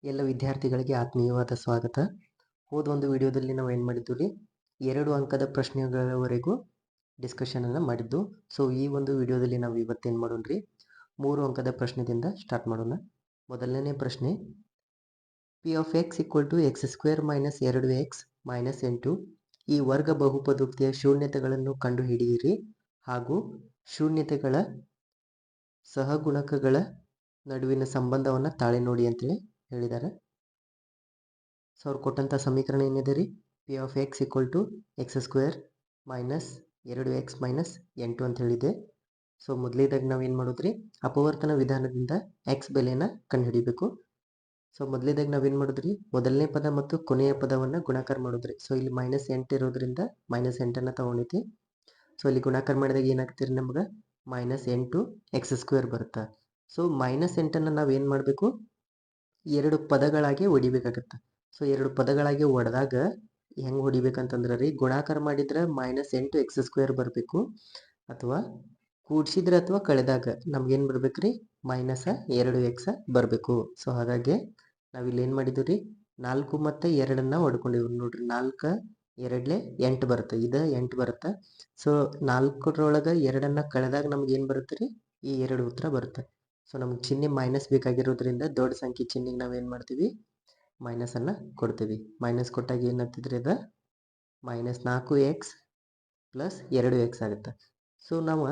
ಎಲ್ಲ ವಿದ್ಯಾರ್ಥಿಗಳಿಗೆ ಆತ್ಮೀಯವಾದ ಸ್ವಾಗತ. ಹೋದ ಒಂದು ವಿಡಿಯೋದಲ್ಲಿ ನಾವು ಏನು ಮಾಡಿದ್ದು ರೀ, 2 ಅಂಕದ ಪ್ರಶ್ನೆಗಳವರೆಗೂ ಡಿಸ್ಕಷನನ್ನು ಮಾಡಿದ್ದು. ಸೊ ಈ ಒಂದು ವಿಡಿಯೋದಲ್ಲಿ ನಾವು ಇವತ್ತೇನು ಮಾಡೋಣ ರೀ, 3 ಅಂಕದ ಪ್ರಶ್ನೆದಿಂದ ಸ್ಟಾರ್ಟ್ ಮಾಡೋಣ. ಮೊದಲನೇ ಪ್ರಶ್ನೆ, P of x equal to x square minus 2x minus 8 ಈ ವರ್ಗ ಬಹುಪದೋಕ್ತಿಯ ಶೂನ್ಯತೆಗಳನ್ನು ಕಂಡುಹಿಡಿಯಿರಿ ಹಾಗೂ ಶೂನ್ಯತೆಗಳ ಸಹಗುಣಕಗಳ ನಡುವಿನ ಸಂಬಂಧವನ್ನು ತಾಳೆ ನೋಡಿ ಅಂತೇಳಿ ಹೇಳಿದ್ದಾರೆ. ಸೊ ಅವ್ರು ಕೊಟ್ಟಂಥ ಸಮೀಕರಣ ಏನಿದೆ ರೀ, P of x equal to x square minus 2x minus 8 ಅಂತ ಹೇಳಿದೆ. ಸೊ ಮೊದಲೇದಾಗಿ ನಾವು ಏನು ಮಾಡೋದ್ರಿ, ಅಪವರ್ತನ ವಿಧಾನದಿಂದ ಎಕ್ಸ್ ಬೆಲೆಯನ್ನು ಕಂಡುಹಿಡಿಬೇಕು. ಸೊ ಮೊದಲೇದಾಗಿ ನಾವೇನು ಮಾಡೋದ್ರಿ, ಮೊದಲನೇ ಪದ ಮತ್ತು ಕೊನೆಯ ಪದವನ್ನು ಗುಣಾಕಾರ ಮಾಡೋದ್ರಿ. ಸೊ ಇಲ್ಲಿ -8 ಇರೋದ್ರಿಂದ -8 ತಗೊಂಡೈತಿ. ಸೊ ಇಲ್ಲಿ ಗುಣಾಕಾರ ಮಾಡಿದಾಗ ಏನಾಗ್ತೀರಿ, ನಮ್ಗೆ -8 ಎಕ್ಸ್ ಸ್ಕ್ವೇರ್ ಬರುತ್ತೆ. ಸೊ -8 ನಾವೇನು ಮಾಡಬೇಕು, 2 ಪದಗಳಾಗಿ ಹೊಡಿಬೇಕಾಗತ್ತೆ. ಸೊ 2 ಪದಗಳಾಗಿ ಹೊಡೆದಾಗ ಹೆಂಗೆ ಹೊಡಿಬೇಕಂತಂದ್ರೆ ರೀ, ಗುಣಾಕಾರ ಮಾಡಿದ್ರೆ -8 ಎಕ್ಸ್ ಸ್ಕ್ವೇರ್ ಬರಬೇಕು, ಅಥವಾ ಕೂಡಿಸಿದ್ರೆ ಅಥವಾ ಕಳೆದಾಗ ನಮ್ಗೇನು ಬರ್ಬೇಕು ರೀ, -2x ಬರಬೇಕು. ಸೊ ಹಾಗಾಗಿ ನಾವಿಲ್ಲಿ ಏನು ಮಾಡಿದ್ದೀವಿ ರೀ, 4 ಮತ್ತು 2 ಹೊಡ್ಕೊಂಡಿವಿ ನೋಡ್ರಿ. 4 2 8 ಬರುತ್ತೆ, ಇದು 8 ಬರುತ್ತೆ. ಸೊ 4ರೊಳಗೆ 2 ಕಳೆದಾಗ ನಮ್ಗೆ ಏನು ಬರುತ್ತೆ ರೀ, ಈ 2 ಉತ್ತರ ಬರುತ್ತೆ. ಸೊ ನಮ್ಗೆ ಚಿಹ್ನೆ ಮೈನಸ್ ಬೇಕಾಗಿರೋದ್ರಿಂದ ದೊಡ್ಡ ಸಂಖ್ಯೆ ಚಿಹ್ನೆಗೆ ನಾವೇನು ಮಾಡ್ತೀವಿ, ಮೈನಸನ್ನು ಕೊಡ್ತೀವಿ. ಮೈನಸ್ ಕೊಟ್ಟಾಗ ಏನಾಗ್ತಿದ್ರಿ, ಅದು -4x ಪ್ಲಸ್ 2x ಆಗುತ್ತೆ. ಸೊ ನಾವು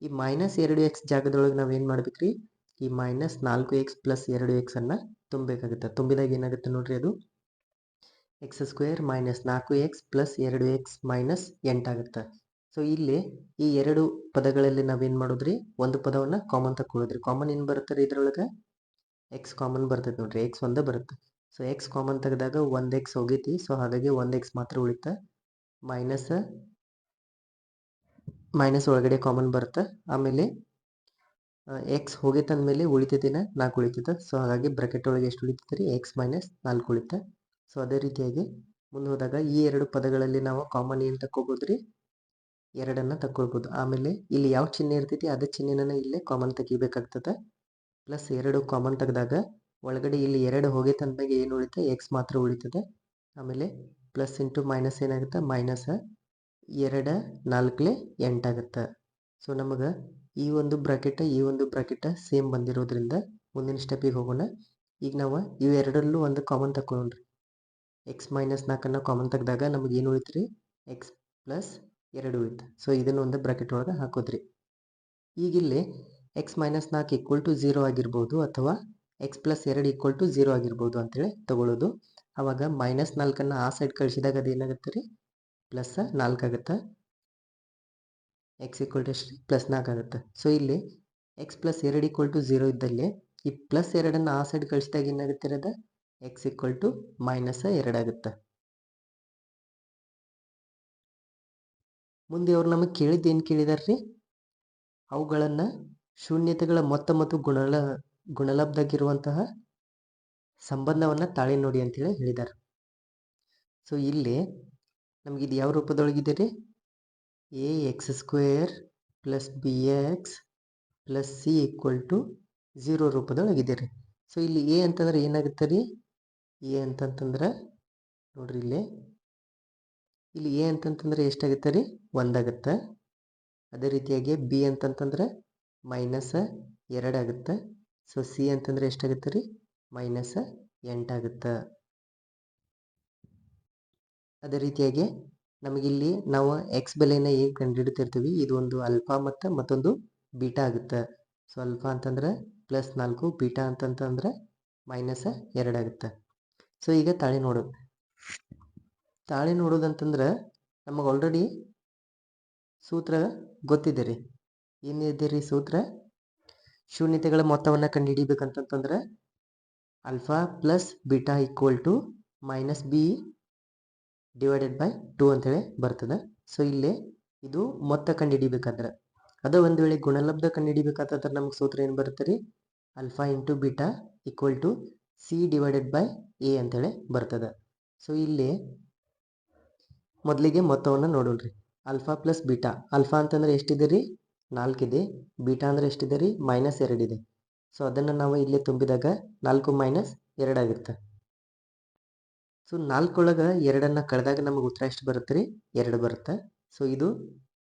ಈ -2x ಜಾಗದೊಳಗೆ ನಾವೇನು ಮಾಡ್ಬೇಕು ರೀ, ಈ -4x ಪ್ಲಸ್ 2x ತುಂಬಬೇಕಾಗುತ್ತೆ. ತುಂಬಿದಾಗ ಏನಾಗುತ್ತೆ ನೋಡ್ರಿ, ಅದು X square minus 4x plus 2x minus 8 ಆಗುತ್ತೆ. ಸೊ ಇಲ್ಲಿ ಈ 2 ಪದಗಳಲ್ಲಿ ನಾವೇನು ಮಾಡೋದ್ರಿ, ಒಂದು ಪದವನ್ನು ಕಾಮನ್ ತಗೊಳ್ಳೋದ್ರಿ. ಕಾಮನ್ ಏನು ಬರುತ್ತೆ ರೀ ಇದ್ರೊಳಗೆ, ಎಕ್ಸ್ ಕಾಮನ್ ಬರ್ತೈತೆ ನೋಡ್ರಿ, ಎಕ್ಸ್ ಒಂದೇ ಬರುತ್ತೆ. ಸೊ ಎಕ್ಸ್ ಕಾಮನ್ ತೆಗೆದಾಗ 1x ಹೋಗೈತಿ. ಸೊ ಹಾಗಾಗಿ 1x ಮಾತ್ರ ಉಳಿತಾ, ಮೈನಸ್ ಒಳಗಡೆ ಕಾಮನ್ ಬರುತ್ತೆ. ಆಮೇಲೆ ಎಕ್ಸ್ ಹೋಗೈತಂದಮೇಲೆ ಉಳಿತೈತಿನ 4 ಉಳಿತೈತೆ. ಸೊ ಹಾಗಾಗಿ ಬ್ರಾಕೆಟ್ ಒಳಗೆ ಎಷ್ಟು ಉಳಿತೈತೆ ರೀ, x ಮೈನಸ್ 4 ಉಳಿತಾ. ಸೊ ಅದೇ ರೀತಿಯಾಗಿ ಮುಂದೆ ಹೋದಾಗ ಈ 2 ಪದಗಳಲ್ಲಿ ನಾವು ಕಾಮನ್ ಏನು ತಕ್ಕೋಬೋದು ರೀ, 2 ತಕ್ಕೊಳ್ಬೋದು. ಆಮೇಲೆ ಇಲ್ಲಿ ಯಾವ ಚಿಹ್ನೆ ಇರ್ತೈತಿ ಅದೇ ಚಿಹ್ನೆನ ಇಲ್ಲೇ ಕಾಮನ್ ತೆಗಿಬೇಕಾಗ್ತದೆ. ಪ್ಲಸ್ 2 ಕಾಮನ್ ತೆಗೆದಾಗ ಒಳಗಡೆ ಇಲ್ಲಿ 2 ಹೋಗೈತೆ ಅಂದಾಗ ಏನು ಉಳಿತೆ, ಎಕ್ಸ್ ಮಾತ್ರ ಉಳಿತದೆ. ಆಮೇಲೆ ಪ್ಲಸ್ ಇಂಟು ಮೈನಸ್ ಏನಾಗುತ್ತೆ, -2 4 8 ಆಗುತ್ತೆ. ಸೊ ನಮಗೆ ಈ ಒಂದು ಬ್ರಾಕೆಟ್ ಸೇಮ್ ಬಂದಿರೋದ್ರಿಂದ ಮುಂದಿನ ಸ್ಟೆಪ್ಪಿಗೆ ಹೋಗೋಣ. ಈಗ ನಾವು ಇವೆರಡರಲ್ಲೂ ಒಂದು ಕಾಮನ್ ತಗೊಂಡ್ರಿ, ಎಕ್ಸ್ ಮೈನಸ್ 4 ಕಾಮನ್ ತೆಗೆದಾಗ ನಮಗೆ ಏನು ಉಳಿತು ರೀ, ಎಕ್ಸ್ ಪ್ಲಸ್ 2 ಉಳಿತು. ಸೊ ಇದನ್ನು ಒಂದು ಬ್ರಾಕೆಟ್ ಒಳಗೆ ಹಾಕೋದ್ರಿ. ಈಗಿಲ್ಲಿ ಎಕ್ಸ್ ಮೈನಸ್ 4 ಈಕ್ವಲ್ ಟು 0 ಆಗಿರ್ಬೋದು, ಅಥವಾ ಎಕ್ಸ್ ಪ್ಲಸ್ 2 ಈಕ್ವಲ್ ಟು 0 ಆಗಿರ್ಬೋದು ಅಂತೇಳಿ ತಗೊಳ್ಳೋದು. ಆವಾಗ -4 ಆ ಸೈಡ್ ಕಳಿಸಿದಾಗ ಅದು ಏನಾಗುತ್ತೆ ರೀ, ಪ್ಲಸ್ 4 ಆಗುತ್ತೆ. ಎಕ್ಸ್ ಈಕ್ವಲ್ ಟು ಎಷ್ಟು, ಪ್ಲಸ್ 4 ಆಗುತ್ತೆ. ಸೊ ಇಲ್ಲಿ ಎಕ್ಸ್ ಪ್ಲಸ್ 2 ಈಕ್ವಲ್ ಟು 0 ಇದ್ದಲ್ಲಿ ಈ ಪ್ಲಸ್ 2 ಆ ಸೈಡ್ ಕಳಿಸಿದಾಗ ಏನಾಗುತ್ತೆ ರೀ, ಅದು ಎಕ್ಸ್ ಈಕ್ವಲ್ ಟು -2 ಆಗುತ್ತೆ. ಮುಂದೆ ಅವ್ರು ನಮಗೆ ಕೇಳಿದ್ದು ಏನು ಕೇಳಿದಾರೆ ರೀ, ಅವುಗಳನ್ನು ಶೂನ್ಯತೆಗಳ ಮೊತ್ತ ಮತ್ತು ಗುಣಲಬ್ಧಗಿರುವಂತಹ ಸಂಬಂಧವನ್ನು ತಾಳೆ ನೋಡಿ ಅಂತೇಳಿ ಹೇಳಿದ್ದಾರೆ. ಸೊ ಇಲ್ಲಿ ನಮ್ಗೆ ಇದು ಯಾವ ರೂಪದೊಳಗಿದೆ ರೀ, A x square plus B x plus C equal to 0 ರೂಪದೊಳಗಿದೆ ರೀ. ಸೊ ಇಲ್ಲಿ ಎ ಅಂತಂದ್ರೆ ಏನಾಗುತ್ತೆ ರೀ, ಎ ಅಂತಂತಂದ್ರೆ ನೋಡ್ರಿ ಇಲ್ಲಿ ಎ ಅಂತಂತಂದ್ರೆ ಎಷ್ಟಾಗುತ್ತೆ ರೀ, 1 ಆಗುತ್ತೆ. ಅದೇ ರೀತಿಯಾಗಿ ಬಿ ಅಂತಂತಂದ್ರೆ -2 ಆಗುತ್ತೆ. ಸೊ ಸಿ ಅಂತಂದ್ರೆ ಎಷ್ಟಾಗುತ್ತೆ ರೀ, -8 ಆಗುತ್ತೆ. ಅದೇ ರೀತಿಯಾಗಿ ನಮಗಿಲ್ಲಿ ನಾವು ಎಕ್ಸ್ ಬೆಲೆನ ಏನು ಕಂಡುಹಿಡ್ತಿರ್ತೀವಿ, ಇದು ಒಂದು ಅಲ್ಫಾ ಮತ್ತು ಮತ್ತೊಂದು ಬೀಟಾ ಆಗುತ್ತೆ. ಸೊ ಅಲ್ಫಾ ಅಂತಂದ್ರೆ +4, ಬೀಟಾ ಅಂತಂತಂದ್ರೆ -2 ಆಗುತ್ತೆ. ಸೊ ಈಗ ತಾಳೆ ನೋಡೋದಂತಂದ್ರೆ ನಮಗೆ ಆಲ್ರೆಡಿ ಸೂತ್ರ ಗೊತ್ತಿದೆ ರೀ. ಏನಿದೆ ರೀ ಸೂತ್ರ, ಶೂನ್ಯತೆಗಳ ಮೊತ್ತವನ್ನು ಕಂಡುಹಿಡಿಬೇಕಂತಂದ್ರೆ alpha plus beta equal to -b divided by 2 ಅಂತೇಳಿ ಬರ್ತದೆ. ಸೊ ಇಲ್ಲಿ ಇದು ಮೊತ್ತ ಕಂಡುಹಿಡಿಬೇಕಾದ್ರೆ, ಅದು ಒಂದು ವೇಳೆ ಗುಣಲಬ್ಧ ಕಂಡುಹಿಡಿಬೇಕಾದ್ರೆ ನಮ್ಗೆ ಸೂತ್ರ ಏನು ಬರುತ್ತೆ ರೀ, alpha into beta equal to C divided by A ಅಂತೇಳಿ ಬರ್ತದೆ. ಸೊ ಇಲ್ಲಿ ಮೊದಲಿಗೆ ಮೊತ್ತವನ್ನು ನೋಡೋಣ್ರಿ. ಆಲ್ಫಾ ಪ್ಲಸ್ ಬೀಟಾ, ಆಲ್ಫಾ ಅಂತಂದ್ರೆ ಎಷ್ಟಿದೆ ರೀ, 4 ಇದೆ. ಬೀಟಾ ಅಂದರೆ ಎಷ್ಟಿದೆ ರೀ, -2 ಇದೆ. ಸೊ ಅದನ್ನು ನಾವು ಇಲ್ಲಿ ತುಂಬಿದಾಗ 4 ಮೈನಸ್ 2 ಆಗುತ್ತೆ. ಸೊ 4 ಒಳಗೆ 2 ಕಳೆದಾಗ ನಮಗೆ ಉತ್ತರ ಎಷ್ಟು ಬರುತ್ತೆ ರೀ? 2 ಬರುತ್ತೆ. ಸೊ ಇದು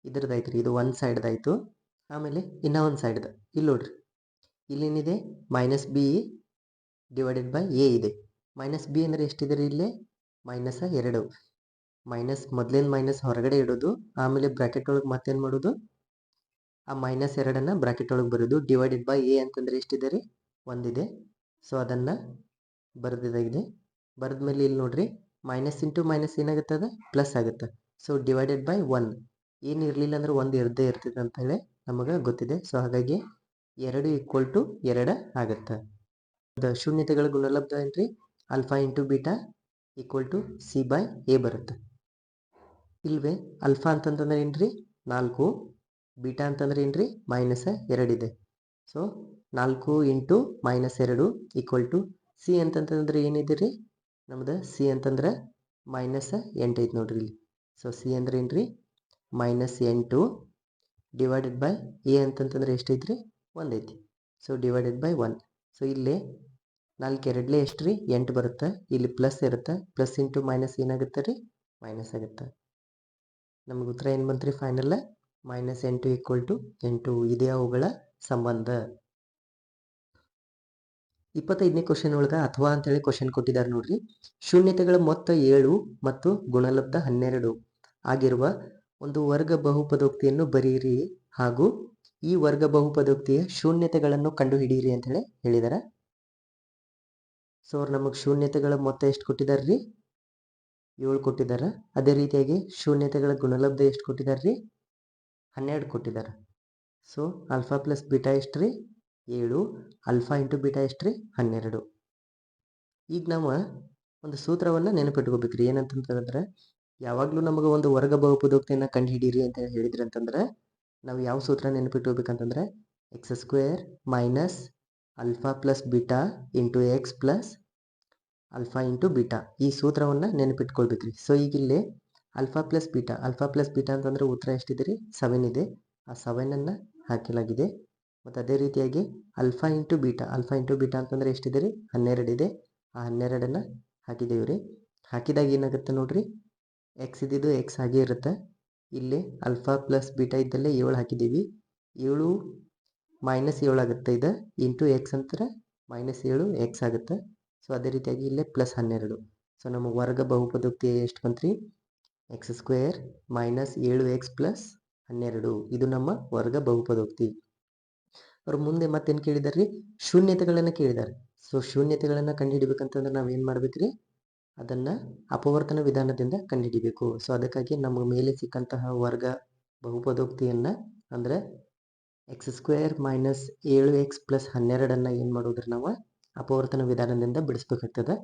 ಇದ್ರದ್ದಾಯ್ತು ರೀ, ಇದು ಒಂದು ಸೈಡ್ದಾಯಿತು. ಆಮೇಲೆ ಇನ್ನೂ ಒಂದು ಸೈಡ್ದು ಇಲ್ಲಿ ನೋಡ್ರಿ, ಇಲ್ಲೇನಿದೆ minus B divided by A ಇದೆ. ಮೈನಸ್ ಬಿ ಅಂದರೆ ಎಷ್ಟಿದೆ ರೀ? ಇಲ್ಲೇ -2. ಮೈನಸ್ ಮೊದಲೇನು ಮೈನಸ್ ಹೊರಗಡೆ ಇಡೋದು, ಆಮೇಲೆ ಬ್ರ್ಯಾಕೆಟ್ ಒಳಗೆ ಮತ್ತೇನು ಮಾಡೋದು, ಆ -2 ಬ್ರ್ಯಾಕೆಟ್ ಒಳಗೆ ಬರೋದು. ಡಿವೈಡೆಡ್ ಬೈ ಎ ಅಂತಂದರೆ ಎಷ್ಟಿದೆ ರೀ? 1 ಇದೆ. ಸೊ ಅದನ್ನು ಬರೆದಿದ್ದಾಗಿದೆ. ಬರೆದ ಮೇಲೆ ಇಲ್ಲಿ ನೋಡ್ರಿ, ಮೈನಸ್ ಇಂಟು ಮೈನಸ್ ಏನಾಗುತ್ತೆ, ಅದು ಪ್ಲಸ್ ಆಗುತ್ತೆ. ಸೊ ಡಿವೈಡೆಡ್ ಬೈ 1 ಏನು ಇರಲಿಲ್ಲ ಅಂದ್ರೆ 1 ಇರದೇ ಇರ್ತದೆ ಅಂತ ಹೇಳಿ ನಮಗೆ ಗೊತ್ತಿದೆ. ಸೊ ಹಾಗಾಗಿ 2 = 2 ಆಗುತ್ತೆ. ಶೂನ್ಯತೆಗಳ ಗುಣಲಬ್ಧ ಏನ್ರಿ? ಆಲ್ಫಾ ಇಂಟು ಬೀಟಾ = C/A ಬರುತ್ತೆ. ಇಲ್ವೇ ಅಲ್ಫಾ ಅಂತಂತಂದ್ರೆ ಏನ್ರಿ? 4, ಬೀಟಾ ಅಂತಂದ್ರೆ ಏನ್ರಿ? -2 ಇದೆ. ಸೊ 4 ಇಂಟು -2 = ಸಿ ಅಂತಂತಂದ್ರೆ ಏನಿದೆ ರೀ? ನಮ್ದು ಸಿ ಅಂತಂದ್ರೆ -8 ಐತೆ ನೋಡ್ರಿ ಇಲ್ಲಿ. ಸೊ ಸಿ ಅಂದ್ರೆ ಏನ್ರಿ? -8 ಡಿವೈಡೆಡ್ ಬೈ ಎ ಅಂತಂತಂದ್ರೆ ಎಷ್ಟೈತ್ರಿ? 1 ಐತಿ. So divided by 1. ಸೊ ಇಲ್ಲಿ 4 2 ಎಷ್ಟು ರೀ? 8 ಬರುತ್ತೆ. ಇಲ್ಲಿ ಪ್ಲಸ್ ಇರುತ್ತೆ. ಪ್ಲಸ್ ಇಂಟು ಮೈನಸ್ ಏನಾಗುತ್ತೆ ರೀ? ಮೈನಸ್ ಆಗುತ್ತೆ. ನಮಗೆ ಉತ್ತರ ಏನು ಬಂತು ರೀ? ಫೈನಲ್ -8 = 8. ಇದೇ ಅವುಗಳ ಸಂಬಂಧ. 25ನೇ ಕ್ವಶನ್ ಒಳಗೆ ಅಥವಾ ಅಂತೇಳಿ ಕ್ವಶನ್ ಕೊಟ್ಟಿದ್ದಾರೆ ನೋಡ್ರಿ. ಶೂನ್ಯತೆಗಳ ಮೊತ್ತ 7 ಮತ್ತು ಗುಣಲಬ್ಧ 12 ಆಗಿರುವ ಒಂದು ವರ್ಗ ಬಹುಪದೋಕ್ತಿಯನ್ನು ಬರೆಯಿರಿ ಹಾಗೂ ಈ ವರ್ಗ ಬಹುಪದೋಕ್ತಿಯ ಶೂನ್ಯತೆಗಳನ್ನು ಕಂಡುಹಿಡಿಯಿರಿ ಅಂತ ಹೇಳಿ ಹೇಳಿದಾರೆ. ಸೊ ಅವ್ರು ನಮಗೆ ಶೂನ್ಯತೆಗಳ ಮೊತ್ತ ಎಷ್ಟು ಕೊಟ್ಟಿದ್ದಾರೆ ರೀ? 7 ಕೊಟ್ಟಿದ್ದಾರೆ. ಅದೇ ರೀತಿಯಾಗಿ ಶೂನ್ಯತೆಗಳ ಗುಣಲಬ್ಧ ಎಷ್ಟು ಕೊಟ್ಟಿದ್ದಾರೆ ರೀ? 12 ಕೊಟ್ಟಿದ್ದಾರೆ. ಸೊ ಆಲ್ಫಾ ಪ್ಲಸ್ ಬೀಟಾ ಎಷ್ಟು ರೀ? 7. ಆಲ್ಫಾ ಇಂಟು ಬೀಟಾ ಎಷ್ಟು ರೀ? 12. ಈಗ ನಾವು ಒಂದು ಸೂತ್ರವನ್ನು ನೆನಪಿಟ್ಕೋಬೇಕ್ರಿ. ಏನಂತಂದ್ರೆ, ಯಾವಾಗಲೂ ನಮಗೆ ಒಂದು ವರ್ಗ ಬಹುಪದೋಕ್ತಿಯನ್ನು ಕಂಡು ಹಿಡೀರಿ ಅಂತ ಹೇಳಿದ್ರಿ ಅಂತಂದ್ರೆ ನಾವು ಯಾವ ಸೂತ್ರ ನೆನಪಿಟ್ಕೋಬೇಕಂತಂದ್ರೆ x² minus alpha plus beta into X plus alpha into beta, ಈ ಸೂತ್ರವನ್ನು ನೆನಪಿಟ್ಕೊಳ್ಬೇಕ್ರಿ. ಸೊ ಈಗ ಇಲ್ಲಿ ಆಲ್ಫಾ ಪ್ಲಸ್ ಬೀಟಾ ಅಂತಂದ್ರೆ ಉತ್ತರ ಎಷ್ಟಿದೆ ರೀ? 7 ಇದೆ. ಆ 7ಅನ್ನು ಹಾಕಲಾಗಿದೆ. ಮತ್ತು ಅದೇ ರೀತಿಯಾಗಿ ಆಲ್ಫಾ ಇಂಟು ಬೀಟಾ ಅಂತಂದ್ರೆ ಎಷ್ಟಿದೆ ರೀ? 12 ಇದೆ. ಆ 12ಅನ್ನು ಹಾಕಿದ್ದೇವೆ ರೀ. ಹಾಕಿದಾಗ ಏನಾಗುತ್ತೆ ನೋಡ್ರಿ, ಎಕ್ಸ್ ಇದ್ದಿದ್ದು ಎಕ್ಸ್ ಹಾಗೆ ಇರುತ್ತೆ. ಇಲ್ಲಿ ಆಲ್ಫಾ ಪ್ಲಸ್ ಬೀಟಾ ಇದ್ದಲ್ಲೇ 7 ಹಾಕಿದ್ದೀವಿ. 7 -7 ಆಗುತ್ತೆ. ಇದು ಇಂಟು ಎಕ್ಸ್ ಅಂತಾರೆ -7 ಎಕ್ಸ್ ಆಗುತ್ತೆ. ಸೊ ಅದೇ ರೀತಿಯಾಗಿ ಇಲ್ಲೇ +12. ಸೊ ನಮಗೆ ವರ್ಗ ಬಹುಪದೋಕ್ತಿ ಎಷ್ಟು ಬಂತ್ರಿ? x² minus 7x plus 12. ಇದು ನಮ್ಮ ವರ್ಗ ಬಹುಪದೋಕ್ತಿ. ಅವ್ರು ಮುಂದೆ ಮತ್ತೇನು ಕೇಳಿದಾರೆ ರೀ? ಶೂನ್ಯತೆಗಳನ್ನು ಕೇಳಿದ್ದಾರೆ. ಸೊ ಶೂನ್ಯತೆಗಳನ್ನು ಕಂಡುಹಿಡಿಬೇಕಂತಂದ್ರೆ ನಾವೇನು ಮಾಡ್ಬೇಕ್ರಿ? ಅದನ್ನು ಅಪವರ್ತನ ವಿಧಾನದಿಂದ ಕಂಡುಹಿಡಿಬೇಕು. ಸೊ ಅದಕ್ಕಾಗಿ ನಮಗೆ ಮೇಲೆ ಸಿಕ್ಕಂತಹ ವರ್ಗ ಬಹುಪದೋಕ್ತಿಯನ್ನು ಅಂದರೆ x² ಮೈನಸ್ 7x ಪ್ಲಸ್ 12ಅನ್ನು ಏನು ಮಾಡೋದ್ರಿ? ನಾವು ಅಪವರ್ತನ ವಿಧಾನದಿಂದ ಬಿಡಿಸ್ಬೇಕಾಗ್ತದೆ.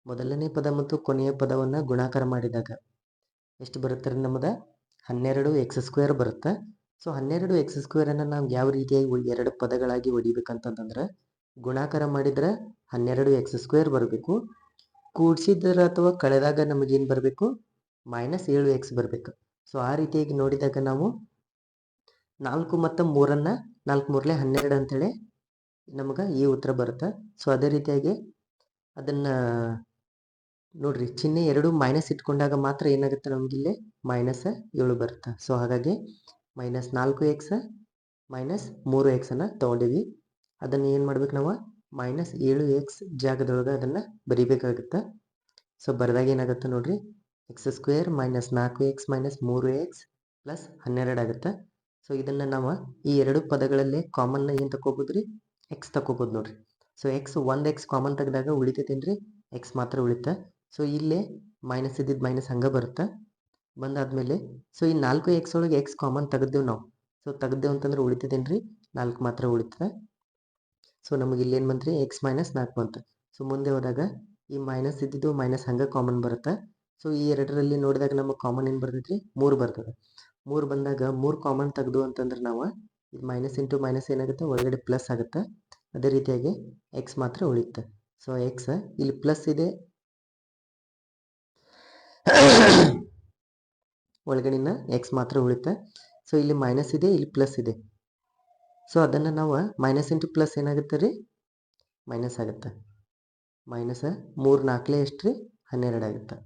ಮೊದಲನೇ ಪದ ಮತ್ತು ಕೊನೆಯ ಪದವನ್ನು ಗುಣಾಕಾರ ಮಾಡಿದಾಗ ಎಷ್ಟು ಬರುತ್ತೆ ರೀ? ನಮ್ಮದು 12x² ಬರುತ್ತೆ. ಸೊ 12x² ನಾವು ಯಾವ ರೀತಿಯಾಗಿ ಎರಡು ಪದಗಳಾಗಿ ಹೊಡಿಬೇಕಂತಂದ್ರೆ ಗುಣಾಕಾರ ಮಾಡಿದ್ರೆ 12x² ಬರಬೇಕು. ಕೂಡಿಸಿದ್ರೆ ಅಥವಾ ಕಳೆದಾಗ ನಮಗೇನು ಬರಬೇಕು? -7x ಬರಬೇಕು. ಸೊ ಆ ರೀತಿಯಾಗಿ ನೋಡಿದಾಗ ನಾವು 4 ಮತ್ತು 3ಅನ್ನು 4 3 12 ಅಂತೇಳಿ ನಮಗೆ ಈ ಉತ್ತರ ಬರುತ್ತೆ. ಸೊ ಅದೇ ರೀತಿಯಾಗಿ ಅದನ್ನು ನೋಡ್ರಿ, ಚಿಹ್ನೆ 2 ಮೈನಸ್ ಇಟ್ಕೊಂಡಾಗ ಮಾತ್ರ ಏನಾಗುತ್ತೆ ನಮಗಿಲ್ಲಿ -7 ಬರುತ್ತೆ. ಸೊ ಹಾಗಾಗಿ -4x ಮೈನಸ್ 3x ಅನ್ನು ತೊಗೊಂಡಿವಿ. ಅದನ್ನು ಏನು ಮಾಡ್ಬೇಕು ನಾವು? -7x ಜಾಗದೊಳಗೆ ಅದನ್ನು ಬರಿಬೇಕಾಗುತ್ತೆ. ಸೊ ಬರೆದಾಗ ಏನಾಗುತ್ತೆ ನೋಡ್ರಿ, x² minus 4x minus 3x plus 12 ಆಗುತ್ತೆ. ಸೊ ಇದನ್ನು ನಾವು ಈ ಎರಡು ಪದಗಳಲ್ಲೇ ಕಾಮನ್ನ ಏನು ತಗೋಬೋದು ರೀ? x ತಗೋಬೋದು ನೋಡ್ರಿ. ಸೊ ಒಂದ್ x ಕಾಮನ್ ತೆಗೆದಾಗ ಉಳಿತೈತೇನ್ರಿ? x ಮಾತ್ರ ಉಳಿತ. ಸೊ ಇಲ್ಲೇ ಮೈನಸ್ ಇದ್ದಿದ್ದು ಮೈನಸ್ ಹಂಗೆ ಬರುತ್ತೆ. ಬಂದಾದ್ಮೇಲೆ ಸೊ ಈ 4x ಒಳಗೆ x ಕಾಮನ್ ತೆಗೆದೇವು ನಾವು. ಸೊ ತೆಗೆದೇವು ಅಂತಂದ್ರೆ ಉಳಿತೈತೇನ್ರಿ? 4 ಮಾತ್ರ ಉಳಿತದೆ. ಸೊ ನಮಗೆ ಇಲ್ಲೇನು ಬಂತ್ರಿ? x ಮೈನಸ್ 4 ಬಂತು. ಸೊ ಮುಂದೆ ಹೋದಾಗ ಈ ಮೈನಸ್ ಇದ್ದಿದ್ದು ಮೈನಸ್ ಹಂಗೆ ಕಾಮನ್ ಬರುತ್ತೆ. ಸೊ ಈ ಎರಡರಲ್ಲಿ ನೋಡಿದಾಗ ನಮಗೆ ಕಾಮನ್ ಏನು ಬರ್ತೈತ್ರಿ? 3 ಬರ್ತದೆ. 3 ಬಂದಾಗ 3 ಕಾಮನ್ ತೆಗೆದು ಅಂತಂದ್ರೆ ನಾವು ಇದು ಮೈನಸ್ ಇಂಟು ಮೈನಸ್ ಏನಾಗುತ್ತೆ? ಒಳಗಡೆ ಪ್ಲಸ್ ಆಗುತ್ತೆ. ಅದೇ ರೀತಿಯಾಗಿ ಎಕ್ಸ್ ಮಾತ್ರ ಉಳಿಯುತ್ತೆ. ಸೊ ಎಕ್ಸ್ ಇಲ್ಲಿ ಪ್ಲಸ್ ಇದೆ, ಒಳಗಡಿನ ಎಕ್ಸ್ ಮಾತ್ರ ಉಳಿಯುತ್ತೆ. ಸೊ ಇಲ್ಲಿ ಮೈನಸ್ ಇದೆ, ಇಲ್ಲಿ ಪ್ಲಸ್ ಇದೆ. ಸೊ ಅದನ್ನು ನಾವು ಮೈನಸ್ ಇಂಟು ಪ್ಲಸ್ ಏನಾಗುತ್ತೆ ರೀ? ಮೈನಸ್ ಆಗುತ್ತೆ. ಮೈನಸ್ 3 4 ಎಷ್ಟು ರೀ 12 ಆಗುತ್ತೆ.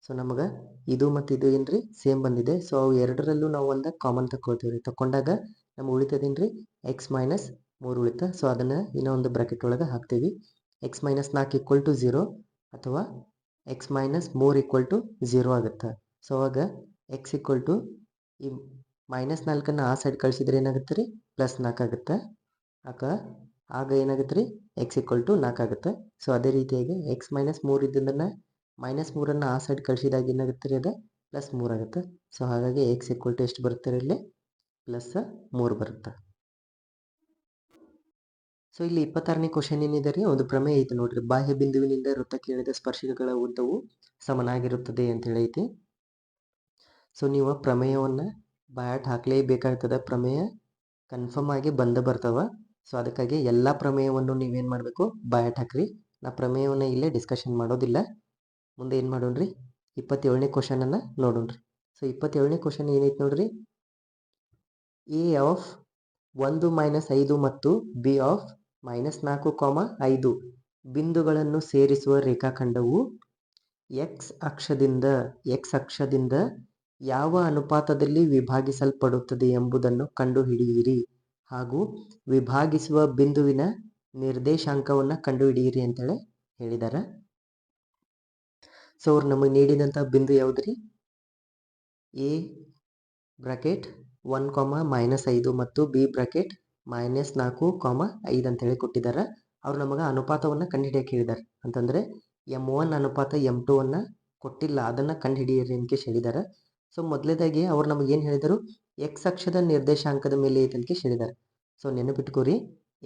ಸೊ ನಮಗೆ ಇದು ಮತ್ತು ಇದು ಏನು ರೀ ಸೇಮ್ ಬಂದಿದೆ. ಸೊ ಅವು ಎರಡರಲ್ಲೂ ನಾವು ಒಂದು ಕಾಮನ್ ತಗೊಳ್ತೀವಿ ರೀ. ತಗೊಂಡಾಗ ನಮ್ಗೆ ಉಳಿತದೇನು ರೀ ಎಕ್ಸ್ ಮೈನಸ್ 3 ಉಳಿತ. ಸೊ ಅದನ್ನು ಇನ್ನೊಂದು ಬ್ರಾಕೆಟ್ ಒಳಗೆ ಹಾಕ್ತೀವಿ. ಎಕ್ಸ್ ಮೈನಸ್ 4 ಈಕ್ವಲ್ ಟು 0 ಅಥವಾ ಎಕ್ಸ್ ಮೈನಸ್ 3 ಈಕ್ವಲ್ ಟು 0 ಆಗುತ್ತೆ. ಸೊ ಅವಾಗ ಎಕ್ಸ್ ಈಕ್ವಲ್ ಟು ಈ -4 ಆ ಸೈಡ್ ಕಳಿಸಿದ್ರೆ ಏನಾಗುತ್ತೆ ರೀ +4 ಆಗುತ್ತೆ. ಆಗ ಏನಾಗುತ್ತೆ ರೀ ಎಕ್ಸ್ ಈಕ್ವಲ್ ಟು 4 ಆಗುತ್ತೆ. ಸೊ ಅದೇ ರೀತಿಯಾಗಿ ಎಕ್ಸ್ ಮೈನಸ್ 3 ಇದ್ದದನ್ನು -3 ಆ ಸೈಡ್ ಕಳಿಸಿದಾಗ ಏನಾಗುತ್ತೆ ರೀ ಅದು +3 ಆಗುತ್ತೆ. ಸೊ ಹಾಗಾಗಿ ಎಕ್ಸ್ ಈಕ್ವಲ್ ಟು ಎಷ್ಟು ಬರುತ್ತೆ ರೀ ಇಲ್ಲಿ +3 ಬರುತ್ತೆ. ಸೊ ಇಲ್ಲಿ 26ನೇ ಕ್ವಶನ್ ಏನಿದೆ ರೀ, ಒಂದು ಪ್ರಮೇಯ ಐತೆ ನೋಡ್ರಿ. ಬಾಹ್ಯ ಬಿಂದುವಿನಿಂದ ವೃತ್ತಕ್ಕೆ ಎಳೆದ ಸ್ಪರ್ಶಕಗಳ ಉದ್ದವು ಸಮನಾಗಿರುತ್ತದೆ ಅಂತ ಹೇಳೈತಿ. ಸೊ ನೀವು ಪ್ರಮೇಯವನ್ನು ಬಾಯಾಟ್ ಹಾಕಲೇಬೇಕಾಗ್ತದೆ. ಪ್ರಮೇಯ ಕನ್ಫರ್ಮ್ ಆಗಿ ಬರ್ತವ. ಸೊ ಅದಕ್ಕಾಗಿ ಎಲ್ಲ ಪ್ರಮೇಯವನ್ನು ನೀವೇನು ಮಾಡಬೇಕು ಬಾಯಾಟ್ ಹಾಕ್ರಿ. ನಾ ಪ್ರಮೇಯವನ್ನು ಇಲ್ಲೇ ಡಿಸ್ಕಷನ್ ಮಾಡೋದಿಲ್ಲ. ಮುಂದೆ ಏನು ಮಾಡೋಣ್ರಿ 27ನೇ ಕ್ವಶನನ್ನು ನೋಡೋಣ್ರಿ. ಸೊ 27ನೇ ಕ್ವಶನ್ ಏನೈತೆ ನೋಡ್ರಿ, ಎ ಆಫ್ 1 - 5 ಮತ್ತು ಬಿ ಆಫ್ -4, 5 ಬಿಂದುಗಳನ್ನು ಸೇರಿಸುವ ರೇಖಾಖಂಡವು ಎಕ್ಸ್ ಅಕ್ಷದಿಂದ ಯಾವ ಅನುಪಾತದಲ್ಲಿ ವಿಭಾಗಿಸಲ್ಪಡುತ್ತದೆ ಎಂಬುದನ್ನು ಕಂಡುಹಿಡಿಯಿರಿ ಹಾಗೂ ವಿಭಾಗಿಸುವ ಬಿಂದುವಿನ ನಿರ್ದೇಶಾಂಕವನ್ನು ಕಂಡುಹಿಡಿಯಿರಿ ಅಂತೇಳಿ ಹೇಳಿದ್ದಾರೆ. ಸೊ ಅವ್ರು ನಮಗೆ ನೀಡಿದಂಥ ಬಿಂದು ಯಾವುದ್ರಿ, ಎ ಬ್ರಾಕೆಟ್ 1, -5 ಮತ್ತು ಬಿ ಬ್ರಾಕೆಟ್ -4, 5 ಅಂತೇಳಿ ಕೊಟ್ಟಿದ್ದಾರೆ. ಅವ್ರು ನಮಗೆ ಅನುಪಾತವನ್ನು ಕಂಡುಹಿಡಿಯಕ್ಕೆ ಹೇಳಿದ್ದಾರೆ. ಅಂತಂದರೆ M1 ಅನುಪಾತ M2 ಅನ್ನು ಕೊಟ್ಟಿಲ್ಲ, ಅದನ್ನು ಕಂಡುಹಿಡಿಯಿರಿ ಅಂತ ಹೇಳಿದ್ದಾರೆ. ಸೊ ಮೊದಲೇದಾಗಿ ಅವ್ರು ನಮಗೆ ಏನು ಹೇಳಿದರು, ಎಕ್ಸ್ ಅಕ್ಷದ ನಿರ್ದೇಶಾಂಕದ ಮೇಲೆ ಐತೆ ಅಂತ ಹೇಳಿದ್ದಾರೆ. ಸೊ ನೆನಪಿಟ್ಕೋರಿ,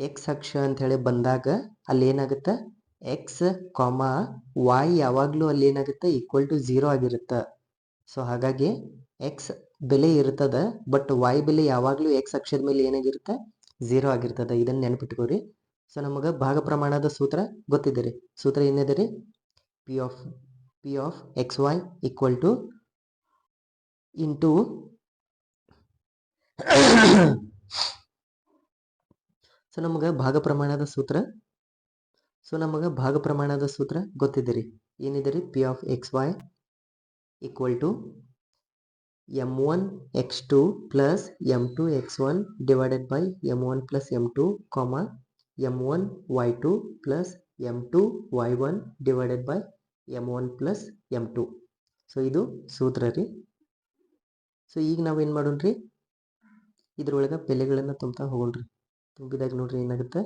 ಎಕ್ಸ್ ಅಕ್ಷ ಅಂಥೇಳಿ ಬಂದಾಗ ಅಲ್ಲಿ ಏನಾಗುತ್ತೆ ಎಕ್ಸ್, ವಾಯ್ ಯಾವಾಗಲೂ ಅಲ್ಲಿ ಏನಾಗುತ್ತೆ =0 ಆಗಿರುತ್ತೆ. ಸೊ ಹಾಗಾಗಿ ಎಕ್ಸ್ ಬೆಲೆ ಇರ್ತದೆ, ಬಟ್ ವಾಯ್ ಬೆಲೆ ಯಾವಾಗಲೂ ಎಕ್ಸ್ ಅಕ್ಷದ ಮೇಲೆ ಏನಾಗಿರುತ್ತೆ 0 ಆಗಿರ್ತದೆ. ಇದನ್ನು ನೆನಪಿಟ್ಕೋರಿ. ಸೊ ನಮಗೆ ಭಾಗ ಪ್ರಮಾಣದ ಸೂತ್ರ ಗೊತ್ತಿದೆ ರೀ. ಸೂತ್ರ ಏನಿದೆ ರೀ, P of x y equal to into so ನಮಗೆ ಭಾಗ ಪ್ರಮಾಣದ ಸೂತ್ರ ಗೊತ್ತಿದೆ ರೀ. ಏನಿದೆ ರೀ, P of x y equal to M1 x2 plus M2 x1 divided by M1 plus M2, M1 y2 plus M2 y1 divided by M1 plus M2. So ಇದು ಸೂತ್ರ ರೀ. ಸೊ ಈಗ ನಾವೇನು ಮಾಡೋಣ್ರಿ, ಇದ್ರೊಳಗೆ ಬೆಲೆಗಳನ್ನು ತುಂಬ್ತಾ ಹೋಗೋಣ್ರಿ. ತುಂಬಿದಾಗ ನೋಡ್ರಿ ಏನಾಗುತ್ತೆ,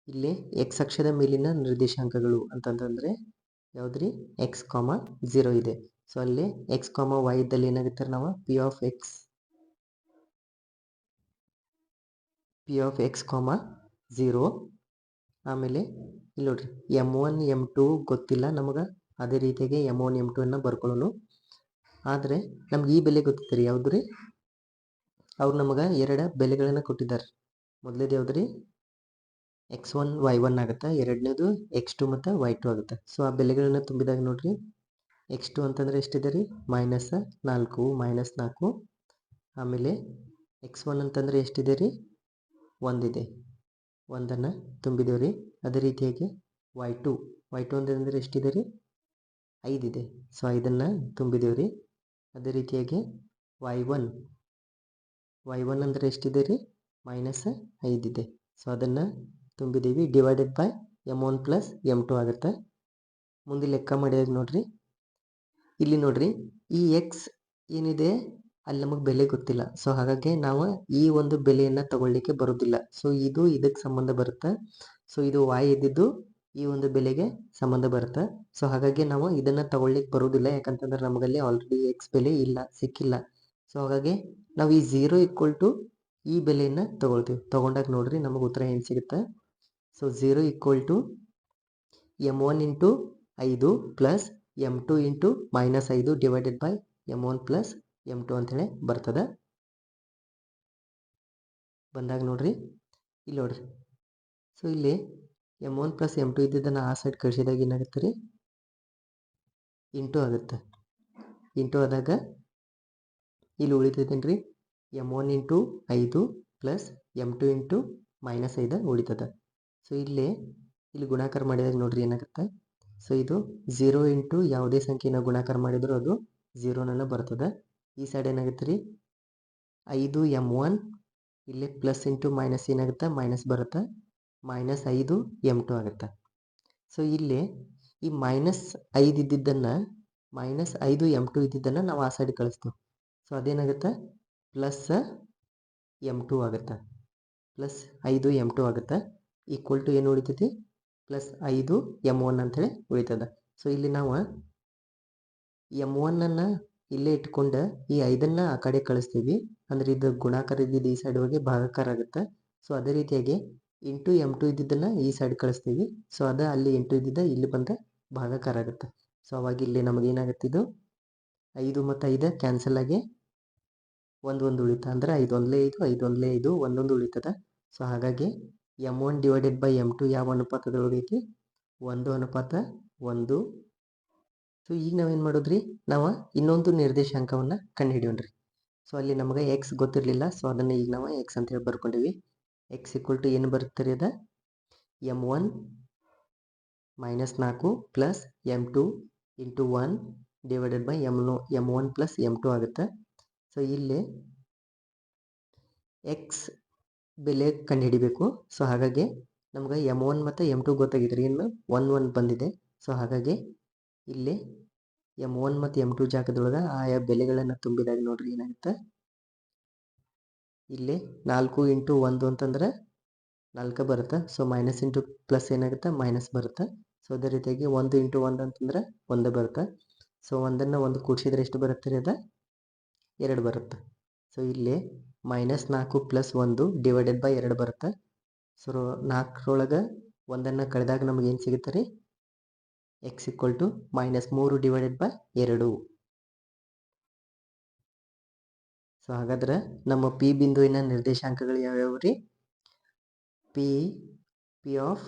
ಇಲ್ಲಿ ಎಕ್ಸ್ ಅಕ್ಷದ ಮೇಲಿನ ನಿರ್ದೇಶಾಂಕಗಳು ಅಂತಂತಂದರೆ ಯಾವುದ್ರಿ ಎಕ್ಸ್, 0 ಇದೆ. ಸೊ ಅಲ್ಲಿ ಎಕ್ಸ್, ವೈ ಇದ್ದಲ್ಲಿ ಏನಾಗುತ್ತೆ ನಾವು ಪಿ ಆಫ್ ಎಕ್ಸ್, 0. ಆಮೇಲೆ ಇಲ್ಲಿ ನೋಡ್ರಿ M1 M2 ಗೊತ್ತಿಲ್ಲ ನಮಗೆ, ಅದೇ ರೀತಿಯಾಗಿ M1 M2 ಅನ್ನು ಬರ್ಕೊಳ್ಳೋನು. ಆದರೆ ನಮ್ಗೆ ಈ ಬೆಲೆ ಗೊತ್ತಿದೆ ರೀ, ಯಾವುದು ರೀ, ಅವ್ರು ನಮಗೆ 2 ಬೆಲೆಗಳನ್ನು ಕೊಟ್ಟಿದ್ದಾರೆ. ಮೊದಲೇದು ಯಾವ್ದು ರೀ x1 y1 ಆಗುತ್ತೆ, ಎರಡನೇದು x2 ಮತ್ತು y2 ಆಗುತ್ತೆ. ಸೊ ಆ ಬೆಲೆಗಳನ್ನು ತುಂಬಿದಾಗ ನೋಡ್ರಿ x2 ಅಂತಂದರೆ ಎಷ್ಟಿದೆ ರೀ -4. ಆಮೇಲೆ x1 ಅಂತಂದರೆ ಎಷ್ಟಿದೆ ರೀ 1 ಇದೆ, 1ಅನ್ನು ತುಂಬಿದೇವೆ ರೀ. ಅದೇ ರೀತಿಯಾಗಿ y2 ಅಂತಂದರೆ ಎಷ್ಟಿದೆ ರೀ 5 ಇದೆ. ಸೊ 5ಅನ್ನು ತುಂಬಿದೇವೆ ರೀ. ಅದೇ ರೀತಿಯಾಗಿ y1 ಅಂದರೆ ಎಷ್ಟಿದೆ ರೀ -5 ಇದೆ. ಸೊ ಅದನ್ನು ತುಂಬಿದ್ದೀವಿ. Divided by M1 plus M2 ಆಗುತ್ತೆ. ಮುಂದೆ ಲೆಕ್ಕ ಮಾಡಿದಾಗ ನೋಡ್ರಿ, ಇಲ್ಲಿ ನೋಡ್ರಿ ಈ ಎಕ್ಸ್ ಏನಿದೆ ಅಲ್ಲಿ ನಮಗೆ ಬೆಲೆ ಗೊತ್ತಿಲ್ಲ. ಸೊ ಹಾಗಾಗಿ ನಾವು ಈ ಒಂದು ಬೆಲೆಯನ್ನು ತಗೊಳ್ಳಿಕ್ಕೆ ಬರೋದಿಲ್ಲ. ಸೊ ಇದು ಇದಕ್ಕೆ ಸಂಬಂಧ ಬರುತ್ತೆ. ಸೊ ಇದು ವಾಯ್ ಇದ್ದಿದ್ದು ಈ ಒಂದು ಬೆಲೆಗೆ ಸಂಬಂಧ ಬರುತ್ತೆ. ಸೊ ಹಾಗಾಗಿ ನಾವು ಇದನ್ನು ತಗೊಳ್ಳಿಕ್ಕೆ ಬರೋದಿಲ್ಲ, ಯಾಕಂತಂದ್ರೆ ನಮಗಲ್ಲಿ ಆಲ್ರೆಡಿ ಎಕ್ಸ್ ಬೆಲೆ ಇಲ್ಲ, ಸಿಕ್ಕಿಲ್ಲ. ಸೊ ಹಾಗಾಗಿ ನಾವು ಈ 0 ಈಕ್ವಲ್ ಟು ಈ ಬೆಲೆಯನ್ನು ತಗೊಳ್ತೀವಿ. ತಗೊಂಡಾಗ ನೋಡ್ರಿ ನಮಗೆ ಉತ್ತರ ಏನು ಸಿಗುತ್ತೆ. So 0 equal to M1 into 5 plus M2 into -5 divided by M1 plus M2 ಅಂತೇಳಿ ಬರ್ತದೆ. ಬಂದಾಗ ನೋಡ್ರಿ ಇಲ್ಲಿ ನೋಡ್ರಿ, ಸೊ ಇಲ್ಲಿ M1 ಪ್ಲಸ್ M2 ಇದ್ದಿದ್ದನ್ನು ಆ ಸೈಡ್ ಕಳಿಸಿದಾಗ ಏನಾಗುತ್ತೆ ರೀ ಇಂಟು ಆಗುತ್ತೆ. ಇಂಟು ಆದಾಗ ಇಲ್ಲಿ ಉಳಿತೈತೇನು ರೀ M1 into 5 plus M2 into -5 ಉಳಿತದೆ. ಸೊ ಇಲ್ಲಿ ಇಲ್ಲಿ ಗುಣಾಕಾರ ಮಾಡಿದಾಗ ನೋಡ್ರಿ ಏನಾಗುತ್ತೆ. ಸೊ ಇದು 0 ಇಂಟು ಯಾವುದೇ ಸಂಖ್ಯೆನ ಗುಣಾಕಾರ ಮಾಡಿದ್ರು ಅದು 0 ಬರ್ತದೆ. ಈ ಸೈಡ್ ಏನಾಗುತ್ತೆ ರೀ 5m1 ಇಲ್ಲಿ ಪ್ಲಸ್ ಇಂಟು ಮೈನಸ್ ಏನಾಗುತ್ತೆ ಮೈನಸ್ ಬರುತ್ತೆ, -5m2 ಆಗುತ್ತೆ. ಸೊ ಇಲ್ಲಿ ಈ -5 ಇದ್ದಿದ್ದನ್ನು -5m2 ಇದ್ದಿದ್ದನ್ನು ನಾವು ಆ ಸೈಡ್ ಕಳಿಸ್ತೀವಿ. ಸೊ ಅದೇನಾಗುತ್ತೆ +m2 ಆಗುತ್ತೆ, +5m2 ಆಗುತ್ತೆ. ಈಕ್ವಲ್ ಟು ಏನು ಉಳಿತೈತಿ +5m1 ಅಂಥೇಳಿ ಉಳಿತದೆ. ಸೊ ಇಲ್ಲಿ ನಾವು m1 ಇಲ್ಲೇ ಇಟ್ಕೊಂಡು ಈ 5 ಆ ಕಡೆ ಕಳಿಸ್ತೀವಿ, ಅಂದರೆ ಇದು ಗುಣಾಕಾರ ಇದ್ದಿದ್ದು ಈ ಸೈಡ್ ಹೋಗಿ ಭಾಗಾಕಾರ ಆಗುತ್ತೆ. ಸೊ ಅದೇ ರೀತಿಯಾಗಿ ಇಂಟು m2 ಇದ್ದಿದ್ದನ್ನು ಈ ಸೈಡ್ ಕಳಿಸ್ತೀವಿ. ಸೊ ಅದು ಅಲ್ಲಿ ಇಂಟು ಇದ್ದಿದ್ದ ಇಲ್ಲಿ ಬಂದ ಭಾಗಾಕಾರ ಆಗುತ್ತೆ. ಸೊ ಅವಾಗ ಇಲ್ಲಿ ನಮಗೇನಾಗುತ್ತೆ, ಇದು 5 ಮತ್ತು 5 ಕ್ಯಾನ್ಸಲ್ ಆಗಿ ಒಂದು ಉಳಿತ, ಅಂದರೆ 5 ಒಂದಲೇ 5 5 ಒಂದಲೇ 5 ಒಂದೊಂದು ಉಳಿತದ. ಸೊ ಹಾಗಾಗಿ m1 ಡಿವೈಡೆಡ್ ಬೈ m2 ಯಾವ ಅನುಪಾತದೊಳಗೈತಿ 1:1. ಸೊ ಈಗ ನಾವೇನು ಮಾಡೋದ್ರಿ, ನಾವು ಇನ್ನೊಂದು ನಿರ್ದೇಶಾಂಕವನ್ನು ಕಂಡುಹಿಡಿಯೋಣ್ರಿ. ಸೊ ಅಲ್ಲಿ ನಮಗೆ ಎಕ್ಸ್ ಗೊತ್ತಿರಲಿಲ್ಲ. ಸೊ ಅದನ್ನು ಈಗ ನಾವು ಎಕ್ಸ್ ಅಂತೇಳಿ ಬರ್ಕೊಂಡಿವಿ. ಎಕ್ಸ್ ಈಕ್ವಲ್ ಟು ಏನು ಬರುತ್ತೆ ರೀ, ಅದ m1 -4 plus m2 into 1 divided by m1 plus m2 ಆಗುತ್ತೆ. ಸೊ ಇಲ್ಲಿ ಎಕ್ಸ್ ಬೆಲೆ ಕಂಡುಹಿಡಿಬೇಕು. ಸೊ ಹಾಗಾಗಿ ನಮ್ಗೆ m1 ಮತ್ತು m2 ಗೊತ್ತಾಗಿದ್ರಿ, ಇನ್ನು 1 ಬಂದಿದೆ. ಸೊ ಹಾಗಾಗಿ ಇಲ್ಲಿ m1 ಮತ್ತು m2 ಜಾಗದೊಳಗೆ ಆಯಾ ಬೆಲೆಗಳನ್ನು ತುಂಬಿದಾಗ ನೋಡ್ರಿ ಏನಾಗುತ್ತೆ, ಇಲ್ಲಿ 4 ಇಂಟು 1 ಅಂತಂದ್ರೆ 4 ಬರುತ್ತೆ. ಸೊ ಮೈನಸ್ ಇಂಟು ಪ್ಲಸ್ ಏನಾಗುತ್ತೆ ಮೈನಸ್ ಬರುತ್ತೆ. ಸೊ ಅದೇ ರೀತಿಯಾಗಿ 1 ಇಂಟು 1 ಅಂತಂದ್ರೆ 1 ಬರುತ್ತೆ. ಸೊ 1 ಕೂಡಿಸಿದ್ರೆ ಎಷ್ಟು ಬರುತ್ತೆ ರೀ, ಅದ 2 ಬರುತ್ತೆ. ಸೊ ಇಲ್ಲಿ -4 ಪ್ಲಸ್ 1 ಡಿವೈಡೆಡ್ ಬೈ 2 ಬರುತ್ತೆ. ಸೊ 4ರೊಳಗೆ 1 ಕಳೆದಾಗ ನಮಗೆ ಏನು ಸಿಗುತ್ತೆ ರೀ, x equal to -3 divided by 2. So ಹಾಗಾದ್ರೆ ನಮ್ಮ ಪಿ ಬಿಂದುವಿನ ನಿರ್ದೇಶಾಂಕಗಳು ಯಾವ್ಯಾವು ರೀ, P of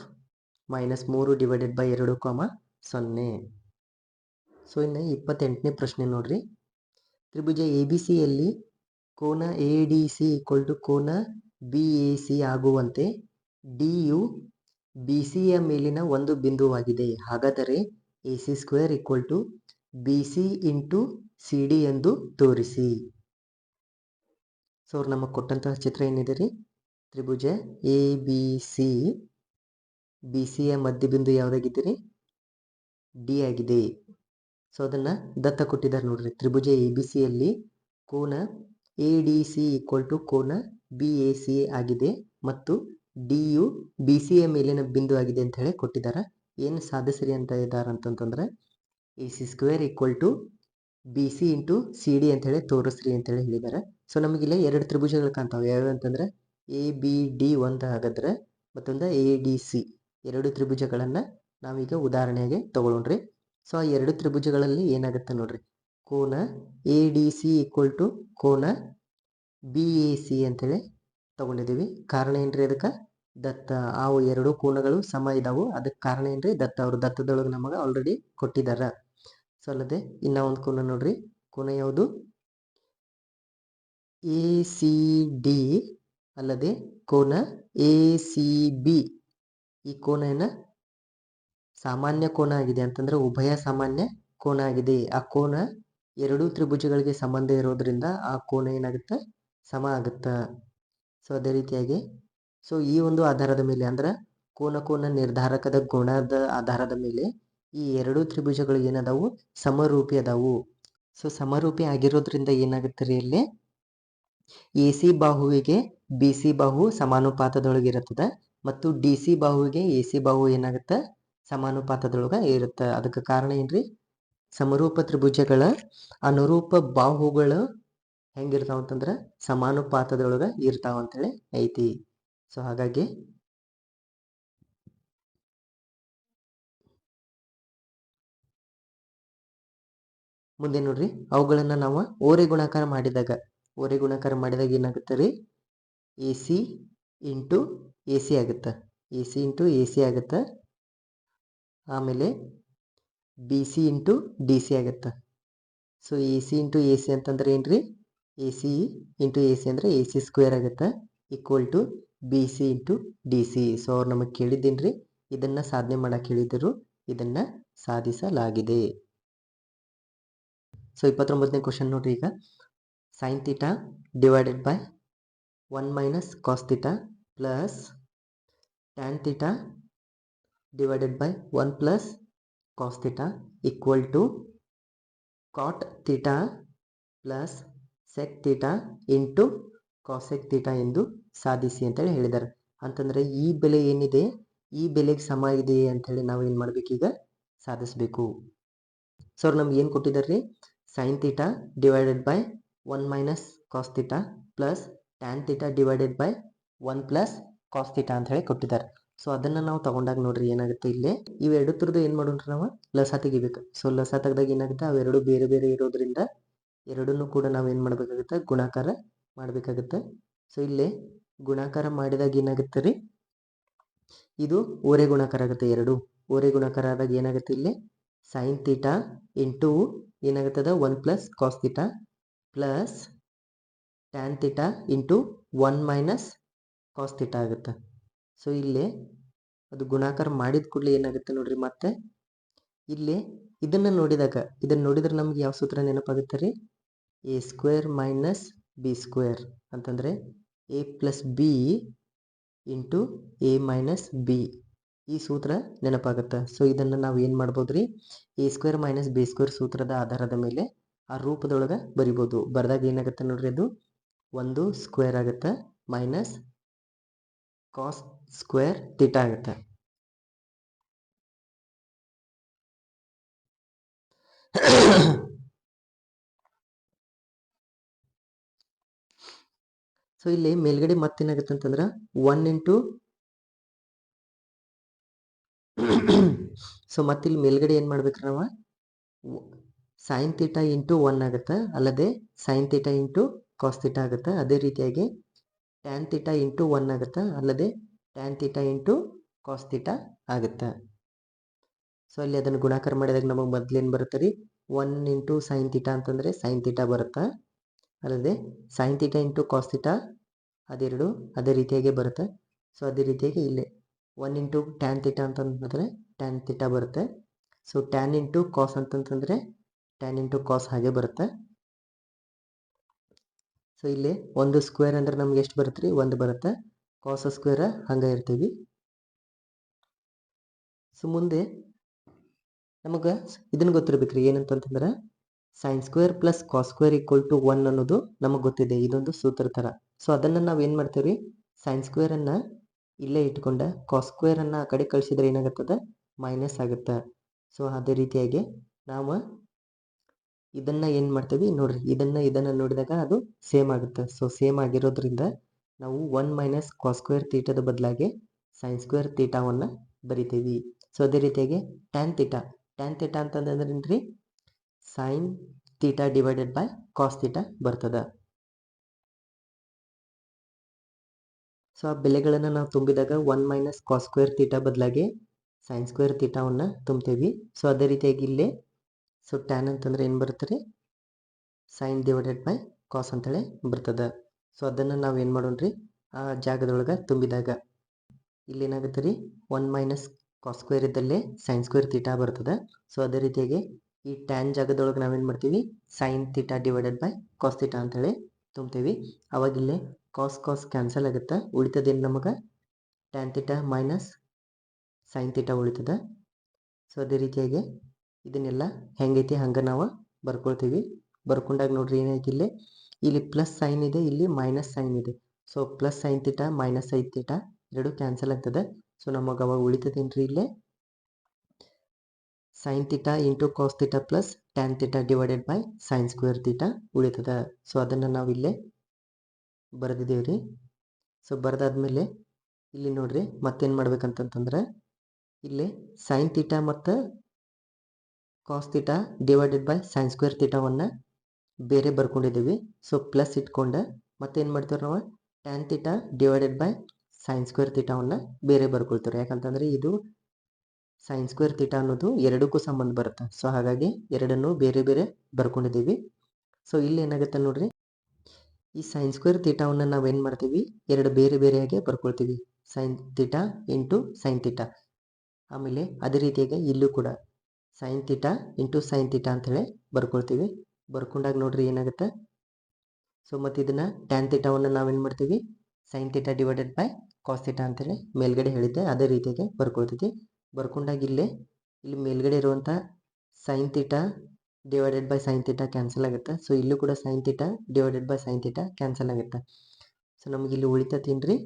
-3 divided by 2, 0. So ಇನ್ನು 28ನೇ ಪ್ರಶ್ನೆ ನೋಡ್ರಿ. ತ್ರಿಭುಜ ಎ ಬಿ ಸಿಯಲ್ಲಿ ಕೋನ A D C equal to ಕೋನ ಬಿ ಎ ಸಿ ಆಗುವಂತೆ ಡಿ ಯು ಬಿ ಸಿಯ ಮೇಲಿನ ಒಂದು ಬಿಂದುವಾಗಿದೆ. ಹಾಗಾದರೆ A C square equal to B C into C D ಎಂದು ತೋರಿಸಿ. ಸೊ ಅವ್ರು ನಮಗೆ ಕೊಟ್ಟಂತಹ ಚಿತ್ರ ಏನಿದೆ ರೀ, ತ್ರಿಭುಜ ಎ ಬಿ ಸಿ, ಬಿ ಸಿಯ ಮಧ್ಯಬಿಂದು ಯಾವುದಾಗಿದೆ ರೀ, ಡಿ ಆಗಿದೆ. ಸೊ ಅದನ್ನು ದತ್ತ ಕೊಟ್ಟಿದ್ದಾರೆ ನೋಡ್ರಿ. ತ್ರಿಭುಜ ಎ ಬಿ ಸಿಯಲ್ಲಿ ಕೋನ A D C equal to ಕೋನ ಬಿ ಎ ಸಿ ಆಗಿದೆ ಮತ್ತು ಡಿ ಯು ಬಿ ಸಿಯ ಮೇಲಿನ ಬಿಂದು ಆಗಿದೆ ಅಂತ ಹೇಳಿ ಕೊಟ್ಟಿದ್ದಾರೆ. ಏನು ಸಾಧಿಸ್ರಿ ಅಂತ ಇದ್ದಾರೆ ಅಂತಂತಂದ್ರೆ A C square equal to B C into C D ಅಂತೇಳಿ ತೋರಿಸ್ರಿ ಅಂತೇಳಿ ಹೇಳಿದ್ದಾರೆ. ಸೊ ನಮಗಿಲ್ಲ 2 ತ್ರಿಭುಜಗಳು ಕಾಣ್ತಾವೆ. ಯಾವ್ಯಾವ ಅಂತಂದ್ರೆ ಎ ಬಿ ಡಿ ಒಂದು ಹಾಗಾದ್ರೆ, ಮತ್ತೊಂದು ಎ ಡಿ ಸಿ. 2 ತ್ರಿಭುಜಗಳನ್ನು ನಾವೀಗ ಉದಾಹರಣೆಗೆ ತಗೊಳ್ಳೋಣ್ರಿ. ಸೊ ಆ 2 ತ್ರಿಭುಜಗಳಲ್ಲಿ ಏನಾಗುತ್ತೆ ನೋಡ್ರಿ, ಕೋನ A D C equal to ಕೋನ ಬಿ ಎ ಸಿ ಅಂತೇಳಿ ತಗೊಂಡಿದ್ದೀವಿ. ಕಾರಣ ಏನ್ರಿ, ಅದಕ್ಕೆ ದತ್ತ ಆ 2 ಕೋನಗಳು ಸಮ ಇದಾವು. ಅದಕ್ಕೆ ಕಾರಣ ಏನ್ರಿ, ದತ್ತ. ಅವರು ದತ್ತದೊಳಗೆ ನಮಗೆ ಆಲ್ರೆಡಿ ಕೊಟ್ಟಿದ್ದಾರೆ. ಸೊ ಅಲ್ಲದೆ ಇನ್ನ ಒಂದು ಕೋನ ನೋಡ್ರಿ, ಕೋನ ಯಾವುದು, ಎ ಸಿ ಡಿ ಅಲ್ಲದೆ ಕೋನ ಎ ಸಿ ಬಿ. ಈ ಕೋನ ಏನ ಸಾಮಾನ್ಯ ಕೋನ ಆಗಿದೆ, ಅಂತಂದ್ರೆ ಉಭಯ ಸಾಮಾನ್ಯ ಕೋನ ಆಗಿದೆ. ಆ ಕೋನ 2 ತ್ರಿಭುಜಗಳಿಗೆ ಸಂಬಂಧ ಇರೋದ್ರಿಂದ ಆ ಕೋನ ಏನಾಗುತ್ತೆ, ಸಮ ಆಗುತ್ತೆ. ಸೊ ಅದೇ ರೀತಿಯಾಗಿ ಸೊ ಈ ಒಂದು ಆಧಾರದ ಮೇಲೆ, ಅಂದ್ರೆ ಕೋನ ನಿರ್ಧಾರಕದ ಗುಣದ ಆಧಾರದ ಮೇಲೆ ಈ 2 ತ್ರಿಭುಜಗಳು ಏನದಾವು, ಸಮರೂಪಿ ಅದಾವು. ಸೊ ಸಮರೂಪಿ ಆಗಿರೋದ್ರಿಂದ ಏನಾಗುತ್ತೆ ರೀ, ಇಲ್ಲಿ ಎ ಸಿ ಬಾಹುವಿಗೆ ಬಿ ಸಿ ಬಾಹು ಸಮಾನುಪಾತದೊಳಗಿರುತ್ತದೆ ಮತ್ತು ಡಿ ಸಿ ಬಾಹುವಿಗೆ ಎ ಸಿ ಬಾಹು ಏನಾಗುತ್ತೆ, ಸಮಾನುಪಾತದೊಳಗೆ ಇರುತ್ತೆ. ಅದಕ್ಕೆ ಕಾರಣ ಏನ್ರಿ, ಸಮರೂಪ ತ್ರಿಭುಜಗಳ ಅನುರೂಪ ಬಾಹುಗಳು ಹೆಂಗಿರ್ತಾವ ಅಂತಂದ್ರೆ ಸಮಾನುಪಾತದೊಳಗೆ ಇರ್ತಾವ ಅಂತೇಳಿ ಐತಿ. ಸೊ ಹಾಗಾಗಿ ಮುಂದೆ ನೋಡ್ರಿ, ಅವುಗಳನ್ನ ನಾವು ಓರೆ ಗುಣಾಕಾರ ಮಾಡಿದಾಗ ಏನಾಗುತ್ತೆ ರೀ, A C into A C ಆಗುತ್ತೆ, A C into A C ಆಗುತ್ತೆ. ಆಮೇಲೆ B C into D C ಆಗುತ್ತೆ. So A C into A C ಅಂತಂದ್ರೆ ಏನ್ರಿ, A C into A C ಅಂದರೆ ಎ ಸಿ ಸ್ಕ್ವೇರ್ ಆಗುತ್ತೆ equal to B C into D C. So ಅವ್ರು ನಮಗೆ ಕೇಳಿದ್ದೇನ್ರಿ, ಇದನ್ನು ಸಾಧನೆ ಮಾಡೋಕ್ಕೆ ಹೇಳಿದರು, ಇದನ್ನು ಸಾಧಿಸಲಾಗಿದೆ. ಸೊ 29ನೇ ಕ್ವಶನ್ ನೋಡ್ರಿ. ಈಗ sine theta divided by 1 minus cos theta plus tan theta divided by 1 plus cos theta equal to cot theta plus sec theta into cosec theta ಎಂದು ಸಾಧಿಸಿ ಅಂತೇಳಿ ಹೇಳಿದ್ದಾರೆ. ಅಂತಂದರೆ ಈ ಬೆಲೆ ಏನಿದೆ ಈ ಬೆಲೆಗೆ ಸಮ ಇದೆ ಅಂಥೇಳಿ ನಾವು ಏನು ಮಾಡಬೇಕು, ಈಗ ಸಾಧಿಸಬೇಕು. ಸೊ ಅವ್ರು ನಮ್ಗೆ ಏನು ಕೊಟ್ಟಿದ್ದಾರೆ ರೀ, sine theta divided by 1 minus cos theta plus tan theta divided by 1 plus cos theta ಅಂತ ಹೇಳಿ ಕೊಟ್ಟಿದ್ದಾರೆ. ಸೊ ಅದನ್ನು ನಾವು ತಗೊಂಡಾಗ ನೋಡ್ರಿ ಏನಾಗುತ್ತೆ, ಇಲ್ಲಿ ಇವೆರಡು ಥರದ್ದು ಏನು ಮಾಡೋಣ್ರಿ ನಾವು ಲಸ ತೆಗಿಬೇಕು. ಸೊ ಲಸ ತೆಗೆದಾಗ ಏನಾಗುತ್ತೆ, ಅವೆರಡು ಬೇರೆ ಬೇರೆ ಇರೋದ್ರಿಂದ ಎರಡನ್ನೂ ಕೂಡ ನಾವು ಏನು ಮಾಡಬೇಕಾಗುತ್ತೆ, ಗುಣಾಕಾರ ಮಾಡಬೇಕಾಗುತ್ತೆ. ಸೊ ಇಲ್ಲಿ ಗುಣಾಕಾರ ಮಾಡಿದಾಗ ಏನಾಗುತ್ತೆ ರೀ, ಇದು ಓರೆ ಗುಣಾಕಾರ ಆಗುತ್ತೆ. ಎರಡು ಓರೆ ಗುಣಾಕಾರ ಆದಾಗ ಏನಾಗುತ್ತೆ, ಇಲ್ಲಿ ಸೈನ್ ಥೀಟಾ ಇಂಟು ಏನಾಗುತ್ತದೆ 1 plus cos theta plus tan theta into 1 minus cos theta ಆಗುತ್ತೆ. ಸೊ ಇಲ್ಲಿ ಅದು ಗುಣಾಕಾರ ಮಾಡಿದ ಕೂಡಲೇ ಏನಾಗುತ್ತೆ ನೋಡ್ರಿ, ಮತ್ತೆ ಇಲ್ಲಿ ಇದನ್ನು ನೋಡಿದ್ರೆ ನಮ್ಗೆ ಯಾವ ಸೂತ್ರ ನೆನಪಾಗುತ್ತೆ ರೀ, A square minus B square ಅಂತಂದರೆ A plus B into A minus B, ಈ ಸೂತ್ರ ನೆನಪಾಗುತ್ತೆ. ಸೊ ಇದನ್ನು ನಾವು ಏನು ಮಾಡ್ಬೋದು ರೀ, A square minus B square ಸೂತ್ರದ ಆಧಾರದ ಮೇಲೆ ಆ ರೂಪದೊಳಗೆ ಬರಿಬೋದು. ಬರೆದಾಗ ಏನಾಗುತ್ತೆ ನೋಡ್ರಿ, ಅದು 1 ಸ್ಕ್ವೇರ್ ಆಗುತ್ತೆ ಮೈನಸ್ ಕಾಸ್ ಸ್ಕ್ವೇರ್ ಥೀಟಾ ಆಗುತ್ತೆ. ಸೊ ಇಲ್ಲಿ ಮೇಲ್ಗಡೆ ಮತ್ತೇನಾಗುತ್ತೆ ಅಂತಂದ್ರೆ 1 ಇಂಟು ಸೊ ಮತ್ತಿಲ್ಲಿ ಮೇಲ್ಗಡೆ ಏನು ಮಾಡ್ಬೇಕ್ರಿ ನಾವು, ಸೈನ್ ಥೀಟಾ ಇಂಟು 1 ಆಗುತ್ತೆ, ಅಲ್ಲದೆ sine theta into cos theta ಆಗುತ್ತೆ. ಅದೇ ರೀತಿಯಾಗಿ ಟ್ಯಾನ್ ಥೀಟಾ ಇಂಟು 1 ಆಗುತ್ತೆ, ಅಲ್ಲದೆ tan theta into cos theta ಆಗುತ್ತೆ. ಸೊ ಇಲ್ಲಿ ಅದನ್ನು ಗುಣಾಕಾರ ಮಾಡಿದಾಗ ನಮಗೆ ಮೊದಲೇನು ಬರುತ್ತೆ ರೀ, 1 ಇಂಟು ಸೈನ್ ಥೀಟಾ ಅಂತಂದರೆ ಸೈನ್ ಥೀಟಾ ಬರುತ್ತೆ, ಅಲ್ಲದೆ sine theta into cos theta ಅದೆರಡು ಅದೇ ರೀತಿಯಾಗಿ ಬರುತ್ತೆ. ಸೊ ಅದೇ ರೀತಿಯಾಗಿ ಇಲ್ಲಿ 1 ಇಂಟು ಟ್ಯಾನ್ ಥೀಟಾ ಅಂತಂದರೆ ಟ್ಯಾನ್ ಥೀಟಾ ಬರುತ್ತೆ. ಸೊ ಟ್ಯಾನ್ ಇಂಟು ಕಾಸ್ ಅಂತಂತಂದರೆ ಟ್ಯಾನ್ ಇಂಟು ಕಾಸ್ ಹಾಗೆ ಬರುತ್ತೆ. ಸೊ ಇಲ್ಲಿ 1 ಸ್ಕ್ವೇರ್ ಅಂದ್ರೆ ನಮ್ಗೆ ಎಷ್ಟು ಬರುತ್ತೆ ರೀ, 1 ಬರುತ್ತೆ. ಕಾಸ್ ಸ್ಕ್ವೇರ್ ಹಂಗೆ ಇರ್ತೀವಿ. ಸೊ ಮುಂದೆ ನಮಗೆ ಇದನ್ನು ಗೊತ್ತಿರ್ಬೇಕು ರೀ, ಏನಂತಂತಂದ್ರೆ sine square plus cos square equal to 1 ಅನ್ನೋದು ನಮಗೆ ಗೊತ್ತಿದೆ, ಇದೊಂದು ಸೂತ್ರ ಥರ. ಸೊ ಅದನ್ನು ನಾವು ಏನು ಮಾಡ್ತೀವಿ ರೀ, ಸೈನ್ ಸ್ಕ್ವೇರನ್ನು ಇಲ್ಲೇ ಇಟ್ಕೊಂಡ ಕಾಸ್ ಸ್ಕ್ವೇರನ್ನು ಆ ಕಡೆ ಕಳಿಸಿದ್ರೆ ಏನಾಗುತ್ತದೆ, ಮೈನಸ್ ಆಗುತ್ತೆ. ಸೊ ಅದೇ ರೀತಿಯಾಗಿ ನಾವು ಇದನ್ನು ಏನು ಮಾಡ್ತೀವಿ ನೋಡ್ರಿ, ಇದನ್ನು ನೋಡಿದಾಗ ಅದು ಸೇಮ್ ಆಗುತ್ತೆ. ಸೊ ಸೇಮ್ ಆಗಿರೋದ್ರಿಂದ ನಾವು 1 ಮೈನಸ್ ಕಾಸ್ ಸ್ಕ್ವೇರ್ ಥೀಟಾದ ಬದಲಾಗಿ ಸೈನ್ ಸ್ಕ್ವೇರ್ ಥೀಟಾವನ್ನು ಬರಿತೀವಿ. ಸೊ ಅದೇ ರೀತಿಯಾಗಿ ಟ್ಯಾನ್ ಥೀಟಾ ಅಂತಂದ್ರೆ ಏನ್ರಿ, sine theta divided by cos theta ಬರ್ತದೆ. ಸೊ ಆ ಬೆಲೆಗಳನ್ನು ನಾವು ತುಂಬಿದಾಗ 1 ಮೈನಸ್ ಕಾಸ್ ಸ್ಕ್ವೇರ್ ಥೀಟಾ ಬದಲಾಗಿ ಸೈನ್ ಸ್ಕ್ವೇರ್ ಥೀಟಾವನ್ನು ತುಂಬ್ತೀವಿ. ಸೊ ಅದೇ ರೀತಿಯಾಗಿ ಇಲ್ಲಿ ಸೊ ಟ್ಯಾನ್ ಅಂತಂದ್ರೆ ಏನು ಬರುತ್ತೆ ರೀ, ಸೈನ್ ಡಿವೈಡೆಡ್ ಬೈ ಕಾಸ್ ಅಂತೇಳಿ ಬರ್ತದೆ. ಸೊ ಅದನ್ನು ನಾವು ಏನು ಮಾಡೋಣ್ರಿ, ಆ ಜಾಗದೊಳಗೆ ತುಂಬಿದಾಗ ಇಲ್ಲಿ ಏನಾಗುತ್ತೆ ರೀ, 1 ಮೈನಸ್ ಕಾಸ್ ಸ್ಕ್ವೇರ್ ಇದ್ದಲ್ಲೇ ಸೈನ್ ಸ್ಕ್ವೇರ್ ಥೀಟಾ ಬರ್ತದೆ. ಸೊ ಅದೇ ರೀತಿಯಾಗಿ ಈ ಟ್ಯಾನ್ ಜಾಗದೊಳಗೆ ನಾವೇನು ಮಾಡ್ತೀವಿ, sine theta divided by cos theta ಅಂತೇಳಿ ತುಂಬ್ತೀವಿ. ಅವಾಗಿಲ್ಲೇ ಕಾಸ್ ಕ್ಯಾನ್ಸಲ್ ಆಗುತ್ತೆ, ಉಳಿತದೇನು ನಮಗೆ tan theta minus sine theta ಉಳಿತದೆ. ಸೊ ಅದೇ ರೀತಿಯಾಗಿ ಇದನ್ನೆಲ್ಲ ಹೆಂಗೈತಿ ಹಂಗೆ ನಾವು ಬರ್ಕೊಳ್ತೀವಿ. ಬರ್ಕೊಂಡಾಗ ನೋಡ್ರಿ ಏನೈತಿ, ಇಲ್ಲಿ ಪ್ಲಸ್ ಸೈನ್ ಇದೆ, ಇಲ್ಲಿ ಮೈನಸ್ ಸೈನ್ ಇದೆ. So plus sine theta minus sine theta ಎರಡು ಕ್ಯಾನ್ಸಲ್ ಆಗ್ತದೆ. ಸೊ ನಮಗೆ ಅವಾಗ ಉಳಿತದೇನ್ರಿ, ಇಲ್ಲೇ sine theta into cos theta plus tan theta divided by sine square theta ಉಳಿತದೆ. ಸೊ ಅದನ್ನು ನಾವು ಇಲ್ಲೇ ಬರೆದಿದ್ದೇವೆ ರೀ. ಸೊ ಬರೆದಾದ್ಮೇಲೆ ಇಲ್ಲಿ ನೋಡ್ರಿ ಮತ್ತೇನು ಮಾಡ್ಬೇಕಂತಂದ್ರೆ, ಇಲ್ಲಿ ಸೈನ್ ಥೀಟಾ ಮತ್ತು cos theta divided by sine square ಥೀಟಾವನ್ನು ಬೇರೆ ಬರ್ಕೊಂಡಿದ್ದೀವಿ. ಸೊ ಪ್ಲಸ್ ಇಟ್ಕೊಂಡು ಮತ್ತೇನು ಮಾಡ್ತೀವಿ ನಾವು, tan theta divided by sine square ಥೀಟಾವನ್ನು ಬೇರೆ ಬರ್ಕೊಳ್ತೀವಿ. ಯಾಕಂತಂದರೆ ಇದು ಸೈನ್ ಸ್ಕ್ವೇರ್ ಥೀಟಾ ಅನ್ನೋದು ಎರಡಕ್ಕೂ ಸಂಬಂಧ ಬರುತ್ತೆ. ಸೊ ಹಾಗಾಗಿ ಎರಡನ್ನೂ ಬೇರೆ ಬೇರೆ ಬರ್ಕೊಂಡಿದ್ದೀವಿ. ಸೊ ಇಲ್ಲಿ ಏನಾಗುತ್ತೆ ನೋಡ್ರಿ, ಈ ಸೈನ್ ಸ್ಕ್ವೇರ್ ಥೀಟಾವನ್ನು ನಾವೇನು ಮಾಡ್ತೀವಿ, ಎರಡು ಬೇರೆ ಬೇರೆಯಾಗಿ ಬರ್ಕೊಳ್ತೀವಿ. Sine theta into sine theta ಆಮೇಲೆ ಅದೇ ರೀತಿಯಾಗಿ ಇಲ್ಲೂ ಕೂಡ sine theta into sine theta ಅಂಥೇಳಿ ಬರ್ಕೊಳ್ತೀವಿ. ಬರ್ಕೊಂಡಾಗ ನೋಡ್ರಿ ಏನಾಗುತ್ತೆ. ಸೊ ಮತ್ತು ಇದನ್ನು ಟ್ಯಾನ್ ತೀಟಾವನ್ನು ನಾವೇನು ಮಾಡ್ತೀವಿ, sine theta divided by cos theta ಅಂತೇಳಿ ಮೇಲ್ಗಡೆ ಹೇಳಿದ್ದೆ ಅದೇ ರೀತಿಯಾಗಿ ಬರ್ಕೊಳ್ತೀವಿ. ಬರ್ಕೊಂಡಾಗ ಇಲ್ಲಿ ಮೇಲ್ಗಡೆ ಇರುವಂಥ sine theta divided by sine theta cancel ಆಗುತ್ತೆ. ಸೊ ಇಲ್ಲೂ ಕೂಡ sine theta divided by sine theta cancel ಆಗುತ್ತೆ. ಸೊ ನಮಗೆ ಇಲ್ಲಿ ಉಳಿತತೇನ್ರಿ,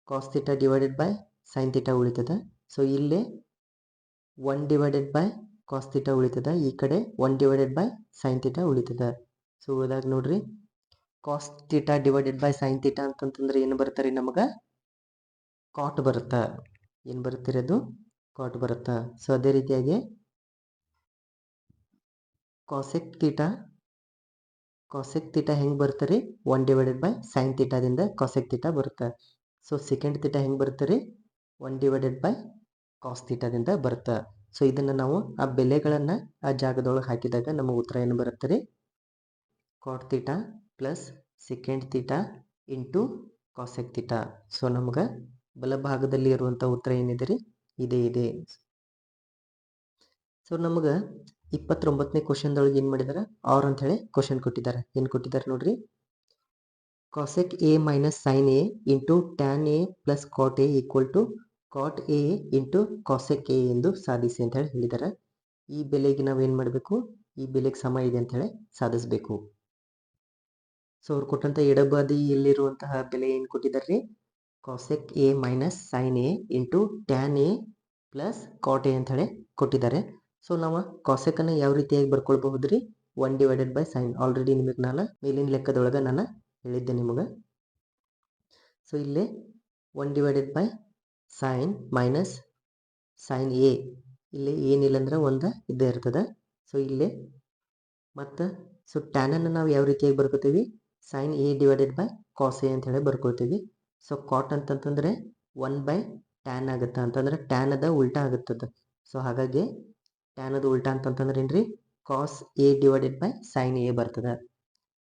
cos theta divided by sine theta ಉಳಿತದ. ಸೊ ಇಲ್ಲೇ 1 ಡಿವೈಡೆಡ್ ಬೈ ಕಾಸ್ ತೀಟಾ ಉಳಿತದ, ಈ ಕಡೆ 1 ಡಿವೈಡೆಡ್ ಬೈ ಸೈನ್ ತೀಟಾ ಉಳಿತದ. ಸೊ ಉಳಿದಾಗ ನೋಡ್ರಿ cos theta divided by sine theta ಅಂತಂತಂದ್ರೆ ಏನು ಬರುತ್ತೆ ರೀ, ನಮಗೆ ಕಾಟ್ ಬರುತ್ತೆ. ಏನು ಬರುತ್ತೀರಿ, ಅದು ಕಾಟ್ ಬರುತ್ತೆ. ಸೊ ಅದೇ ರೀತಿಯಾಗಿ ಕಾಸೆಕ್ ತೀಟಾ ಹೆಂಗೆ ಬರುತ್ತೆ ರೀ, 1 ಡಿವೈಡೆಡ್ ಬೈ ಸೈನ್ ತೀಟಾದಿಂದ ಕಾಸೆಕ್ ತೀಟಾ ಬರುತ್ತೆ. ಸೊ ಸೆಕೆಂಡ್ ತೀಟಾ ಹೆಂಗೆ ಬರುತ್ತೆ ರೀ, 1 ಡಿವೈಡೆಡ್ ಬೈ ಕಾಸ್ ತೀಟಾದಿಂದ ಬರುತ್ತೆ. ಸೊ ಇದನ್ನು ನಾವು ಆ ಬೆಲೆಗಳನ್ನು ಆ ಜಾಗದೊಳಗೆ ಹಾಕಿದಾಗ ನಮಗೆ ಉತ್ತರ ಏನು ಬರುತ್ತೆ ರೀ, cot theta plus second theta into cosec theta. So ನಮ್ಗೆ ಬಲಭಾಗದಲ್ಲಿ ಇರುವಂಥ ಉತ್ತರ ಏನಿದೆ ರೀ, ಇದೇ ಇದೆ. ಸೊ ನಮ್ಗೆ 29ನೇ ಕ್ವಶನ್ದೊಳಗೆ ಏನು ಮಾಡಿದಾರೆ, ಆರ್ ಅಂತ ಹೇಳಿ ಕ್ವಶನ್ ಕೊಟ್ಟಿದ್ದಾರೆ. ಏನು ಕೊಟ್ಟಿದ್ದಾರೆ ನೋಡ್ರಿ, cosec A minus sine A into tan A plus cot A equal to cot A into cosec A ಎಂದು ಸಾಧಿಸಿ ಅಂತ ಹೇಳಿ ಹೇಳಿದ್ದಾರೆ. ಈ ಬೆಲೆಗೆ ನಾವೇನು ಮಾಡಬೇಕು, ಈ ಬೆಲೆಗೆ ಸಮ ಇದೆ ಅಂತ ಹೇಳಿ ಸಾಧಿಸಬೇಕು. ಸೊ ಅವ್ರು ಕೊಟ್ಟಂಥ ಎಡಬದಿಯಲ್ಲಿರುವಂತಹ ಬೆಲೆ ಏನು ಕೊಟ್ಟಿದ್ದಾರೆ ರೀ, cosec A minus sine A into tan A plus cot A ಅಂತ ಹೇಳಿ ಕೊಟ್ಟಿದ್ದಾರೆ. ಸೊ ನಾವು ಕಾಸೆಕನ್ನು ಯಾವ ರೀತಿಯಾಗಿ ಬರ್ಕೊಳ್ಬಹುದು ರೀ, 1 ಡಿವೈಡೆಡ್ ಬೈ ಸೈನ್. ಆಲ್ರೆಡಿ ನಿಮಗೆ ನಾನು ಮೇಲಿನ ಲೆಕ್ಕದೊಳಗೆ ನಾನು ಹೇಳಿದ್ದೆ ನಿಮಗೆ. ಸೊ ಇಲ್ಲಿ 1 divided by sign minus sine A, ಇಲ್ಲಿ ಏನಿಲ್ಲ ಅಂದ್ರೆ ಒಂದು ಇದ್ದೇ ಇರ್ತದೆ. ಸೊ ಇಲ್ಲಿ ಮತ್ತು ಸೊ ಟ್ಯಾನನ್ನು ನಾವು ಯಾವ ರೀತಿಯಾಗಿ ಬರ್ಕೋತೀವಿ, sine A divided by cos A ಅಂತ ಹೇಳಿ ಬರ್ಕೊಳ್ತೀವಿ. ಸೊ ಕಾಟ್ ಅಂತಂತಂದರೆ 1 ಬೈ ಟ್ಯಾನ್ ಆಗುತ್ತೆ, ಅಂತಂದರೆ ಟ್ಯಾನ್ ಅದ ಉಲ್ಟಾ ಆಗುತ್ತದೆ. ಸೊ ಹಾಗಾಗಿ ಟ್ಯಾನ್ ಅದು ಉಲ್ಟಾ ಅಂತಂತಂದ್ರೆ ಏನು ರೀ, cos A divided by sine A ಬರ್ತದೆ.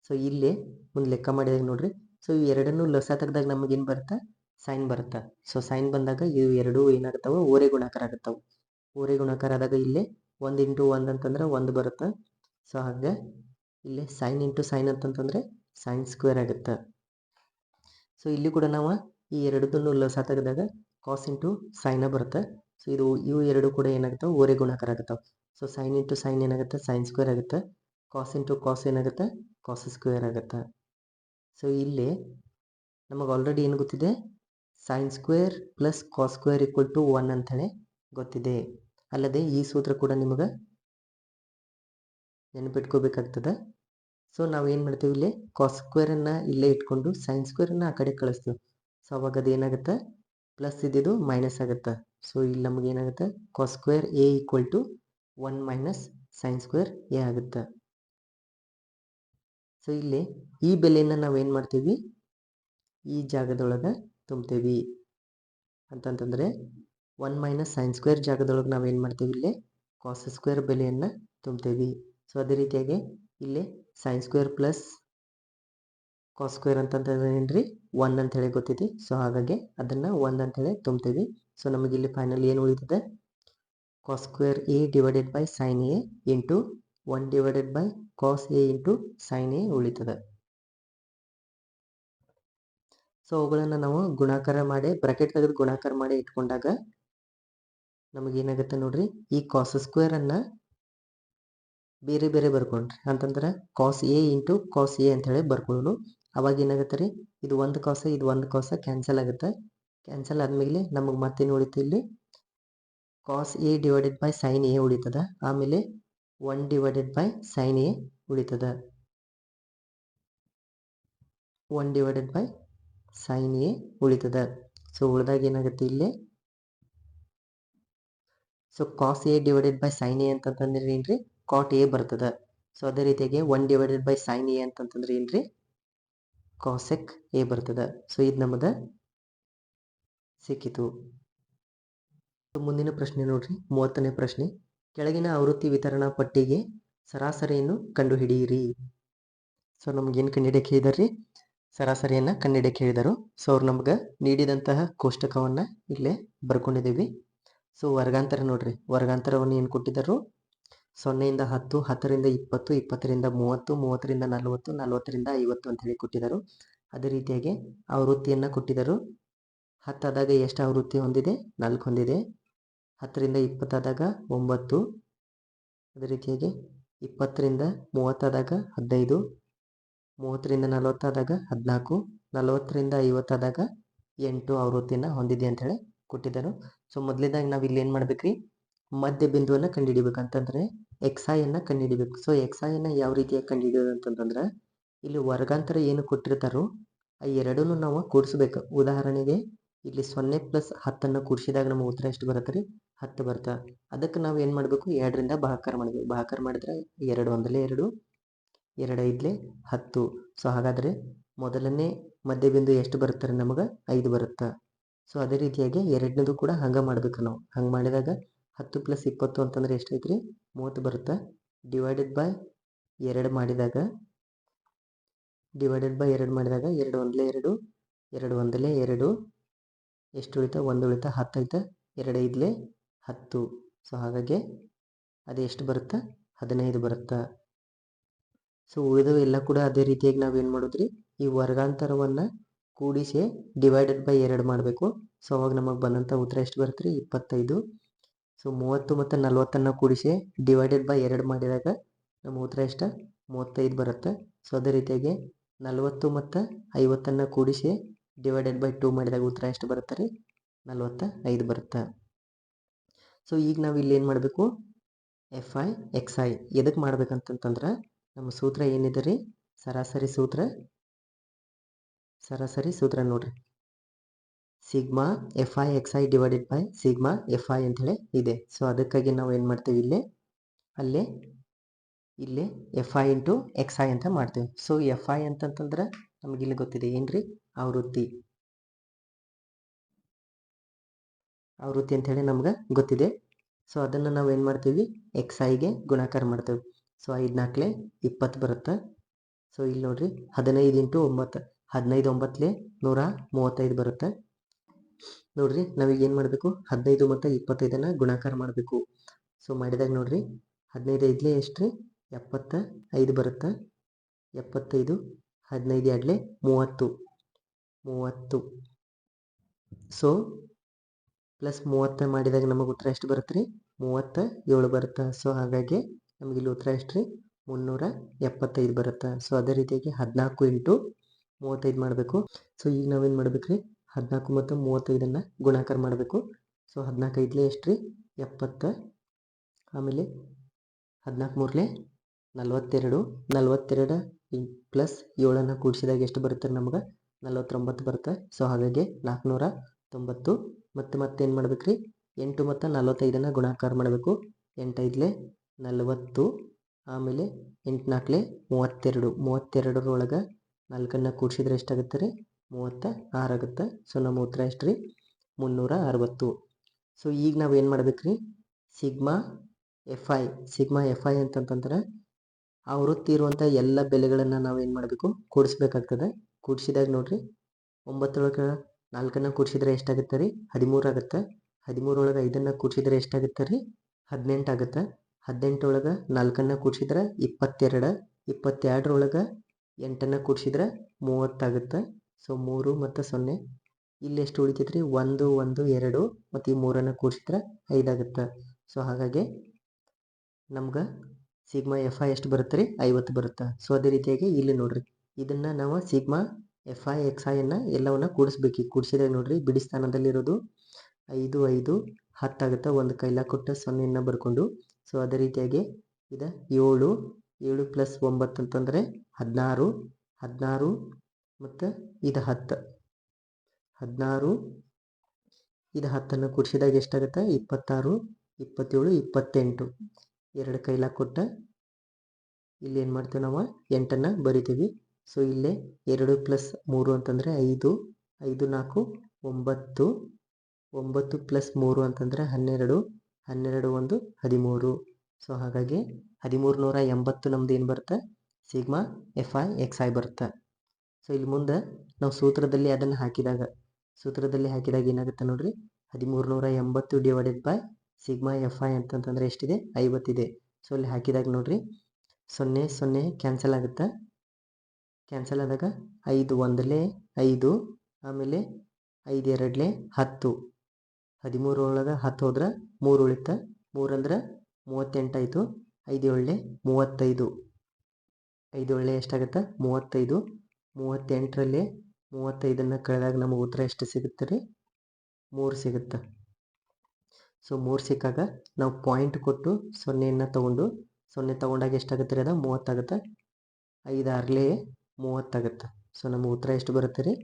ಸೊ ಇಲ್ಲಿ ಒಂದು ಲೆಕ್ಕ ಮಾಡಿದಾಗ ನೋಡ್ರಿ, ಸೊ ಇವು ಎರಡನ್ನೂ ಲಸ ತೆಗೆದಾಗ ನಮಗೇನು ಬರುತ್ತೆ, ಸೈನ್ ಬರುತ್ತೆ. ಸೊ ಸೈನ್ ಬಂದಾಗ ಇವು ಎರಡೂ ಏನಾಗುತ್ತವೆ, ಓರೆ ಗುಣಾಕಾರ ಆಗುತ್ತವೆ. ಓರೆ ಗುಣಾಕಾರ ಆದಾಗ ಇಲ್ಲಿ 1 ಇಂಟು 1 ಅಂತಂದ್ರೆ 1 ಬರುತ್ತೆ. ಸೊ ಹಾಗೆ ಇಲ್ಲಿ ಸೈನ್ ಇಂಟು ಸೈನ್ ಅಂತಂತಂದರೆ ಸೈನ್ ಸ್ಕ್ವೇರ್ ಆಗುತ್ತೆ. ಸೊ ಇಲ್ಲಿ ಕೂಡ ನಾವು ಈ ಎರಡದನ್ನು ಲಸ ತೆಗೆದಾಗ ಕಾಸ್ ಇಂಟು ಸೈನ ಬರುತ್ತೆ. ಸೊ ಇವು ಎರಡು ಕೂಡ ಏನಾಗುತ್ತೆ, ಓರೆ ಗುಣಾಕಾರ ಆಗುತ್ತವೆ. ಸೊ ಸೈನ್ ಇಂಟು ಸೈನ್ ಏನಾಗುತ್ತೆ, ಸೈನ್ ಸ್ಕ್ವೇರ್ ಆಗುತ್ತೆ. ಕಾಸ್ ಇಂಟು ಕಾಸ್ ಏನಾಗುತ್ತೆ, ಕಾಸ್ ಸ್ಕ್ವೇರ್ ಆಗುತ್ತೆ. ಸೊ ಇಲ್ಲಿ ನಮಗೆ ಆಲ್ರೆಡಿ ಏನು ಗೊತ್ತಿದೆ, sine square plus cos square equal to 1 ಅಂಥೇಳಿ ಗೊತ್ತಿದೆ. ಅಲ್ಲದೆ ಈ ಸೂತ್ರ ಕೂಡ ನಿಮಗೆ ನೆನಪಿಟ್ಕೋಬೇಕಾಗ್ತದೆ. ಸೊ ನಾವೇನು ಮಾಡ್ತೀವಿ, ಇಲ್ಲಿ ಕಾಸ್ ಸ್ಕ್ವೇರನ್ನು ಇಲ್ಲೇ ಇಟ್ಕೊಂಡು ಸೈನ್ ಸ್ಕ್ವೇರನ್ನು ಆ ಕಡೆ ಕಳಿಸ್ತೀವಿ. ಸೊ ಅವಾಗ ಅದು ಏನಾಗುತ್ತೆ, ಪ್ಲಸ್ ಇದ್ದಿದ್ದು ಮೈನಸ್ ಆಗುತ್ತೆ. ಸೊ ಇಲ್ಲಿ ನಮಗೆ ಏನಾಗುತ್ತೆ, cos square A equal to 1 minus sine square A ಆಗುತ್ತೆ. ಸೊ ಇಲ್ಲಿ ಈ ಬೆಲೆಯನ್ನು ನಾವೇನು ಮಾಡ್ತೀವಿ, ಈ ಜಾಗದೊಳಗೆ ತುಂಬ್ತೀವಿ. ಅಂತಂತಂದರೆ 1 ಮೈನಸ್ ಸೈನ್ ಸ್ಕ್ವೇರ್ ಜಾಗದೊಳಗೆ ನಾವೇನು ಮಾಡ್ತೀವಿ, ಇಲ್ಲಿ ಕಾಸ್ ಸ್ಕ್ವೇರ್ ಬೆಲೆಯನ್ನು ತುಂಬ್ತೀವಿ. ಸೊ ಅದೇ ರೀತಿಯಾಗಿ ಇಲ್ಲಿ sine square plus cos square ಅಂತಂತಂದ್ರೆ ಏನು ರೀ, 1 ಅಂಥೇಳಿ ಗೊತ್ತಿದೆ. ಸೊ ಹಾಗಾಗಿ ಅದನ್ನು 1 ಅಂಥೇಳಿ ತುಂಬ್ತೀವಿ. ಸೊ ನಮಗಿಲ್ಲಿ ಫೈನಲ್ ಏನು ಉಳಿತದೆ, cos square A divided by sine A into 1 divided by cos A into sine A ಉಳಿತದೆ. ಸೊ ಅವುಗಳನ್ನು ನಾವು ಗುಣಾಕಾರ ಮಾಡಿ ಬ್ರಾಕೆಟ್ ತೆಗೆದು ಗುಣಾಕಾರ ಮಾಡಿ ಇಟ್ಕೊಂಡಾಗ ನಮಗೇನಾಗುತ್ತೆ ನೋಡ್ರಿ, ಈ ಕಾಸ್ ಸ್ಕ್ವೇರನ್ನು ಬೇರೆ ಬೇರೆ ಬರ್ಕೊಂಡ್ರಿ ಅಂತಂದ್ರೆ cos A into cos A ಅಂಥೇಳಿ ಬರ್ಕೊಳ್ಳೋಣ. ಅವಾಗ ಏನಾಗುತ್ತೆ ರೀ, ಇದು ಒಂದು ಕಾಸ ಇದು ಒಂದು ಕಾಸ ಕ್ಯಾನ್ಸಲ್ ಆಗುತ್ತೆ. ಕ್ಯಾನ್ಸಲ್ ಆದಮೇಲೆ ನಮಗೆ ಮತ್ತೇನು ಉಳಿತು, ಇಲ್ಲಿ cos A divided by sine A ಉಳಿತದ. ಆಮೇಲೆ 1 ಡಿವೈಡೆಡ್ ಬೈ ಸೈನ್ ಎ ಉಳಿತದ. 1 ಡಿವೈಡೆಡ್ ಬೈ ಸೈನ್ ಎ ಉಳಿತದ. ಸೊ ಉಳಿದಾಗ ಏನಾಗುತ್ತೆ ಇಲ್ಲಿ, so cos A divided by sine A ಅಂತಂತಂದ್ರೆ ಏನು ರೀ, ಕಾಟ್ ಎ ಬರ್ತದೆ. ಸೊ ಅದೇ ರೀತಿಯಾಗಿ 1 ಡಿವೈಡೆಡ್ ಬೈ ಸೈನ್ ಎ ಅಂತಂತಂದ್ರೆ ಏನು ರೀ, ಕಾಸೆಕ್ ಎ ಬರ್ತದೆ. ಸೊ ಇದು ನಮ್ಮದು ಸಿಕ್ಕಿತು. ಮುಂದಿನ ಪ್ರಶ್ನೆ ನೋಡ್ರಿ, 30ನೇ ಪ್ರಶ್ನೆ, ಕೆಳಗಿನ ಆವೃತ್ತಿ ವಿತರಣಾ ಪಟ್ಟಿಗೆ ಸರಾಸರಿಯನ್ನು ಕಂಡುಹಿಡಿಯಿರಿ. ಸೊ ನಮಗೇನು ಕಂಡುಹಿಡಿಯಕ್ಕೆ ಹೇಳಿದಾರೆ ರೀ, ಸರಾಸರಿಯನ್ನು ಕಂಡುಹಿಡಿಯಕ್ಕೆ ಹೇಳಿದರು. ಸೊ ಅವ್ರು ನಮ್ಗೆ ನೀಡಿದಂತಹ ಕೋಷ್ಟಕವನ್ನು ಇಲ್ಲೇ ಬರ್ಕೊಂಡಿದ್ದೀವಿ. ಸೊ ವರ್ಗಾಂತರ ನೋಡ್ರಿ, ವರ್ಗಾಂತರವನ್ನು ಏನು ಕೊಟ್ಟಿದ್ದರು? 0ಯಿಂದ 10, 10ರಿಂದ 20, 20ರಿಂದ 30, 30ರಿಂದ 40, 40ರಿಂದ 50 ಅಂತ ಹೇಳಿ ಕೊಟ್ಟಿದ್ದರು. ಅದೇ ರೀತಿಯಾಗಿ ಆವೃತ್ತಿಯನ್ನು ಕೊಟ್ಟಿದ್ದರು. 10 ಆದಾಗ ಎಷ್ಟು ಆವೃತ್ತಿ ಹೊಂದಿದೆ? 4 ಹೊಂದಿದೆ. 10ರಿಂದ 20 ಆದಾಗ 9. ಅದೇ ರೀತಿಯಾಗಿ 20ರಿಂದ 30 ಆದಾಗ 15, 30ರಿಂದ 40 ಆದಾಗ 14, 40ರಿಂದ 50 ಆದಾಗ 8 ಆವೃತ್ತಿಯನ್ನು ಹೊಂದಿದೆ ಅಂತೇಳಿ ಕೊಟ್ಟಿದ್ದರು. ಸೊ ಮೊದಲೇದಾಗಿ ನಾವು ಇಲ್ಲಿ ಏನು ಮಾಡ್ಬೇಕ್ರಿ? ಮಧ್ಯ ಬಿಂದುವನ್ನು ಕಂಡುಹಿಡಿಬೇಕು ಅಂತಂದರೆ ಎಕ್ಸಾಯನ್ನು ಕಂಡುಹಿಡಿಬೇಕು. ಸೊ ಎಕ್ಸಾಯನ್ನು ಯಾವ ರೀತಿಯಾಗಿ ಕಂಡುಹಿಡಿಯೋದು ಅಂತಂತಂದ್ರೆ, ಇಲ್ಲಿ ವರ್ಗಾಂತರ ಏನು ಕೊಟ್ಟಿರ್ತಾರೋ ಆ ಎರಡನ್ನೂ ನಾವು ಕೂಡಿಸ್ಬೇಕು. ಉದಾಹರಣೆಗೆ ಇಲ್ಲಿ 0 ಪ್ಲಸ್ 10 ಕೂಡಿಸಿದಾಗ ನಮಗೆ ಉತ್ತರ ಎಷ್ಟು ಬರುತ್ತೆ ರೀ? 10 ಬರುತ್ತೆ. ಅದಕ್ಕೆ ನಾವು ಏನು ಮಾಡಬೇಕು? 2ರಿಂದ ಭಾಗಾಕಾರ ಮಾಡಬೇಕು. ಭಾಗಾಕಾರ ಮಾಡಿದ್ರೆ 2 ಒಂದಲೇ 2, 2 ಐದಲೇ 10. ಸೊ ಹಾಗಾದರೆ ಮೊದಲನೇ ಮಧ್ಯಬಿಂದು ಎಷ್ಟು ಬರುತ್ತೆ ರೀ? ನಮಗೆ 5 ಬರುತ್ತೆ. ಸೊ ಅದೇ ರೀತಿಯಾಗಿ ಎರಡನೇದು ಕೂಡ ಹಂಗೆ ಮಾಡ್ಬೇಕು ನಾವು. ಹಂಗೆ ಮಾಡಿದಾಗ 10 ಪ್ಲಸ್ 20 ಅಂತಂದರೆ ಎಷ್ಟೈತೆ ರೀ? 30 ಬರುತ್ತೆ. ಡಿವೈಡೆಡ್ ಬೈ 2 ಮಾಡಿದಾಗ 2 ಒಂದಲೇ 2, 2 ಒಂದಲೇ 2, ಎಷ್ಟು ಉಳಿತಾ? 1 ಉಳಿತಾ? 10 ಐತೆ. 2 ಐದಲೇ 10. ಸೊ ಹಾಗಾಗಿ ಅದು ಎಷ್ಟು ಬರುತ್ತೆ? 15 ಬರುತ್ತೆ. ಸೊ ಉಳಿದವು ಎಲ್ಲ ಕೂಡ ಅದೇ ರೀತಿಯಾಗಿ ನಾವೇನು ಮಾಡೋದ್ರಿ? ಈ ವರ್ಗಾಂತರವನ್ನು ಕೂಡಿಸಿ ಡಿವೈಡೆಡ್ ಬೈ 2 ಮಾಡಬೇಕು. ಸೊ ಅವಾಗ ನಮಗೆ ಬಂದಂಥ ಉತ್ತರ ಎಷ್ಟು ಬರುತ್ತೆ ರೀ? 25. ಸೊ 30 ಮತ್ತು 40 ಕೂಡಿಸಿ ಡಿವೈಡೆಡ್ ಬೈ 2 ಮಾಡಿದಾಗ ನಮ್ಮ ಉತ್ತರ ಎಷ್ಟು? 35 ಬರುತ್ತೆ. ಸೊ ಅದೇ ರೀತಿಯಾಗಿ 40 ಮತ್ತು 50 ಕೂಡಿಸಿ ಡಿವೈಡೆಡ್ ಬೈ 2 ಮಾಡಿದಾಗ ಉತ್ತರ ಎಷ್ಟು ಬರುತ್ತೆ ರೀ? 45 ಬರುತ್ತೆ. ಸೊ ಈಗ ನಾವು ಇಲ್ಲಿ ಏನು ಮಾಡಬೇಕು? FI XI ಎದಕ್ಕೆ ಮಾಡ್ಬೇಕಂತಂದ್ರೆ ನಮ್ಮ ಸೂತ್ರ ಏನಿದೆ ರೀ? ಸರಾಸರಿ ಸೂತ್ರ ನೋಡ್ರಿ, sigma FI XI divided by sigma FI ಅಂಥೇಳಿ ಇದೆ. ಸೊ ಅದಕ್ಕಾಗಿ ನಾವು ಏನು ಮಾಡ್ತೀವಿ? ಇಲ್ಲಿ FI ಇಂಟು XI ಅಂತ ಮಾಡ್ತೀವಿ. ಸೊ FI ಅಂತಂತಂದ್ರೆ ನಮಗಿಲ್ಲಿ ಗೊತ್ತಿದೆ ಏನ್ರಿ? ಆವೃತ್ತಿ ಅಂಥೇಳಿ ನಮ್ಗೆ ಗೊತ್ತಿದೆ. ಸೊ ಅದನ್ನು ನಾವು ಏನು ಮಾಡ್ತೀವಿ? XIಗೆ ಗುಣಾಕಾರ ಮಾಡ್ತೇವೆ. ಸೊ 5 4 20 ಬರುತ್ತೆ. ಸೊ ಇಲ್ಲಿ ನೋಡ್ರಿ 15 ಇಂಟು 9, 15 9 135 ಬರುತ್ತೆ. ನೋಡ್ರಿ ನಾವೀಗ ಏನು ಮಾಡಬೇಕು? 15 ಮತ್ತು 25 ಗುಣಾಕಾರ ಮಾಡಬೇಕು. ಸೊ ಮಾಡಿದಾಗ ನೋಡ್ರಿ 15 ಐದಲೇ ಎಷ್ಟು ರೀ? 75 ಬರುತ್ತೆ. 75, 15 2 30. ಸೊ ಪ್ಲಸ್ 30 ಮಾಡಿದಾಗ ನಮಗೆ ಉತ್ತರ ಎಷ್ಟು ಬರುತ್ತೆ ರೀ? 37 ಬರುತ್ತೆ. ಸೊ ಹಾಗಾಗಿ ನಮಗೆ ಇಲ್ಲಿ ಉತ್ತರ ಎಷ್ಟು ರೀ? 375 ಬರುತ್ತೆ. ಸೊ ಅದೇ ರೀತಿಯಾಗಿ 14 ಇಂಟು 35 ಮಾಡಬೇಕು. ಸೊ ಈಗ ನಾವೇನು ಮಾಡ್ಬೇಕು ರೀ? 14 ಮತ್ತು 35 ಗುಣಾಕಾರ ಮಾಡಬೇಕು. ಸೊ 14 ಐದಲೇ ಎಷ್ಟು ರೀ? 70. ಆಮೇಲೆ 14 3 42 ಪ್ಲಸ್ 7 ಕೂಡಿಸಿದಾಗ ಎಷ್ಟು ಬರುತ್ತೆ ನಮಗೆ? 49 ಬರುತ್ತೆ. ಸೊ ಹಾಗಾಗಿ 490. ಮತ್ತೇನು ಮಾಡ್ಬೇಕು ರೀ? 8 ಮತ್ತು 45 ಗುಣಾಕಾರ ಮಾಡಬೇಕು. 8 5 40, ಆಮೇಲೆ 8 4 32. 32ರೊಳಗೆ 4 ಕೂಡಿಸಿದ್ರೆ ಎಷ್ಟಾಗುತ್ತೆ ರೀ? 36 ಆಗುತ್ತೆ. ಸೊ ನಮ್ಮ ಉತ್ತರ ಎಷ್ಟು ರೀ? 360. ಸೊ ಈಗ ನಾವು ಏನು ಮಾಡ್ಬೇಕು ರೀ? ಸಿಗ್ಮಾ FI ಅಂತಂತಂದ್ರೆ ಆವೃತ್ತಿ ಇರುವಂಥ ಎಲ್ಲ ಬೆಲೆಗಳನ್ನು ನಾವು ಏನು ಮಾಡಬೇಕು? ಕೂಡಿಸ್ಬೇಕಾಗ್ತದೆ. ಕೂಡಿಸಿದಾಗ ನೋಡ್ರಿ 9ರೊಳಗೆ 4 ಕೂಡಿಸಿದ್ರೆ ಎಷ್ಟಾಗುತ್ತೆ ರೀ? 13 ಆಗುತ್ತೆ. 13ರೊಳಗೆ 5 ಕೂಡಿಸಿದ್ರೆ ಎಷ್ಟಾಗುತ್ತೆ ರೀ? 18 ಆಗುತ್ತೆ. 18ರೊಳಗೆ 4 ಕೂಡಿಸಿದ್ರೆ 22. 22ರೊಳಗೆ 8 ಕೂಡಿಸಿದ್ರೆ 30 ಆಗುತ್ತೆ. ಸೊ 3 ಮತ್ತು 0 ಇಲ್ಲಿ ಎಷ್ಟು ಉಳಿತೈತೆ ರೀ? 1 1 2 ಮತ್ತು ಈ 3 ಕೂಡಿಸಿದ್ರೆ 5 ಆಗುತ್ತೆ. ಸೊ ಹಾಗಾಗಿ ನಮ್ಗೆ ಸಿಗ್ಮಾ FI ಎಷ್ಟು ಬರುತ್ತೆ ರೀ? 50 ಬರುತ್ತೆ. ಸೊ ಅದೇ ರೀತಿಯಾಗಿ ಇಲ್ಲಿ ನೋಡ್ರಿ, ಇದನ್ನು ನಾವು ಸಿಗ್ಮಾ FI XI ಎಲ್ಲವನ್ನ ಕೂಡಿಸ್ಬೇಕು. ಕೂಡಿಸಿದಾಗ ನೋಡ್ರಿ ಬಿಡಿ ಸ್ಥಾನದಲ್ಲಿರೋದು 5 5 10 ಆಗುತ್ತೆ. ಒಂದು ಕೈಲ ಕೊಟ್ಟು 0 ಬರ್ಕೊಂಡು. ಸೊ ಅದೇ ರೀತಿಯಾಗಿ ಇದು 7 ಪ್ಲಸ್ 9 ಅಂತಂದರೆ 16 16 ಮತ್ತು ಇದು 10 16 ಇದು 10 ಕೂಡಿಸಿದಾಗ ಎಷ್ಟಾಗುತ್ತೆ? 26 27 28. 2 ಕೈಲ ಕೊಟ್ಟು ಇಲ್ಲಿ ಏನು ಮಾಡ್ತೀವಿ? ನಾವು 8 ಬರಿತೀವಿ. ಸೊ ಇಲ್ಲೇ 2 ಪ್ಲಸ್ 3 ಅಂತಂದರೆ 5 5 4 9 9 ಪ್ಲಸ್ 3 ಅಂತಂದರೆ 12 12 1 13. ಸೊ ಹಾಗಾಗಿ 1380 ನಮ್ದು ಏನು ಬರುತ್ತೆ? ಸಿಗ್ಮಾ FI XI ಬರುತ್ತೆ. ಸೊ ಇಲ್ಲಿ ಮುಂದೆ ನಾವು ಸೂತ್ರದಲ್ಲಿ ಅದನ್ನು ಹಾಕಿದಾಗ ಏನಾಗುತ್ತೆ ನೋಡ್ರಿ? 1380 divided by sigma F I ಅಂತಂತಂದರೆ ಎಷ್ಟಿದೆ 50 ಇದೆ. ಸೊ ಅಲ್ಲಿ ಹಾಕಿದಾಗ ನೋಡ್ರಿ 0 0 ಕ್ಯಾನ್ಸಲ್ ಆಗುತ್ತೆ. ಕ್ಯಾನ್ಸಲ್ ಆದಾಗ 5 1 5, ಆಮೇಲೆ 5 2 10, 13 ಒಳಗೆ 10 ಹೋದ್ರೆ 3 ಉಳಿತ, 3 ಅಂದ್ರೆ 38 ಆಯಿತು. 5 7 35, 5 7 ಎಷ್ಟಾಗುತ್ತೆ 35. 38ರಲ್ಲಿ 35 ಕಳೆದಾಗ ನಮಗೆ ಉತ್ತರ ಎಷ್ಟು ಸಿಗುತ್ತೆ ರೀ? 3 ಸಿಗುತ್ತೆ. ಸೊ 3 ಸಿಕ್ಕಾಗ ನಾವು ಪಾಯಿಂಟ್ ಕೊಟ್ಟು 0 ತೊಗೊಂಡು 0 ತೊಗೊಂಡಾಗ ಎಷ್ಟಾಗುತ್ತೆ ರೀ? ಅದು 30 ಆಗುತ್ತೆ. 5 6 30 ಆಗುತ್ತೆ. ಸೊ ನಮ್ಮ ಉತ್ತರ ಎಷ್ಟು ಬರುತ್ತೆ ರೀ?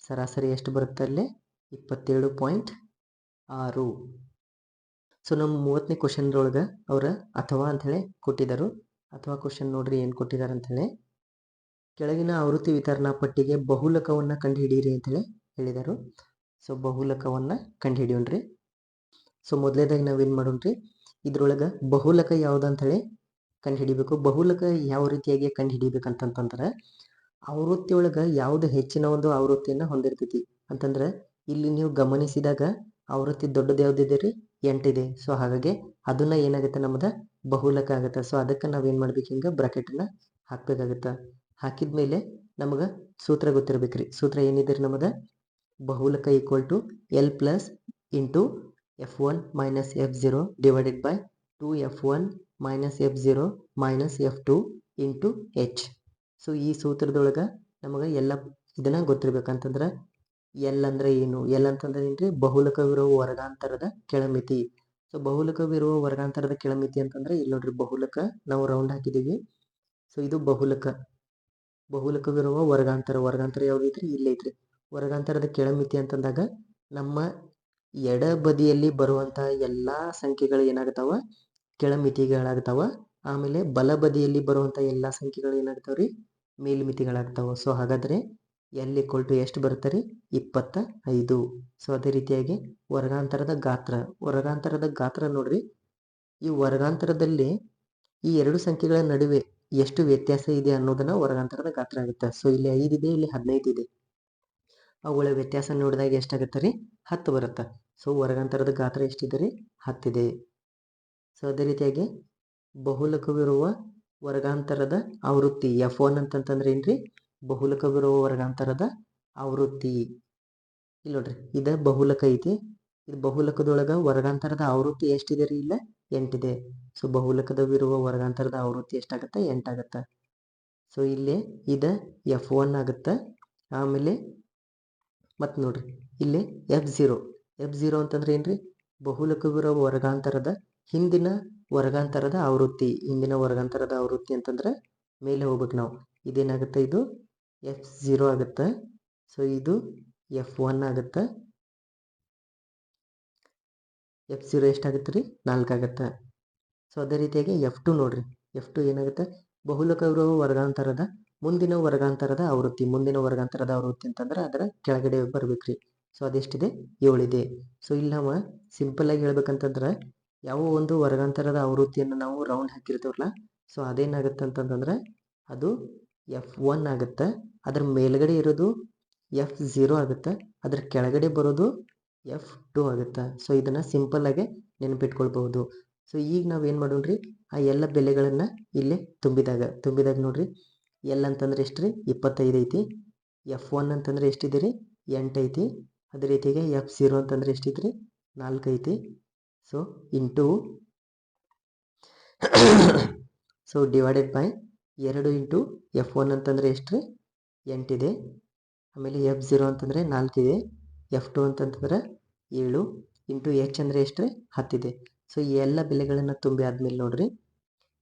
ಸರಾಸರಿ ಎಷ್ಟು ಬರುತ್ತೆ ಅಲ್ಲಿ? 27.6. ಸೊ ನಮ್ಮ 30ನೇ ಕ್ವಶನ್ದೊಳಗೆ ಅವ್ರು ಅಥವಾ ಅಂಥೇಳಿ ಕೊಟ್ಟಿದ್ದರು. ಅಥವಾ ಕ್ವಶನ್ ನೋಡ್ರಿ ಏನು ಕೊಟ್ಟಿದ್ದಾರೆ ಅಂಥೇಳಿ, ಕೆಳಗಿನ ಆವೃತ್ತಿ ವಿತರಣಾ ಪಟ್ಟಿಗೆ ಬಹುಲಕವನ್ನು ಕಂಡುಹಿಡಿಯಿರಿ ಅಂತೇಳಿ ಹೇಳಿದರು. ಸೊ ಬಹುಲಕವನ್ನು ಕಂಡುಹಿಡಿಯೋಣ್ರಿ. ಸೊ ಮೊದಲೇದಾಗಿ ನಾವೇನು ಮಾಡೋಣ್ರಿ, ಇದ್ರೊಳಗೆ ಬಹುಲಕ ಯಾವುದು ಅಂಥೇಳಿ ಕಂಡುಹಿಡಿಬೇಕು. ಬಹುಲಕ ಯಾವ ರೀತಿಯಾಗಿ ಕಂಡುಹಿಡಿಬೇಕಂತಂದ್ರೆ, ಆವೃತ್ತಿ ಒಳಗೆ ಯಾವುದು ಹೆಚ್ಚಿನ ಒಂದು ಆವೃತ್ತಿಯನ್ನು ಹೊಂದಿರ್ತೈತಿ ಅಂತಂದ್ರೆ, ಇಲ್ಲಿ ನೀವು ಗಮನಿಸಿದಾಗ ಆವೃತ್ತಿ ದೊಡ್ಡದು ಯಾವುದಿದೆ ರೀ? 8 ಇದೆ. ಸೊ ಹಾಗಾಗಿ ಅದನ್ನ ಏನಾಗುತ್ತೆ ನಮ್ಮದು ಬಹುಲಕ ಆಗುತ್ತೆ. ಸೊ ಅದಕ್ಕೆ ನಾವೇನು ಮಾಡ್ಬೇಕು, ಹಿಂಗೆ ಬ್ರಾಕೆಟನ್ನು ಹಾಕಬೇಕಾಗುತ್ತೆ. ಹಾಕಿದ ಮೇಲೆ ನಮಗೆ ಸೂತ್ರ ಗೊತ್ತಿರ್ಬೇಕ್ರಿ. ಸೂತ್ರ ಏನಿದೆ ರೀ ನಮ್ಮದು? ಬಹುಲಕ equal to L plus into F1 minus F0 divided by 2F1 minus F0 minus F2 into H. So ಈ ಸೂತ್ರದೊಳಗೆ ನಮಗೆ ಎಲ್ಲ ಇದನ್ನು ಗೊತ್ತಿರ್ಬೇಕಂತಂದ್ರೆ, ಎಲ್ ಅಂದರೆ ಏನು? ಎಲ್ ಅಂತಂದ್ರೆ ಏನ್ರಿ? ಬಹುಲಕವಿರುವ ವರ್ಗಾಂತರದ ಕೆಳಮಿತಿ. ಸೊ ಬಹುಲಕವಿರುವ ವರ್ಗಾಂತರದ ಕೆಳಮಿತಿ ಅಂತಂದ್ರೆ ಇಲ್ಲಿ ನೋಡ್ರಿ, ಬಹುಲಕ ನಾವು ರೌಂಡ್ ಹಾಕಿದ್ದೀವಿ. ಸೊ ಇದು ಬಹುಲಕವಿರುವ ವರ್ಗಾಂತರ ಯಾವ್ದು ಐತ್ರಿ? ಇಲ್ಲಿ ಐತ್ರಿ. ವರ್ಗಾಂತರದ ಕೆಳಮಿತಿ ಅಂತಂದಾಗ ನಮ್ಮ ಎಡ ಬದಿಯಲ್ಲಿ ಬರುವಂಥ ಎಲ್ಲ ಸಂಖ್ಯೆಗಳು ಏನಾಗ್ತಾವ? ಕೆಳಮಿತಿಗಳಾಗ್ತಾವ. ಆಮೇಲೆ ಬಲ ಬದಿಯಲ್ಲಿ ಬರುವಂಥ ಎಲ್ಲ ಸಂಖ್ಯೆಗಳು ಏನಾಗ್ತಾವ್ರಿ? ಮೇಲ್ಮಿತಿಗಳಾಗ್ತಾವ. ಸೊ ಹಾಗಾದರೆ ಎಲ್ ಈಕ್ವಲ್ ಟು ಎಷ್ಟು ಬರುತ್ತೆ ರೀ? 25. ಸೊ ಅದೇ ರೀತಿಯಾಗಿ ವರ್ಗಾಂತರದ ಗಾತ್ರ ನೋಡ್ರಿ. ಈ ವರ್ಗಾಂತರದಲ್ಲಿ ಈ ಎರಡು ಸಂಖ್ಯೆಗಳ ನಡುವೆ ಎಷ್ಟು ವ್ಯತ್ಯಾಸ ಇದೆ ಅನ್ನೋದನ್ನ ವರ್ಗಾಂತರದ ಗಾತ್ರ ಆಗುತ್ತೆ. ಸೊ ಇಲ್ಲಿ 5 ಇದೆ, ಇಲ್ಲಿ 15 ಇದೆ. ಅವುಗಳ ವ್ಯತ್ಯಾಸ ನೋಡಿದಾಗ ಎಷ್ಟಾಗುತ್ತೆ ರೀ? 10 ಬರುತ್ತೆ. ಸೊ ವರ್ಗಾಂತರದ ಗಾತ್ರ ಎಷ್ಟಿದೆ ರೀ? 10 ಇದೆ. ಸೊ ಅದೇ ರೀತಿಯಾಗಿ ಬಹುಲಕವಿರುವ ವರ್ಗಾಂತರದ ಆವೃತ್ತಿ F1 ಅಂತಂತಂದ್ರೆ ಏನ್ರಿ? ಬಹುಲಕವಿರುವ ವರ್ಗಾಂತರದ ಆವೃತ್ತಿ. ಇಲ್ಲಿ ನೋಡ್ರಿ, ಇದು ಬಹುಲಕ ಐತಿ. ಇದು ಬಹುಲಕದೊಳಗೆ ವರ್ಗಾಂತರದ ಆವೃತ್ತಿ ಎಷ್ಟಿದೆ ರೀ? ಇಲ್ಲ 8 ಇದೆ. ಸೊ ಬಹುಲಕದವಿರುವ ವರ್ಗಾಂತರದ ಆವೃತ್ತಿ ಎಷ್ಟಾಗುತ್ತೆ? 8 ಆಗುತ್ತೆ. ಸೊ ಇಲ್ಲಿ ಇದು F1 ಆಗುತ್ತೆ. ಆಮೇಲೆ ಮತ್ತು ನೋಡ್ರಿ ಇಲ್ಲಿ F0 ಅಂತಂದ್ರೆ ಏನ್ರಿ? ಬಹುಲಕವಿರುವ ವರ್ಗಾಂತರದ ಹಿಂದಿನ ವರ್ಗಾಂತರದ ಆವೃತ್ತಿ. ಅಂತಂದ್ರೆ ಮೇಲೆ ಹೋಗ್ಬೇಕು ನಾವು. ಇದೇನಾಗುತ್ತೆ? ಇದು F0 ಆಗುತ್ತೆ. ಸೊ ಇದು F1 ಆಗುತ್ತೆ. F0 ಎಷ್ಟಾಗುತ್ತೆ ರೀ? 4 ಆಗುತ್ತೆ. ಸೊ ಅದೇ ರೀತಿಯಾಗಿ F2 ನೋಡ್ರಿ. F2 ಏನಾಗುತ್ತೆ? ಬಹುಲಕವಿರುವ ವರ್ಗಾಂತರದ ಮುಂದಿನ ವರ್ಗಾಂತರದ ಆವೃತ್ತಿ ಅಂತಂದ್ರೆ ಅದರ ಕೆಳಗಡೆ ಬರ್ಬೇಕ್ರಿ. ಸೊ ಅದೆಷ್ಟಿದೆ? 7 ಇದೆ. ಸೊ ಇಲ್ಲಿ ನಾವು ಸಿಂಪಲ್ ಆಗಿ ಹೇಳ್ಬೇಕಂತಂದ್ರೆ, ಯಾವ ಒಂದು ವರ್ಗಾಂತರದ ಆವೃತ್ತಿಯನ್ನು ನಾವು ರೌಂಡ್ ಹಾಕಿರ್ತೀವಲ್ಲ, ಸೊ ಅದೇನಾಗುತ್ತೆ ಅಂತಂದ್ರೆ ಅದು F1 ಆಗುತ್ತೆ. ಅದ್ರ ಮೇಲ್ಗಡೆ ಇರೋದು F0 ಆಗುತ್ತೆ. ಅದ್ರ ಕೆಳಗಡೆ ಬರೋದು F2 ಆಗುತ್ತೆ. ಸೊ ಇದನ್ನ ಸಿಂಪಲ್ ಆಗಿ ನೆನಪಿಟ್ಕೊಳ್ಬಹುದು. ಸೊ ಈಗ ನಾವೇನು ಮಾಡೋಣ್ರಿ, ಆ ಎಲ್ಲ ಬೆಲೆಗಳನ್ನು ಇಲ್ಲಿ ತುಂಬಿದಾಗ ನೋಡ್ರಿ, ಎಲ್ ಅಂತಂದ್ರೆ ಎಷ್ಟು ರೀ? 25 ಐತಿ. F1 ಅಂತಂದ್ರೆ ಎಷ್ಟಿದೆ ರೀ? 8 ಐತಿ. ಅದೇ ರೀತಿಗೆ F0 ಅಂತಂದ್ರೆ ಎಷ್ಟಿದೆ ರೀ? 4 ಐತಿ. So into so divided by 2 into F1 ಅಂತಂದ್ರೆ ಎಷ್ಟು ರೀ? 8 ಇದೆ. ಆಮೇಲೆ F0 ಅಂತಂದ್ರೆ 4 ಇದೆ. F2 ಅಂತಂತಂದ್ರೆ 7 ಇಂಟು H ಅಂದರೆ ಎಷ್ಟು ರೀ? 10 ಇದೆ. ಸೊ ಈ ಎಲ್ಲ ಬೆಲೆಗಳನ್ನು ತುಂಬಿ ಆದ್ಮೇಲೆ ನೋಡ್ರಿ,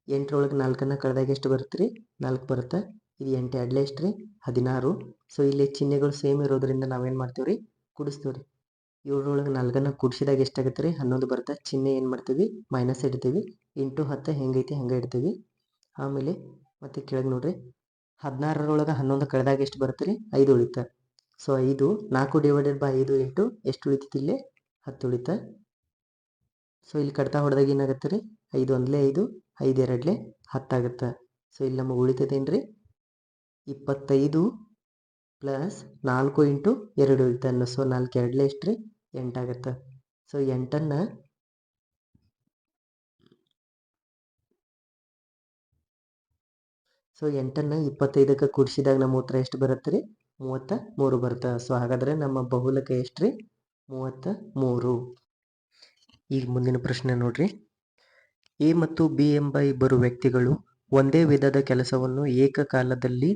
8ರೊಳಗೆ 4 ಕಳೆದಾಗ ಎಷ್ಟು ಬರುತ್ತೆ ರೀ? 4 ಬರುತ್ತೆ. ಇದು 8 2 ಎಷ್ಟು ರೀ? 16. ಸೊ ಇಲ್ಲಿ ಚಿಹ್ನೆಗಳು ಸೇಮ್ ಇರೋದ್ರಿಂದ ನಾವೇನು ಮಾಡ್ತೀವಿ ರೀ? ಕೂಡಿಸ್ತೀವಿ ರೀ. 7ರೊಳಗೆ 4 ಕೂಡಿಸಿದಾಗ ಎಷ್ಟಾಗುತ್ತೆ ರೀ? 11 ಬರುತ್ತೆ. ಚಿಹ್ನೆ ಏನು ಮಾಡ್ತೀವಿ? ಮೈನಸ್ ಇಡ್ತೀವಿ. ಇಂಟು 10 ಹೆಂಗೈತಿ ಹಂಗೆ ಇಡ್ತೀವಿ. ಆಮೇಲೆ ಮತ್ತೆ ಕೆಳಗೆ ನೋಡ್ರಿ, 16ರೊಳಗೆ 11 ಕಳೆದಾಗ ಎಷ್ಟು ಬರುತ್ತೆ ರೀ? 5 ಉಳಿತ. ಸೊ 5 4 ಡಿವೈಡೆಡ್ ಬೈ 5 ಇಂಟು ಎಷ್ಟು ಉಳಿತೈತಿ? ಇಲ್ಲಿ 10 ಉಳಿತ. ಸೊ ಇಲ್ಲಿ ಕಡ್ತಾ ಹೊಡೆದಾಗ ಏನಾಗುತ್ತೆ ರೀ? 5 1 5, 5 2 10 ಆಗುತ್ತೆ. ಸೊ ಇಲ್ಲಿ ನಮಗೆ ಉಳಿತದೇನು ರೀ? 25 ಪ್ಲಸ್ 4 ಇಂಟು 2 ಉಳಿತ. ಸೊ 4 2 ಎಷ್ಟು ರೀ? 8 ಆಗುತ್ತೆ. ಸೊ 8ನ್ನು 25ಕ್ಕೆ ಕೂಡಿಸಿದಾಗ ನಮ್ಮ ಉತ್ತರ ಎಷ್ಟು ಬರುತ್ತೆ ರೀ? 33 ಬರುತ್ತೆ. ಸೊ ಹಾಗಾದರೆ ನಮ್ಮ ಬಹುಲಕ ಎಷ್ಟು ರೀ? 33. ಈಗ ಮುಂದಿನ ಪ್ರಶ್ನೆ ನೋಡ್ರಿ. ಎ ಮತ್ತು ಬಿ ಎಂಬ ಇಬ್ಬರು ವ್ಯಕ್ತಿಗಳು ಒಂದೇ ವಿಧದ ಕೆಲಸವನ್ನು ಏಕಕಾಲದಲ್ಲಿ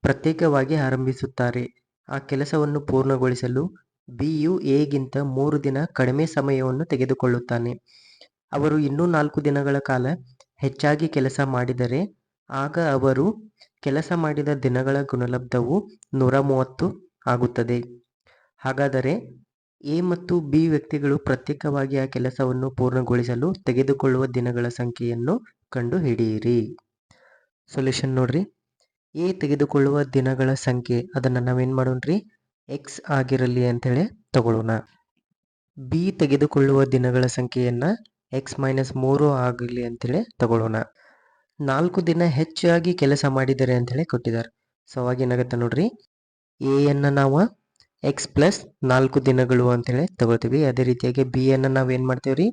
ಪ್ರತ್ಯೇಕವಾಗಿ ಆರಂಭಿಸುತ್ತಾರೆ. ಆ ಕೆಲಸವನ್ನು ಪೂರ್ಣಗೊಳಿಸಲು ಬಿಯು ಎಗಿಂತ 3 ದಿನ ಕಡಿಮೆ ಸಮಯವನ್ನು ತೆಗೆದುಕೊಳ್ಳುತ್ತಾನೆ. ಅವರು ಇನ್ನೂ 4 ದಿನಗಳ ಕಾಲ ಹೆಚ್ಚಾಗಿ ಕೆಲಸ ಮಾಡಿದರೆ ಆಗ ಅವರು ಕೆಲಸ ಮಾಡಿದ ದಿನಗಳ ಗುಣಲಬ್ಧವು 130 ಆಗುತ್ತದೆ. ಹಾಗಾದರೆ ಎ ಮತ್ತು ಬಿ ವ್ಯಕ್ತಿಗಳು ಪ್ರತ್ಯೇಕವಾಗಿ ಆ ಕೆಲಸವನ್ನು ಪೂರ್ಣಗೊಳಿಸಲು ತೆಗೆದುಕೊಳ್ಳುವ ದಿನಗಳ ಸಂಖ್ಯೆಯನ್ನು ಕಂಡುಹಿಡಿಯಿರಿ. ಸೊಲ್ಯೂಷನ್ ನೋಡ್ರಿ. ಎ ತೆಗೆದುಕೊಳ್ಳುವ ದಿನಗಳ ಸಂಖ್ಯೆ ಅದನ್ನು ನಾವೇನು ಮಾಡೋಣ್ರಿ? ಎಕ್ಸ್ ಆಗಿರಲಿ ಅಂಥೇಳಿ ತಗೊಳ್ಳೋಣ. ಬಿ ತೆಗೆದುಕೊಳ್ಳುವ ದಿನಗಳ ಸಂಖ್ಯೆಯನ್ನು x-3 ಆಗಲಿ ಅಂತೇಳಿ ತಗೊಳ್ಳೋಣ. 4 ದಿನ ಹೆಚ್ಚಾಗಿ ಕೆಲಸ ಮಾಡಿದ್ದಾರೆ ಅಂಥೇಳಿ ಕೊಟ್ಟಿದ್ದಾರೆ. ಸೊ ಅವಾಗ ಏನಾಗುತ್ತೆ ನೋಡ್ರಿ, ಎಯನ್ನು ನಾವು x+4 ದಿನಗಳು ಅಂತೇಳಿ ತಗೊಳ್ತೀವಿ. ಅದೇ ರೀತಿಯಾಗಿ ಬಿ ಅನ್ನು ನಾವೇನು ಮಾಡ್ತೀವಿ ರೀ?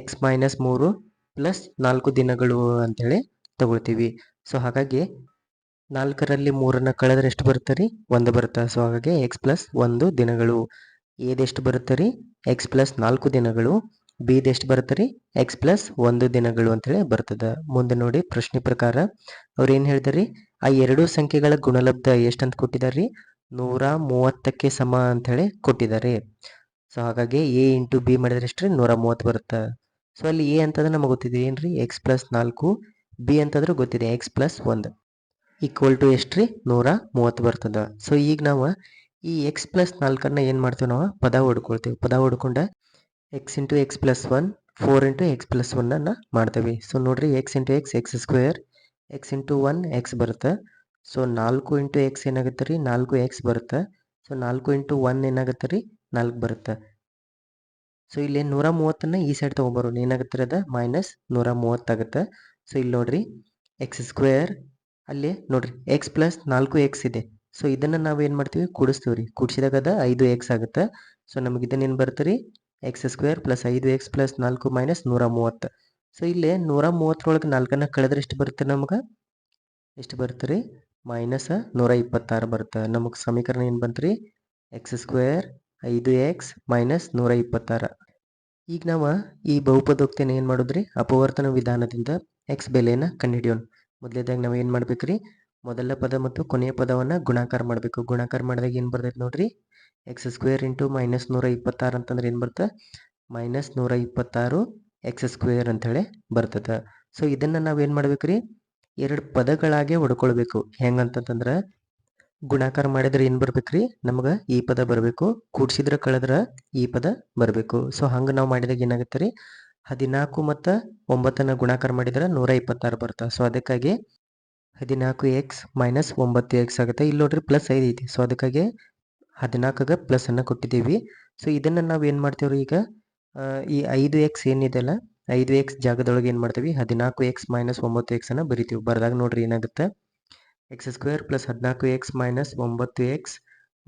x-3 +4 ದಿನಗಳು ಅಂತೇಳಿ ತಗೊಳ್ತೀವಿ. ಸೊ ಹಾಗಾಗಿ 4ರಲ್ಲಿ 3ನ್ನು ಕಳೆದ್ರೆ ಎಷ್ಟು ಬರುತ್ತೆ ರೀ? 1 ಬರುತ್ತೆ. ಸೊ ಹಾಗಾಗಿ x+1 ದಿನಗಳು. ಎದೆಷ್ಟು ಬರುತ್ತೆ ರೀ? x+4 ದಿನಗಳು. ಬಿದೆಷ್ಟು ಬರುತ್ತೆ ರೀ? x+1 ದಿನಗಳು ಅಂತೇಳಿ ಬರ್ತದೆ. ಮುಂದೆ ನೋಡಿ, ಪ್ರಶ್ನೆ ಪ್ರಕಾರ ಅವ್ರು ಏನು ಹೇಳ್ತಾರೆ ರೀ? ಆ ಎರಡೂ ಸಂಖ್ಯೆಗಳ ಗುಣಲಬ್ಧ ಎಷ್ಟಂತ ಕೊಟ್ಟಿದ್ದಾರೆ ರೀ? 130ಕ್ಕೆ ಸಮ ಅಂಥೇಳಿ ಕೊಟ್ಟಿದ್ದಾರೆ. ಸೊ ಹಾಗಾಗಿ ಎ ಇಂಟು ಬಿ ಮಾಡಿದ್ರೆ ಎಷ್ಟು ರೀ? 130 ಬರುತ್ತೆ. ಸೊ ಅಲ್ಲಿ ಎ ಅಂತಂದ್ರೆ ನಮಗೆ ಗೊತ್ತಿದೆ ಏನು ರೀ? x+4. ಬಿ ಅಂತಂದ್ರೆ ಗೊತ್ತಿದೆ x+1 ಈಕ್ವಲ್ ಟು ಎಷ್ಟು ರೀ? 130 ಬರ್ತದೆ. ಸೊ ಈಗ ನಾವು ಈ x+4 ಏನು ಮಾಡ್ತೀವಿ? ನಾವು ಪದ ಹೊಡ್ಕೊಳ್ತೀವಿ. ಪದ ಹೊಡ್ಕೊಂಡ x into x+1 4 into x+1 ಮಾಡ್ತೀವಿ. ಸೊ ನೋಡ್ರಿ, x into x² x into 1 x ಬರುತ್ತೆ. ಸೊ 4 ಇಂಟು x ಏನಾಗುತ್ತೆ ರೀ? 4x ಬರುತ್ತೆ. ಸೊ 4 ಇಂಟು 1 ಏನಾಗುತ್ತೆ ರೀ? 4 ಬರುತ್ತೆ. ಸೊ ಇಲ್ಲಿ 130ನ್ನು ಈ ಸೈಡ್ ತೊಗೊಂಬರೋಣ. ಏನಾಗುತ್ತೆ ರೀ? ಅದು -130 ಆಗುತ್ತೆ. ಸೊ ಇಲ್ಲಿ ನೋಡ್ರಿ, x² ಅಲ್ಲಿ ನೋಡ್ರಿ x+4x ಇದೆ. ಸೊ ಇದನ್ನು ನಾವು ಏನು ಮಾಡ್ತೀವಿ? ಕೂಡಿಸ್ತೀವಿ ರೀ. ಕೂಡಿಸಿದಾಗ ಅದು 5x ಆಗುತ್ತೆ. ಸೊ ನಮಗೆ ಇದನ್ನೇನು ಬರುತ್ತೆ ರೀ? x² + 5x + 4 -130. ಸೊ ಇಲ್ಲಿ 130ರೊಳಗೆ 4ನ್ನು ಕಳೆದ್ರೆ ಎಷ್ಟು ಬರುತ್ತೆ ನಮ್ಗೆ? ಎಷ್ಟು ಬರುತ್ತೆ ರೀ? -126 ಬರುತ್ತೆ. ನಮಗೆ ಸಮೀಕರಣ ಏನು ಬಂತು ರೀ? x² 5x -126. ಈಗ ನಾವು ಈ ಬಹುಪದೋಕ್ತಿಯನ್ನು ಏನು ಮಾಡೋದ್ರಿ? ಅಪವರ್ತನ ವಿಧಾನದಿಂದ x ಬೆಲೆಯನ್ನು ಕಂಡುಹಿಡಿಯೋಣ. ಮೊದಲೇದಾಗಿ ನಾವು ಏನು ಮಾಡ್ಬೇಕು ರೀ? ಮೊದಲ ಪದ ಮತ್ತು ಕೊನೆಯ ಪದವನ್ನು ಗುಣಾಕಾರ ಮಾಡಬೇಕು. ಗುಣಾಕಾರ ಮಾಡಿದಾಗ ಏನು ಬರ್ತೈತೆ ನೋಡ್ರಿ? x² ಇಂಟು -126 ಅಂತಂದ್ರೆ ಏನು ಬರುತ್ತೆ? -126 x² ಅಂಥೇಳಿ ಬರ್ತದೆ. ಸೊ ಇದನ್ನು ನಾವೇನು ಮಾಡ್ಬೇಕು ರೀ? 2 ಪದಗಳಾಗೆ ಹೊಡ್ಕೊಳ್ಬೇಕು. ಹೆಂಗಂತಂದ್ರೆ ಗುಣಾಕಾರ ಮಾಡಿದ್ರೆ ಏನು ಬರ್ಬೇಕು ರೀ? ನಮ್ಗೆ ಈ ಪದ ಬರಬೇಕು. ಕೂಡಿಸಿದ್ರೆ ಕಳೆದ್ರೆ ಈ ಪದ ಬರಬೇಕು. ಸೊ ಹಂಗೆ ನಾವು ಮಾಡಿದಾಗ ಏನಾಗುತ್ತೆ ರೀ? 14 ಮತ್ತು 9ನ್ನು ಗುಣಾಕಾರ ಮಾಡಿದ್ರೆ 126 ಬರುತ್ತೆ. ಸೊ ಅದಕ್ಕಾಗಿ 14x -9x ಆಗುತ್ತೆ. ಇಲ್ಲಿ ನೋಡ್ರಿ +5 ಐತಿ. ಸೊ ಅದಕ್ಕಾಗಿ 14ಗೆ ಪ್ಲಸ್ಸನ್ನು ಕೊಟ್ಟಿದ್ದೀವಿ. ಸೊ ಇದನ್ನು ನಾವು ಏನು ಮಾಡ್ತೀವಿ ರೀ? ಈಗ ಈ 5x ಏನಿದೆಯಲ್ಲ, 5x ಜಾಗದೊಳಗೆ ಏನು ಮಾಡ್ತೀವಿ? 14x -9x ಅನ್ನು ಬರಿತೀವಿ. ಬರೆದಾಗ ನೋಡ್ರಿ ಏನಾಗುತ್ತೆ? x² + 14x -9x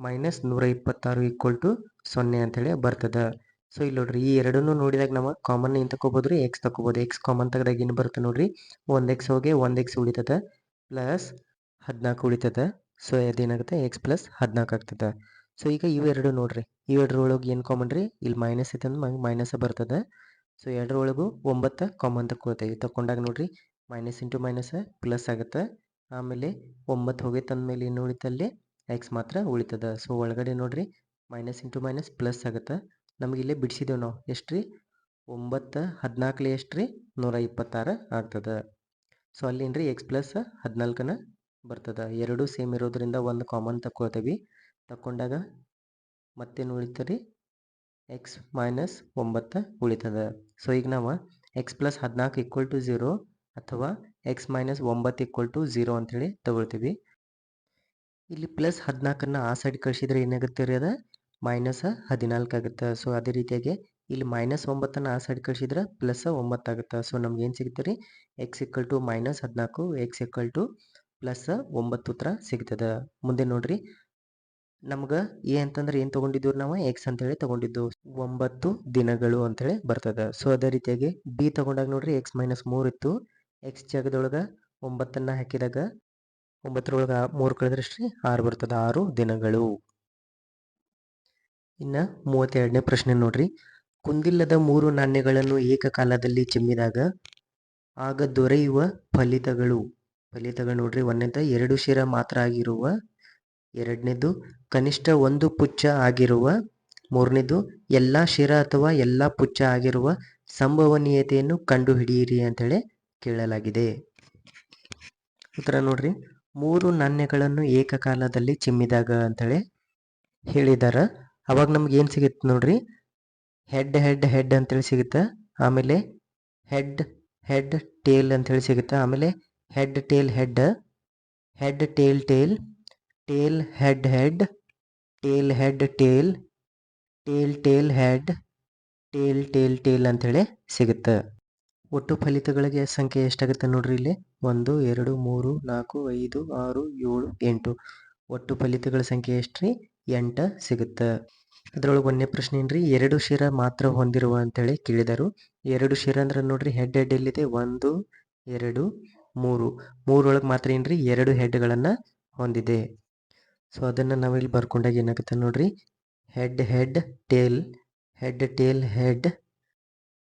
-126 = 0 ಅಂತೇಳಿ ಬರ್ತದೆ. ಸೊ ಇಲ್ಲಿ ನೋಡ್ರಿ, ಈ ಎರಡನ್ನೂ ನೋಡಿದಾಗ ನಾವು ಕಾಮನ್ ಏನು ತಗೋಬೋದು ರೀ? x ತಗೋಬೋದು. x ಕಾಮನ್ ತೆಗೆದಾಗ ಏನು ಬರುತ್ತೆ ನೋಡ್ರಿ? 1x ಹೋಗಿ 1x ಉಳಿತದೆ ಪ್ಲಸ್ 14 ಉಳಿತದೆ. ಸೊ ಅದೇನಾಗುತ್ತೆ? x+14 ಆಗ್ತದೆ. ಸೊ ಈಗ ಇವೆರಡು ನೋಡ್ರಿ, ಇವೆರಡರೊಳಗೆ ಏನು ಕಾಮನ್ ರೀ? ಇಲ್ಲಿ ಮೈನಸ್ ಐತೆ ಅಂದ್ರೆ ಮೈನಸ್ ಬರ್ತದೆ. ಸೊ ಎರಡರೊಳಗೂ 9 ಕಾಮನ್ ತಗೊಳ್ತೇವೆ. ತಗೊಂಡಾಗ ನೋಡ್ರಿ, ಮೈನಸ್ ಇಂಟು ಮೈನಸ್ ಪ್ಲಸ್ ಆಗುತ್ತೆ. ಆಮೇಲೆ 9 ಹೋಗೈತೆ ಅಂದಮೇಲೆ ಏನು ಉಳಿತಲ್ಲಿ? ಎಕ್ಸ್ ಮಾತ್ರ ಉಳಿತದೆ. ಸೊ ಒಳಗಡೆ ನೋಡ್ರಿ, ಮೈನಸ್ ಇಂಟು ಮೈನಸ್ ಪ್ಲಸ್ ಆಗುತ್ತೆ. ನಮಗೆ ಇಲ್ಲೇ ಬಿಡಿಸಿದ್ದೇವೆ ನಾವು. ಎಷ್ಟು ರೀ? 9 14 ಎಷ್ಟು ರೀ? 126 ಆಗ್ತದೆ. ಸೊ ಅಲ್ಲೇನು ರೀ? x+14 ಬರ್ತದೆ. ಎರಡೂ ಸೇಮ್ ಇರೋದ್ರಿಂದ ಒಂದು ಕಾಮನ್ ತಗೊಳ್ತೇವೆ. ತಗೊಂಡಾಗ ಮತ್ತೇನು ಉಳಿತದೆ ರೀ? x - 9 ಉಳಿತದೆ. ಸೊ ಈಗ ನಾವು x+14 = 0 ಅಥವಾ x - 9 = 0 ಅಂಥೇಳಿ ತಗೊಳ್ತೀವಿ. ಇಲ್ಲಿ +14ನ್ನು ಆ ಸೈಡ್ ಕಳಿಸಿದ್ರೆ ಏನಾಗುತ್ತೆ ರೀ? ಅದು -14 ಆಗುತ್ತೆ. ಸೊ ಅದೇ ರೀತಿಯಾಗಿ ಇಲ್ಲಿ -9ನ್ನು ಆ ಸೈಡ್ ಕಳಿಸಿದ್ರೆ +9 ಆಗುತ್ತೆ. ಸೊ ನಮ್ಗೆ ಏನು ಸಿಗುತ್ತೆ ರೀ? x = -14, x = +9 ಉತ್ತರ ಸಿಗ್ತದೆ. ಮುಂದೆ ನೋಡ್ರಿ, ನಮ್ಗೆ ಎ ಅಂತಂದ್ರೆ ಏನು ತೊಗೊಂಡಿದ್ದು ನಾವು ಎಕ್ಸ್ ಅಂತೇಳಿ ತೊಗೊಂಡಿದ್ದು 9 ದಿನಗಳು ಅಂತೇಳಿ ಬರ್ತದೆ. ಸೊ ಅದೇ ರೀತಿಯಾಗಿ ಬಿ ತೊಗೊಂಡಾಗ ನೋಡ್ರಿ ಎಕ್ಸ್ ಮೈನಸ್ 3 ಇತ್ತು. ಎಕ್ಸ್ ಜಾಗದೊಳಗೆ 9 ಹಾಕಿದಾಗ 9 3 ಕಳೆದ್ರೆ 6 ಬರ್ತದೆ, 6 ದಿನಗಳು. ಇನ್ನು 32ನೇ ಪ್ರಶ್ನೆ ನೋಡ್ರಿ, ಕುಂದಿಲ್ಲದ 3 ನಾಣ್ಯಗಳನ್ನು ಏಕಕಾಲದಲ್ಲಿ ಚಿಮ್ಮಿದಾಗ ಆಗ ದೊರೆಯುವ ಫಲಿತಗಳು ನೋಡ್ರಿ. ಒಂದನೇದು 2 ಶಿರ ಮಾತ್ರ ಆಗಿರುವ, ಎರಡನೇದು ಕನಿಷ್ಠ 1 ಪುಚ್ಚ ಆಗಿರುವ, ಮೂರನೇದು ಎಲ್ಲ ಶಿರ ಅಥವಾ ಎಲ್ಲ ಪುಚ್ಚ ಆಗಿರುವ ಸಂಭವನೀಯತೆಯನ್ನು ಕಂಡುಹಿಡಿಯಿರಿ ಅಂತೇಳಿ ಕೇಳಲಾಗಿದೆ. ಉತ್ತರ ನೋಡ್ರಿ, 3 ನಾಣ್ಯಗಳನ್ನು ಏಕಕಾಲದಲ್ಲಿ ಚಿಮ್ಮಿದಾಗ ಅಂತೇಳಿ ಹೇಳಿದಾರ. ಅವಾಗ ನಮ್ಗೆ ಏನು ಸಿಗುತ್ತೆ ನೋಡ್ರಿ, ಹೆಡ್ ಹೆಡ್ ಹೆಡ್ ಅಂತೇಳಿ ಸಿಗುತ್ತೆ, ಆಮೇಲೆ ಹೆಡ್ ಹೆಡ್ ಟೇಲ್ ಅಂತೇಳಿ ಸಿಗುತ್ತೆ, ಆಮೇಲೆ head tail head, head tail tail, tail head head, tail head tail, tail tail head, tail tail tail ಅಂಥೇಳಿ ಸಿಗುತ್ತೆ. ಒಟ್ಟು ಫಲಿತಗಳಿಗೆ ಸಂಖ್ಯೆ ಎಷ್ಟಾಗುತ್ತೆ ನೋಡ್ರಿ ಇಲ್ಲಿ, 1 2 3 4 5 6 7 8. ಒಟ್ಟು ಫಲಿತಗಳ ಸಂಖ್ಯೆ ಎಷ್ಟು ರೀ, 8 ಸಿಗುತ್ತೆ. ಅದರೊಳಗೆ ಒಂದನೇ ಪ್ರಶ್ನೆ ಏನ್ರಿ, 2 ಶಿರ ಮಾತ್ರ ಹೊಂದಿರುವ ಅಂತೇಳಿ ಕೇಳಿದರು. 2 ಶಿರ ಅಂದ್ರೆ ನೋಡ್ರಿ, ಹೆಡ್ ಹೆಡ್ ಎಲ್ಲಿದೆ, 1 2 3, 3 ಒಳಗೆ ಮಾತ್ರ ಏನ್ರಿ 2 ಹೆಡ್ಗಳನ್ನು ಹೊಂದಿದೆ. ಸೊ ಅದನ್ನು ನಾವಿಲ್ಲಿ ಬರ್ಕೊಂಡಾಗ ಏನಾಗುತ್ತೆ ನೋಡ್ರಿ, head head tail, head tail head,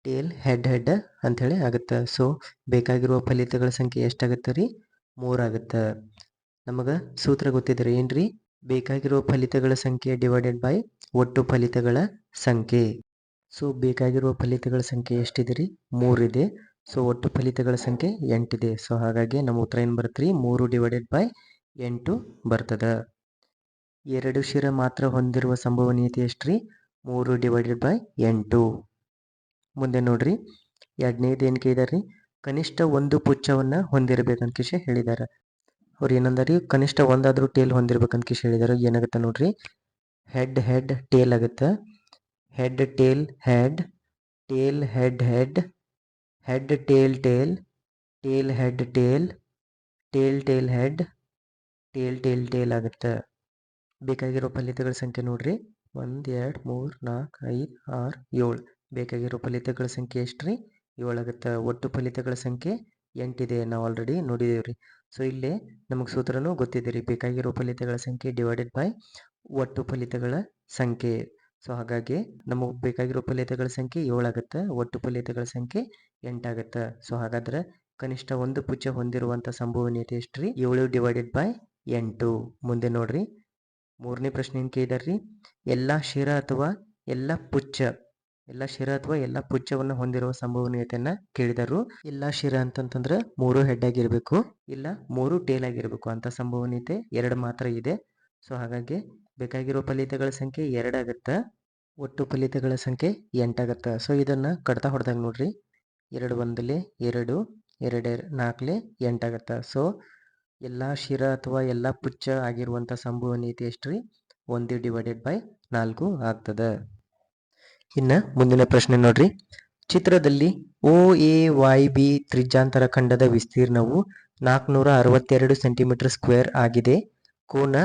tail head head ಅಂಥೇಳಿ ಆಗುತ್ತೆ. ಸೊ ಬೇಕಾಗಿರುವ ಫಲಿತಗಳ ಸಂಖ್ಯೆ ಎಷ್ಟಾಗುತ್ತೆ ರೀ, 3 ಆಗುತ್ತೆ. ನಮಗೆ ಸೂತ್ರ ಗೊತ್ತಿದ್ರೆ ಏನ್ರಿ, ಬೇಕಾಗಿರುವ ಫಲಿತಗಳ ಸಂಖ್ಯೆ ಡಿವೈಡೆಡ್ ಬೈ ಒಟ್ಟು ಫಲಿತಗಳ ಸಂಖ್ಯೆ. ಸೊ ಬೇಕಾಗಿರುವ ಫಲಿತಗಳ ಸಂಖ್ಯೆ ಎಷ್ಟಿದೆ ರೀ, 3 ಇದೆ. ಸೊ ಒಟ್ಟು ಫಲಿತಗಳ ಸಂಖ್ಯೆ 8 ಇದೆ. ಸೊ ಹಾಗಾಗಿ ನಮ್ಮ ಉತ್ತರ ಏನು ಬರುತ್ತೆ ರೀ, 3 ಡಿವೈಡೆಡ್ ಬೈ 8 ಬರ್ತದೆ. 2 ಶಿರ ಮಾತ್ರ ಹೊಂದಿರುವ ಸಂಭವನೀಯತೆ ಎಷ್ಟು ರೀ, 3 ಡಿವೈಡೆಡ್ ಬೈ 8. ಮುಂದೆ ನೋಡ್ರಿ, ಎರಡನೇದು ಏನು ಕೇಳಿದಾರೆ ರೀ, ಕನಿಷ್ಠ 1 ಪುಚ್ಚವನ್ನು ಹೊಂದಿರಬೇಕಂತ ಕಿಶೆ ಹೇಳಿದ್ದಾರೆ. ಅವ್ರು ಏನಂದಾರಿ, ಕನಿಷ್ಠ ಒಂದಾದರೂ ಟೇಲ್ ಹೊಂದಿರ್ಬೇಕಂತ ಕಿಶೆ ಹೇಳಿದಾರೆ. ಏನಾಗುತ್ತೆ ನೋಡ್ರಿ, ಹೆಡ್ ಹೆಡ್ ಟೇಲ್ ಆಗುತ್ತೆ, head tail head, tail head head, head tail tail, tail head tail, tail tail head, tail tail tail ಆಗುತ್ತೆ. ಬೇಕಾಗಿರೋ ಫಲಿತಗಳ ಸಂಖ್ಯೆ ನೋಡ್ರಿ, 1 2 3 4 5 6 7. ಬೇಕಾಗಿರೋ ಫಲಿತಗಳ ಸಂಖ್ಯೆ ಎಷ್ಟು ರೀ, 7 ಆಗುತ್ತೆ. ಒಟ್ಟು ಫಲಿತಗಳ ಸಂಖ್ಯೆ 8 ಇದೆ, ನಾವು ಆಲ್ರೆಡಿ ನೋಡಿದೇವ್ರಿ. ಸೊ ಇಲ್ಲಿ ನಮಗೆ ಸೂತ್ರನೂ ಗೊತ್ತಿದೆ ರೀ, ಬೇಕಾಗಿರೋ ಫಲಿತಗಳ ಸಂಖ್ಯೆ ಡಿವೈಡೆಡ್ ಬೈ ಒಟ್ಟು ಫಲಿತಗಳ ಸಂಖ್ಯೆ. ಸೊ ಹಾಗಾಗಿ ನಮಗೆ ಬೇಕಾಗಿರೋ ಫಲಿತಗಳ ಸಂಖ್ಯೆ 7 ಆಗುತ್ತೆ, ಒಟ್ಟು ಫಲಿತಗಳ ಸಂಖ್ಯೆ 8 ಆಗುತ್ತೆ. ಸೊ ಹಾಗಾದ್ರೆ ಕನಿಷ್ಠ 1 ಪುಚ್ಚ ಹೊಂದಿರುವಂಥ ಸಂಭವನೀಯತೆ ಎಷ್ಟು ರೀ, 7 ಡಿವೈಡೆಡ್ ಬೈ 8. ಮುಂದೆ ನೋಡ್ರಿ, ಮೂರನೇ ಪ್ರಶ್ನೆ ಏನು ಕೇಳಿದಾರ್ರಿ, ಎಲ್ಲ ಶಿರ ಅಥವಾ ಎಲ್ಲ ಪುಚ್ಚವನ್ನು ಹೊಂದಿರುವ ಸಂಭವನೀಯತೆಯನ್ನ ಕೇಳಿದರು. ಎಲ್ಲ ಶಿರ ಅಂತಂತಂದ್ರೆ 3 ಹೆಡ್ ಆಗಿರ್ಬೇಕು, ಇಲ್ಲ 3 ಟೇಲ್ ಆಗಿರ್ಬೇಕು ಅಂತ ಸಂಭವನೀಯತೆ 2 ಮಾತ್ರ ಇದೆ. ಸೊ ಹಾಗಾಗಿ ಬೇಕಾಗಿರೋ ಫಲಿತಗಳ ಸಂಖ್ಯೆ 2 ಆಗುತ್ತೆ, ಒಟ್ಟು ಫಲಿತಗಳ ಸಂಖ್ಯೆ 8 ಆಗುತ್ತೆ. ಸೊ ಇದನ್ನ ಕಡ್ತಾ ಹೊಡೆದಾಗ ನೋಡ್ರಿ, 2 1 2, 2 4 8 ಆಗುತ್ತೆ. ಸೊ ಎಲ್ಲ ಶಿರ ಅಥವಾ ಎಲ್ಲ ಪುಚ್ಚ ಆಗಿರುವಂಥ ಸಂಭವನೀಯತೆ ಎಷ್ಟು ರೀ, 1 ಡಿವೈಡೆಡ್ ಬೈ 4 ಆಗ್ತದೆ. ಇನ್ನು ಮುಂದಿನ ಪ್ರಶ್ನೆ ನೋಡ್ರಿ, ಚಿತ್ರದಲ್ಲಿ OAYB ತ್ರಿಜ್ಯಾಂತರ ಖಂಡದ ವಿಸ್ತೀರ್ಣವು 462 ಸೆಂಟಿಮೀಟರ್ ಸ್ಕ್ವೇರ್ ಆಗಿದೆ. ಕೋನ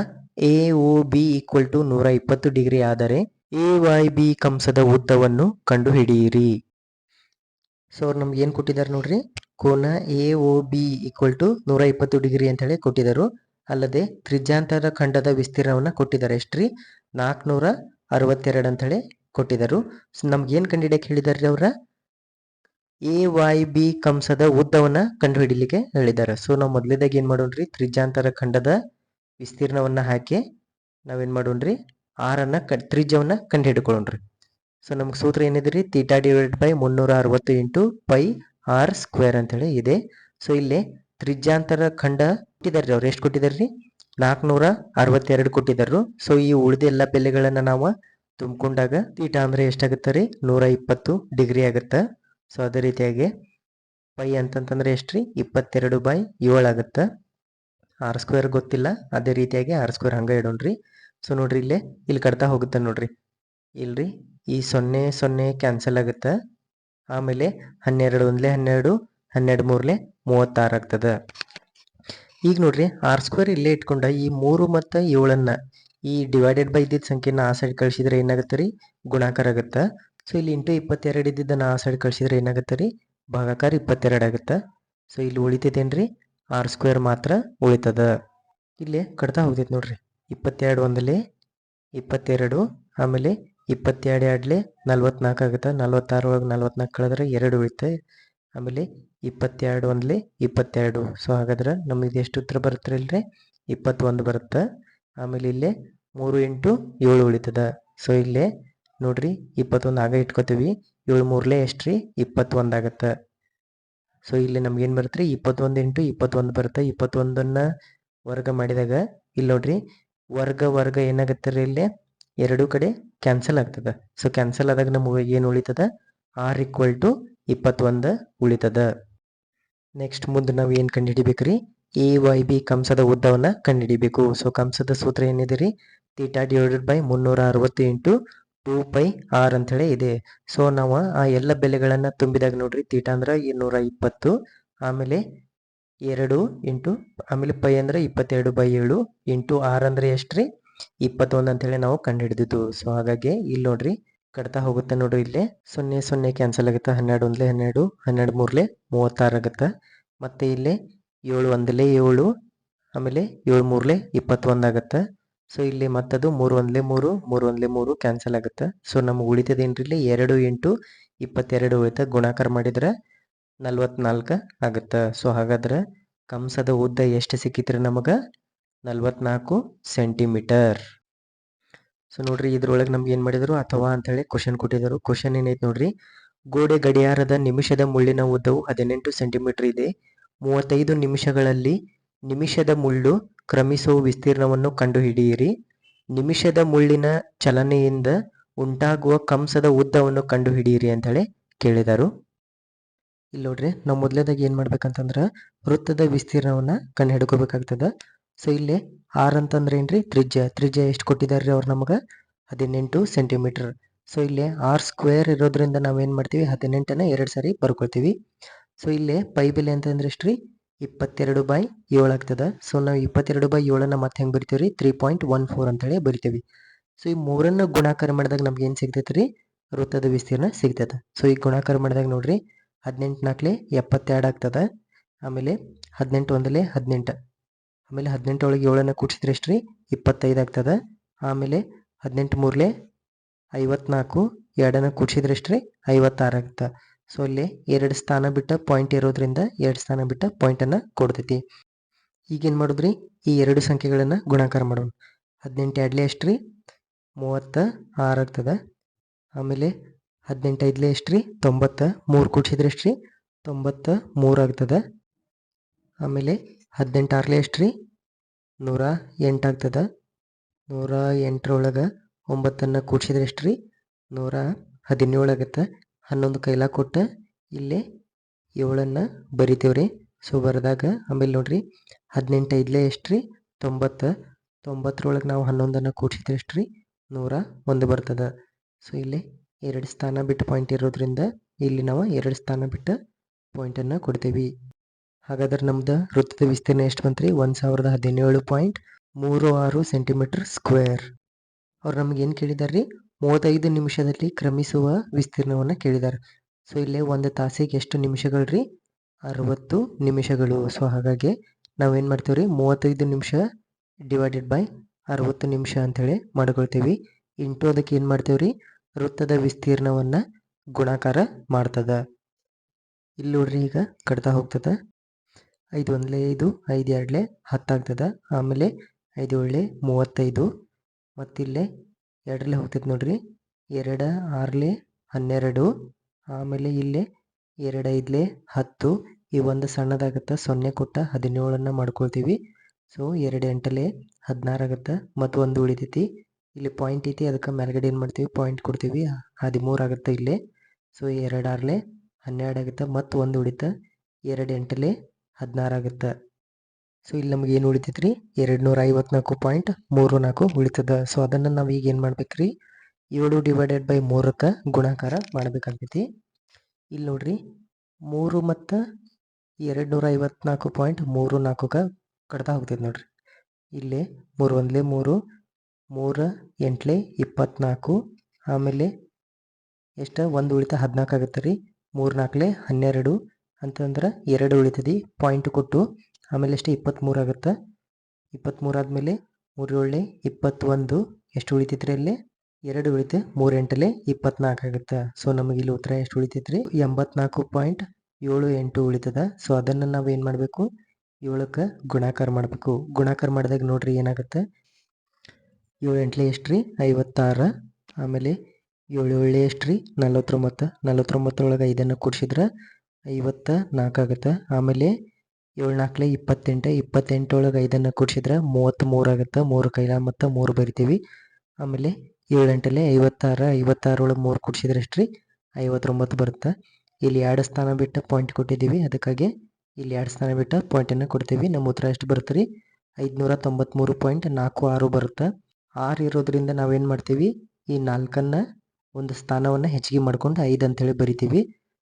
AOB = 120 ಡಿಗ್ರಿ ಆದರೆ AYB ಕಂಸದ ಉದ್ದವನ್ನು ಕಂಡುಹಿಡಿಯಿರಿ. ಸೊ ಅವ್ರು ನಮ್ಗೆ ಏನು ಕೊಟ್ಟಿದ್ದಾರೆ ನೋಡ್ರಿ, ಕೋನ AOB = 120 ಡಿಗ್ರಿ ಅಂತ ಹೇಳಿ ಕೊಟ್ಟಿದ್ದಾರೆ. ಅಲ್ಲದೆ ತ್ರಿಜ್ಯಾಂತರ ಖಂಡದ ವಿಸ್ತೀರ್ಣವನ್ನು ಕೊಟ್ಟಿದ್ದಾರೆ, ಎಷ್ಟ್ರಿ 462 ಅಂತ ಹೇಳಿ ಕೊಟ್ಟಿದ್ದಾರೆ. ಸೊ ನಮ್ಗೆ ಏನು ಕಂಡುಹಿಡಿಯಕ್ಕೆ ಹೇಳಿದಾರೆ ಅವ್ರ, AYB ಕಂಸದ ಉದ್ದವನ್ನ ಕಂಡುಹಿಡಿಲಿಕ್ಕೆ ಹೇಳಿದ್ದಾರೆ. ಸೊ ನಾವು ಮೊದಲೇದಾಗಿ ಏನು ಮಾಡೋಣ್ರಿ, ತ್ರಿಜ್ಯಾಂತರ ಖಂಡದ ವಿಸ್ತೀರ್ಣವನ್ನ ಹಾಕಿ ನಾವೇನು ಮಾಡೋಣ್ರಿ, ತ್ರಿಜ್ಯವನ್ನ ಕಂಡುಹಿಡ್ಕೊಳ್ಳೋಣ್ರಿ. ಸೊ ನಮ್ಗೆ ಸೂತ್ರ ಏನಿದೆ ರೀ, θ divided by 360 into pi R square ಅಂತೇಳಿ ಇದೆ. ಸೊ ಇಲ್ಲಿ ತ್ರಿಜ್ಯಾಂತರ ಖಂಡ ಕೊಟ್ಟಿದ್ದಾರೆ, ಅವ್ರು ಎಷ್ಟು ಕೊಟ್ಟಿದ್ದಾರೆ ರೀ, 462 ಕೊಟ್ಟಿದ್ದಾರೆ. ಸೊ ಈ ಉಳಿದ ಎಲ್ಲ ಬೆಲೆಗಳನ್ನು ನಾವು ತುಂಬಿಕೊಂಡಾಗ θ ಅಂದರೆ ಎಷ್ಟಾಗುತ್ತೆ ರೀ, 120 ಡಿಗ್ರಿ ಆಗುತ್ತೆ. ಸೊ ಅದೇ ರೀತಿಯಾಗಿ ಪೈ ಅಂತಂತಂದ್ರೆ ಎಷ್ಟು ರೀ, 22/7 ಆಗುತ್ತೆ. ಆರ್ ಸ್ಕ್ವೇರ್ ಗೊತ್ತಿಲ್ಲ, ಅದೇ ರೀತಿಯಾಗಿ ಆರ್ ಸ್ಕ್ವೇರ್ ಹಂಗೆ ಇಡೋಣ್ರಿ. ಸೊ ನೋಡ್ರಿ ಇಲ್ಲಿ ಕಟ್ತಾ ಹೋಗುತ್ತೆ ನೋಡ್ರಿ, ಇಲ್ರಿ ಈ 0 0 ಕ್ಯಾನ್ಸಲ್ ಆಗುತ್ತೆ. ಆಮೇಲೆ 12 1 12, 12 3 36 ಆಗ್ತದೆ. ಈಗ ನೋಡ್ರಿ ಆರ್ ಸ್ಕ್ವೇರ್ ಇಲ್ಲೇ ಇಟ್ಕೊಂಡ ಈ 3 ಮತ್ತು 7 ಈ ಡಿವೈಡೆಡ್ ಬೈ ಇದ್ದಿದ್ದ ಸಂಖ್ಯೆನ ಆ ಸೈಡ್ ಕಳಿಸಿದ್ರೆ ಏನಾಗುತ್ತೆ ರೀ, ಗುಣಾಕಾರ ಆಗುತ್ತೆ. ಸೊ ಇಲ್ಲಿ ಇಂಟು 22 ಇದ್ದಿದ್ದನ್ನು ಆ ಸೈಡ್ ಕಳಿಸಿದ್ರೆ ಏನಾಗುತ್ತೆ ರೀ, ಭಾಗಾಕಾರ 22 ಆಗುತ್ತೆ. ಸೊ ಇಲ್ಲಿ ಉಳಿತೈತೇನ್ರಿ, r² ಮಾತ್ರ ಉಳಿತದ. ಇಲ್ಲಿ ಕಟ್ತಾ ಹೋಗ್ತೈತೆ ನೋಡ್ರಿ, 22 ಒಂದಲೇ 22, ಆಮೇಲೆ 22 ಎರಡ್ಲೆ 44 ಆಗುತ್ತೆ. 46 ಒಳಗೆ 44 ಕಳೆದ್ರೆ 2 ಉಳಿತೆ. ಆಮೇಲೆ 22 ಒಂದಲೇ 22. ಸೊ ಹಾಗಾದ್ರೆ ನಮಗೆ ಎಷ್ಟು ಉತ್ತರ ಬರುತ್ತೆ ಇಲ್ರಿ, 21 ಬರುತ್ತೆ. ಆಮೇಲೆ ಇಲ್ಲೇ 3 × 7 ಉಳಿತದ. ಸೊ ಇಲ್ಲೇ ನೋಡ್ರಿ 21 ಆಗ ಇಟ್ಕೋತೀವಿ. 7 ಮೂರ್ಲೆ ಎಷ್ಟು ರೀ, 21 ಆಗುತ್ತೆ. ಸೊ ಇಲ್ಲಿ ನಮ್ಗೇನು ಬರುತ್ತೆ ರೀ, 21 × 21 ಬರುತ್ತೆ. 21ನ್ನ ವರ್ಗ ಮಾಡಿದಾಗ ಇಲ್ಲಿ ನೋಡ್ರಿ, ವರ್ಗ ಏನಾಗುತ್ತೆ ರೀ, ಇಲ್ಲಿ ಎರಡೂ ಕಡೆ ಕ್ಯಾನ್ಸಲ್ ಆಗ್ತದೆ. ಸೊ ಕ್ಯಾನ್ಸಲ್ ಆದಾಗ ನಮಗೆ ಏನು ಉಳಿತದ, r = 21 ಉಳಿತದ. ನೆಕ್ಸ್ಟ್ ಮುಂದೆ ನಾವು ಏನು ಕಂಡುಹಿಡಿಬೇಕು ರೀ, AYB ಕಂಸದ ಉದ್ದವನ್ನು ಕಂಡುಹಿಡಿಬೇಕು. ಸೊ ಕಂಸದ ಸೂತ್ರ ಏನಿದೆ ರೀ, θ / 360 × 2πr ಅಂಥೇಳಿ ಇದೆ. ಸೊ ನಾವು ಆ ಎಲ್ಲ ಬೆಲೆಗಳನ್ನು ತುಂಬಿದಾಗ ನೋಡ್ರಿ, θ ಅಂದ್ರೆ 220, ಆಮೇಲೆ 2 ಇಂಟು ಆಮೇಲೆ π ಅಂದ್ರೆ 22/7 ಇಂಟು r ಅಂದ್ರೆ ಎಷ್ಟು ರೀ, 21 ಅಂಥೇಳಿ ನಾವು ಕಂಡುಹಿಡಿದಿದ್ದು. ಸೊ ಹಾಗಾಗಿ ಇಲ್ಲಿ ನೋಡ್ರಿ ಕಟ್ತಾ ಹೋಗುತ್ತೆ ನೋಡ್ರಿ, ಇಲ್ಲೇ 0 0 ಕ್ಯಾನ್ಸಲ್ ಆಗುತ್ತೆ. 12 ಒಂದಲೇ 12, 12 ಮೂರ್ಲೆ 36 ಆಗುತ್ತೆ. ಮತ್ತು ಇಲ್ಲೇ 7 ಒಂದಲೇ 7, ಆಮೇಲೆ 7 ಮೂರ್ಲೆ 21 ಆಗುತ್ತೆ. ಸೊ ಇಲ್ಲಿ ಮತ್ತದು 3 ಒಂದಲೇ 3, 3 ಒಂದಲೇ 3 ಕ್ಯಾನ್ಸಲ್ ಆಗುತ್ತೆ. ಸೊ ನಮ್ಗೆ ಉಳಿತದೇನ್ರಿ, ಇಲ್ಲಿ 2 × 22 ಉಳಿತ, ಗುಣಾಕಾರ ಮಾಡಿದ್ರೆ 44 ಆಗುತ್ತೆ. ಸೊ ಹಾಗಾದ್ರೆ ಕಂಸದ ಉದ್ದ ಎಷ್ಟು ಸಿಕ್ಕಿತ್ರಿ ನಮಗೆ, 44 ಸೆಂಟಿಮೀಟರ್. ಸೊ ನೋಡ್ರಿ ಇದ್ರೊಳಗೆ ನಮ್ಗೆ ಏನು ಮಾಡಿದ್ರು, ಅಥವಾ ಅಂತೇಳಿ ಕ್ವಶನ್ ಕೊಟ್ಟಿದ್ದರು. ಕ್ವಶನ್ ಏನೈತೆ ನೋಡ್ರಿ, ಗೋಡೆ ಗಡಿಯಾರದ ನಿಮಿಷದ ಮುಳ್ಳಿನ ಉದ್ದವು 18 ಸೆಂಟಿಮೀಟರ್ ಇದೆ. 35 ನಿಮಿಷಗಳಲ್ಲಿ ನಿಮಿಷದ ಮುಳ್ಳು ಕ್ರಮಿಸುವ ವಿಸ್ತೀರ್ಣವನ್ನು ಕಂಡುಹಿಡಿಯಿರಿ. ನಿಮಿಷದ ಮುಳ್ಳಿನ ಚಲನೆಯಿಂದ ಉಂಟಾಗುವ ಕಂಸದ ಉದ್ದವನ್ನು ಕಂಡುಹಿಡಿಯಿರಿ ಅಂತೇಳಿ ಕೇಳಿದರು. ಇಲ್ಲಿ ನೋಡ್ರಿ ನಾವು ಮೊದಲೇದಾಗ ಏನು ಮಾಡ್ಬೇಕಂತಂದ್ರೆ ವೃತ್ತದ ವಿಸ್ತೀರ್ಣವನ್ನು ಕಂಡು ಹಿಡ್ಕೋಬೇಕಾಗ್ತದೆ. ಸೊ ಇಲ್ಲಿ r ಅಂತಂದ್ರೆ ಏನ್ರಿ, ತ್ರಿಜ್ಯ ಎಷ್ಟು ಕೊಟ್ಟಿದ್ದಾರೆ ರೀ ಅವ್ರು ನಮಗೆ, 18 ಸೆಂಟಿಮೀಟರ್. ಸೊ ಇಲ್ಲಿ r² ಇರೋದ್ರಿಂದ ನಾವೇನು ಮಾಡ್ತೀವಿ, 18ನ 2 ಸಾರಿ ಬರ್ಕೊಳ್ತೀವಿ. ಸೊ ಇಲ್ಲಿ ಪೈ ಬೆಲೆ ಅಂತಂದ್ರೆ ಎಷ್ಟು ರೀ, 22/7 ಆಗ್ತದೆ. ಸೊ ನಾವು 22/7ನ ಮತ್ತೆ ಹೆಂಗೆ ಬರಿತೀವಿ ರೀ, 3.14 ಅಂತೇಳಿ ಬರಿತೀವಿ. ಸೊ ಈ ಮೂರನ್ನು ಗುಣಾಕಾರ ಮಾಡಿದಾಗ ನಮ್ಗೆ ಏನು ಸಿಗ್ತೈತೆ ರೀ, ವೃತ್ತದ ವಿಸ್ತೀರ್ಣ ಸಿಗ್ತದೆ. ಸೊ ಈ ಗುಣಾಕಾರ ಮಾಡಿದಾಗ ನೋಡ್ರಿ, 18 4 72 ಆಗ್ತದೆ. ಆಮೇಲೆ 18 ಒಂದಲೇ 18, ಆಮೇಲೆ 18 ಒಳಗೆ 7ನ್ನು ಕೂಡಿಸಿದ್ರೆ ಎಷ್ಟು ರೀ, 25 ಆಗ್ತದೆ. ಆಮೇಲೆ 18 ಮೂರ್ಲೆ 54, 2ನ್ನು ಕೂಡಿಸಿದ್ರೆ ಎಷ್ಟು ರೀ, 56 ಆಗುತ್ತೆ. ಸೊ ಇಲ್ಲಿ 2 ಸ್ಥಾನ ಬಿಟ್ಟ ಪಾಯಿಂಟ್ ಇರೋದ್ರಿಂದ 2 ಸ್ಥಾನ ಬಿಟ್ಟ ಪಾಯಿಂಟನ್ನು ಕೊಡ್ತೈತಿ. ಈಗೇನು ಮಾಡೋದ್ರಿ, ಈ ಎರಡು ಸಂಖ್ಯೆಗಳನ್ನು ಗುಣಾಕಾರ ಮಾಡೋಣ. 18 ಎರಡ್ಲೆ ಎಷ್ಟು ರೀ, 36 ಆಗ್ತದೆ. ಆಮೇಲೆ 18 ಐದ್ಲೆ ಎಷ್ಟು ರೀ, 90, 3 ಕೂಡಿಸಿದ್ರೆ ಎಷ್ಟು ರೀ, 93 ಆಗ್ತದೆ. ಆಮೇಲೆ 18 ಆರ್ಲೆ ಎಷ್ಟು ರೀ, 108 ಆಗ್ತದೆ. 108ರೊಳಗೆ 9ನ್ನು ಕೂಡಿಸಿದ್ರೆ ಎಷ್ಟು ರೀ, 117 ಆಗುತ್ತೆ. 11 ಕೈಲ ಕೊಟ್ಟು ಇಲ್ಲೇ 7ನ್ನು ಬರಿತೀವ್ರಿ. ಸೊ ಬರೆದಾಗ ಆಮೇಲೆ ನೋಡ್ರಿ 18 ಐದ್ಲೆ ಎಷ್ಟು ರೀ, 90, 90ರೊಳಗೆ ನಾವು 11ನ್ನು ಕೂಡಿಸಿದ್ರೆ ಎಷ್ಟು ರೀ, 101 ಬರ್ತದೆ. ಸೊ ಇಲ್ಲಿ 2 ಸ್ಥಾನ ಬಿಟ್ಟು ಪಾಯಿಂಟ್ ಇರೋದ್ರಿಂದ ಇಲ್ಲಿ ನಾವು 2 ಸ್ಥಾನ ಬಿಟ್ಟು ಪಾಯಿಂಟನ್ನು ಕೊಡ್ತೀವಿ. ಹಾಗಾದ್ರೆ ನಮ್ದು ವೃತ್ತದ ವಿಸ್ತೀರ್ಣ ಎಷ್ಟು ಬಂತು ರೀ, 1017.36 ಸೆಂಟಿಮೀಟರ್ ಸ್ಕ್ವೇರ್. ಅವ್ರು ನಮ್ಗೆ ಏನು ಕೇಳಿದಾರೆ ರೀ, 35 ನಿಮಿಷದಲ್ಲಿ ಕ್ರಮಿಸುವ ವಿಸ್ತೀರ್ಣವನ್ನು ಕೇಳಿದ್ದಾರೆ. ಸೊ ಇಲ್ಲೇ 1 ತಾಸಿಗೆ ಎಷ್ಟು ನಿಮಿಷಗಳು ರೀ, 60 ನಿಮಿಷಗಳು. ಸೊ ಹಾಗಾಗಿ ನಾವೇನು ಮಾಡ್ತೀವಿ ರೀ, 35 ನಿಮಿಷ ಡಿವೈಡೆಡ್ ಬೈ 60 ನಿಮಿಷ ಅಂಥೇಳಿ ಮಾಡ್ಕೊಳ್ತೀವಿ. ಇಂಟು ಅದಕ್ಕೆ ಏನು ಮಾಡ್ತೀವಿ ರೀ, ವೃತ್ತದ ವಿಸ್ತೀರ್ಣವನ್ನು ಗುಣಾಕಾರ ಮಾಡ್ತದೆ. ಇಲ್ಲಿ ನೋಡ್ರಿ ಈಗ ಕಟ್ತಾ ಹೋಗ್ತದೆ. 5 ಒಂದಲೇ 5, 5 ಎರಡ್ಲೆ 10 ಆಗ್ತದೆ. ಆಮೇಲೆ 5 ಏಳ್ಲೆ 35, ಮತ್ತಿಲ್ಲೇ 2ರಲ್ಲಿ ಹೋಗ್ತೈತೆ ನೋಡ್ರಿ, 2 6ಲೆ 12, ಆಮೇಲೆ ಇಲ್ಲೇ 2 5ಲೆ 10, ಈ ಒಂದು ಸಣ್ಣದಾಗುತ್ತೆ, 0 ಕೊಟ್ಟ 17ನ್ನು ಮಾಡ್ಕೊಳ್ತೀವಿ. ಸೊ 2 8ಲೆ 16 ಆಗುತ್ತೆ, ಮತ್ತು 1 ಉಳಿತೈತಿ. ಇಲ್ಲಿ ಪಾಯಿಂಟ್ ಐತಿ, ಅದಕ್ಕೆ ಮೇಲ್ಗಡೆ ಏನು ಮಾಡ್ತೀವಿ, ಪಾಯಿಂಟ್ ಕೊಡ್ತೀವಿ, 13 ಆಗುತ್ತೆ ಇಲ್ಲೇ. ಸೊ 2 6ಲೆ 12 ಆಗುತ್ತೆ, ಮತ್ತು 1 ಉಳಿತ, 2 8ಲೆ 16 ಆಗುತ್ತೆ. ಸೊ ಇಲ್ಲಿ ನಮ್ಗೆ ಏನು ಉಳಿತೈತೆ ರೀ, 254.34 ಉಳಿತದ. ಸೊ ಅದನ್ನು ನಾವು ಈಗ ಏನು ಮಾಡ್ಬೇಕು ರೀ, 7 ಡಿವೈಡೆಡ್ ಬೈ 3ಕ್ಕೆ ಗುಣಾಕಾರ ಮಾಡಬೇಕಾಗ್ತೈತಿ. ಇಲ್ಲಿ ನೋಡ್ರಿ 3 ಮತ್ತು 254.34ಕ್ಕೆ ಕಟ್ತಾ ಹೋಗ್ತೈತೆ ನೋಡ್ರಿ. ಇಲ್ಲಿ 3 ಒಂದಲೇ 3, 3 ಎಂಟ್ಲೆ 24 ಆಮೇಲೆ ಎಷ್ಟು 1 ಉಳಿತ 14 ಆಗುತ್ತೆ ರೀ. 3 4 12 ಅಂತಂದ್ರೆ 2 ಉಳಿತದೆ ಪಾಯಿಂಟ್ ಕೊಟ್ಟು. ಆಮೇಲೆ ಎಷ್ಟು 23 ಆಗುತ್ತೆ. 23 ಆದಮೇಲೆ 3 7 21 ಎಷ್ಟು ಉಳಿತೈತ್ರಿ ಅಲ್ಲಿ 2 ಉಳಿತು. 3 8 24 ಆಗುತ್ತೆ. ಸೊ ನಮಗೆ ಇಲ್ಲಿ ಉತ್ತರ ಎಷ್ಟು ಉಳಿತೈತ್ರಿ 84.78 ಉಳಿತದ. ಸೊ ಅದನ್ನು ನಾವು ಏನು ಮಾಡಬೇಕು 7ಕ್ಕೆ ಗುಣಾಕಾರ ಮಾಡಬೇಕು. ಗುಣಾಕಾರ ಮಾಡಿದಾಗ ನೋಡ್ರಿ ಏನಾಗುತ್ತೆ 7 8 ಎಷ್ಟು ರೀ 56. ಆಮೇಲೆ 7 7 ಎಷ್ಟು ರೀ 49. 49 ಒಳಗೆ 5 ಕೂಡಿಸಿದ್ರೆ 54 ಆಗುತ್ತೆ. ಆಮೇಲೆ 7 4 28. 28 ಒಳಗೆ 5 ಕೂಡಿಸಿದ್ರೆ 33 ಆಗುತ್ತೆ. 3 ಕೈಲ ಮತ್ತು 3 ಬರಿತೀವಿ. ಆಮೇಲೆ 7 8 56. 56 ಒಳಗೆ 3 ಕೂಡಿಸಿದ್ರೆ ಎಷ್ಟು ರೀ 59 ಬರುತ್ತೆ. ಇಲ್ಲಿ 2 ಸ್ಥಾನ ಬಿಟ್ಟು ಪಾಯಿಂಟ್ ಕೊಟ್ಟಿದ್ದೀವಿ, ಅದಕ್ಕಾಗಿ ಇಲ್ಲಿ 2 ಸ್ಥಾನ ಬಿಟ್ಟು ಪಾಯಿಂಟನ್ನು ಕೊಡ್ತೀವಿ. ನಮ್ಮ ಉತ್ತರ ಎಷ್ಟು ಬರುತ್ತೆ ರೀ 593.46 ಬರುತ್ತೆ. 6 ಇರೋದ್ರಿಂದ ನಾವೇನು ಮಾಡ್ತೀವಿ ಈ 4ನ್ನು ಒಂದು ಸ್ಥಾನವನ್ನು ಹೆಚ್ಚಿಗೆ ಮಾಡ್ಕೊಂಡು 5 ಅಂತೇಳಿ ಬರಿತೀವಿ.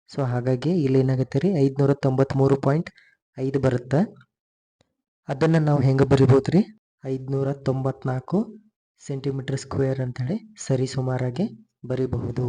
ಸೊ ಹಾಗಾಗಿ ಇಲ್ಲಿ ಏನಾಗುತ್ತೆ ರೀ 593.5 ಬರುತ್ತೆ. ಅದನ್ನು ನಾವು ಹೆಂಗೆ ಬರಿಬೋದು ರೀ 594 ಸೆಂಟಿಮೀಟರ್ ಸ್ಕ್ವೇರ್ ಅಂತೇಳಿ ಸರಿ ಸುಮಾರಾಗಿ ಬರಿಬಹುದು.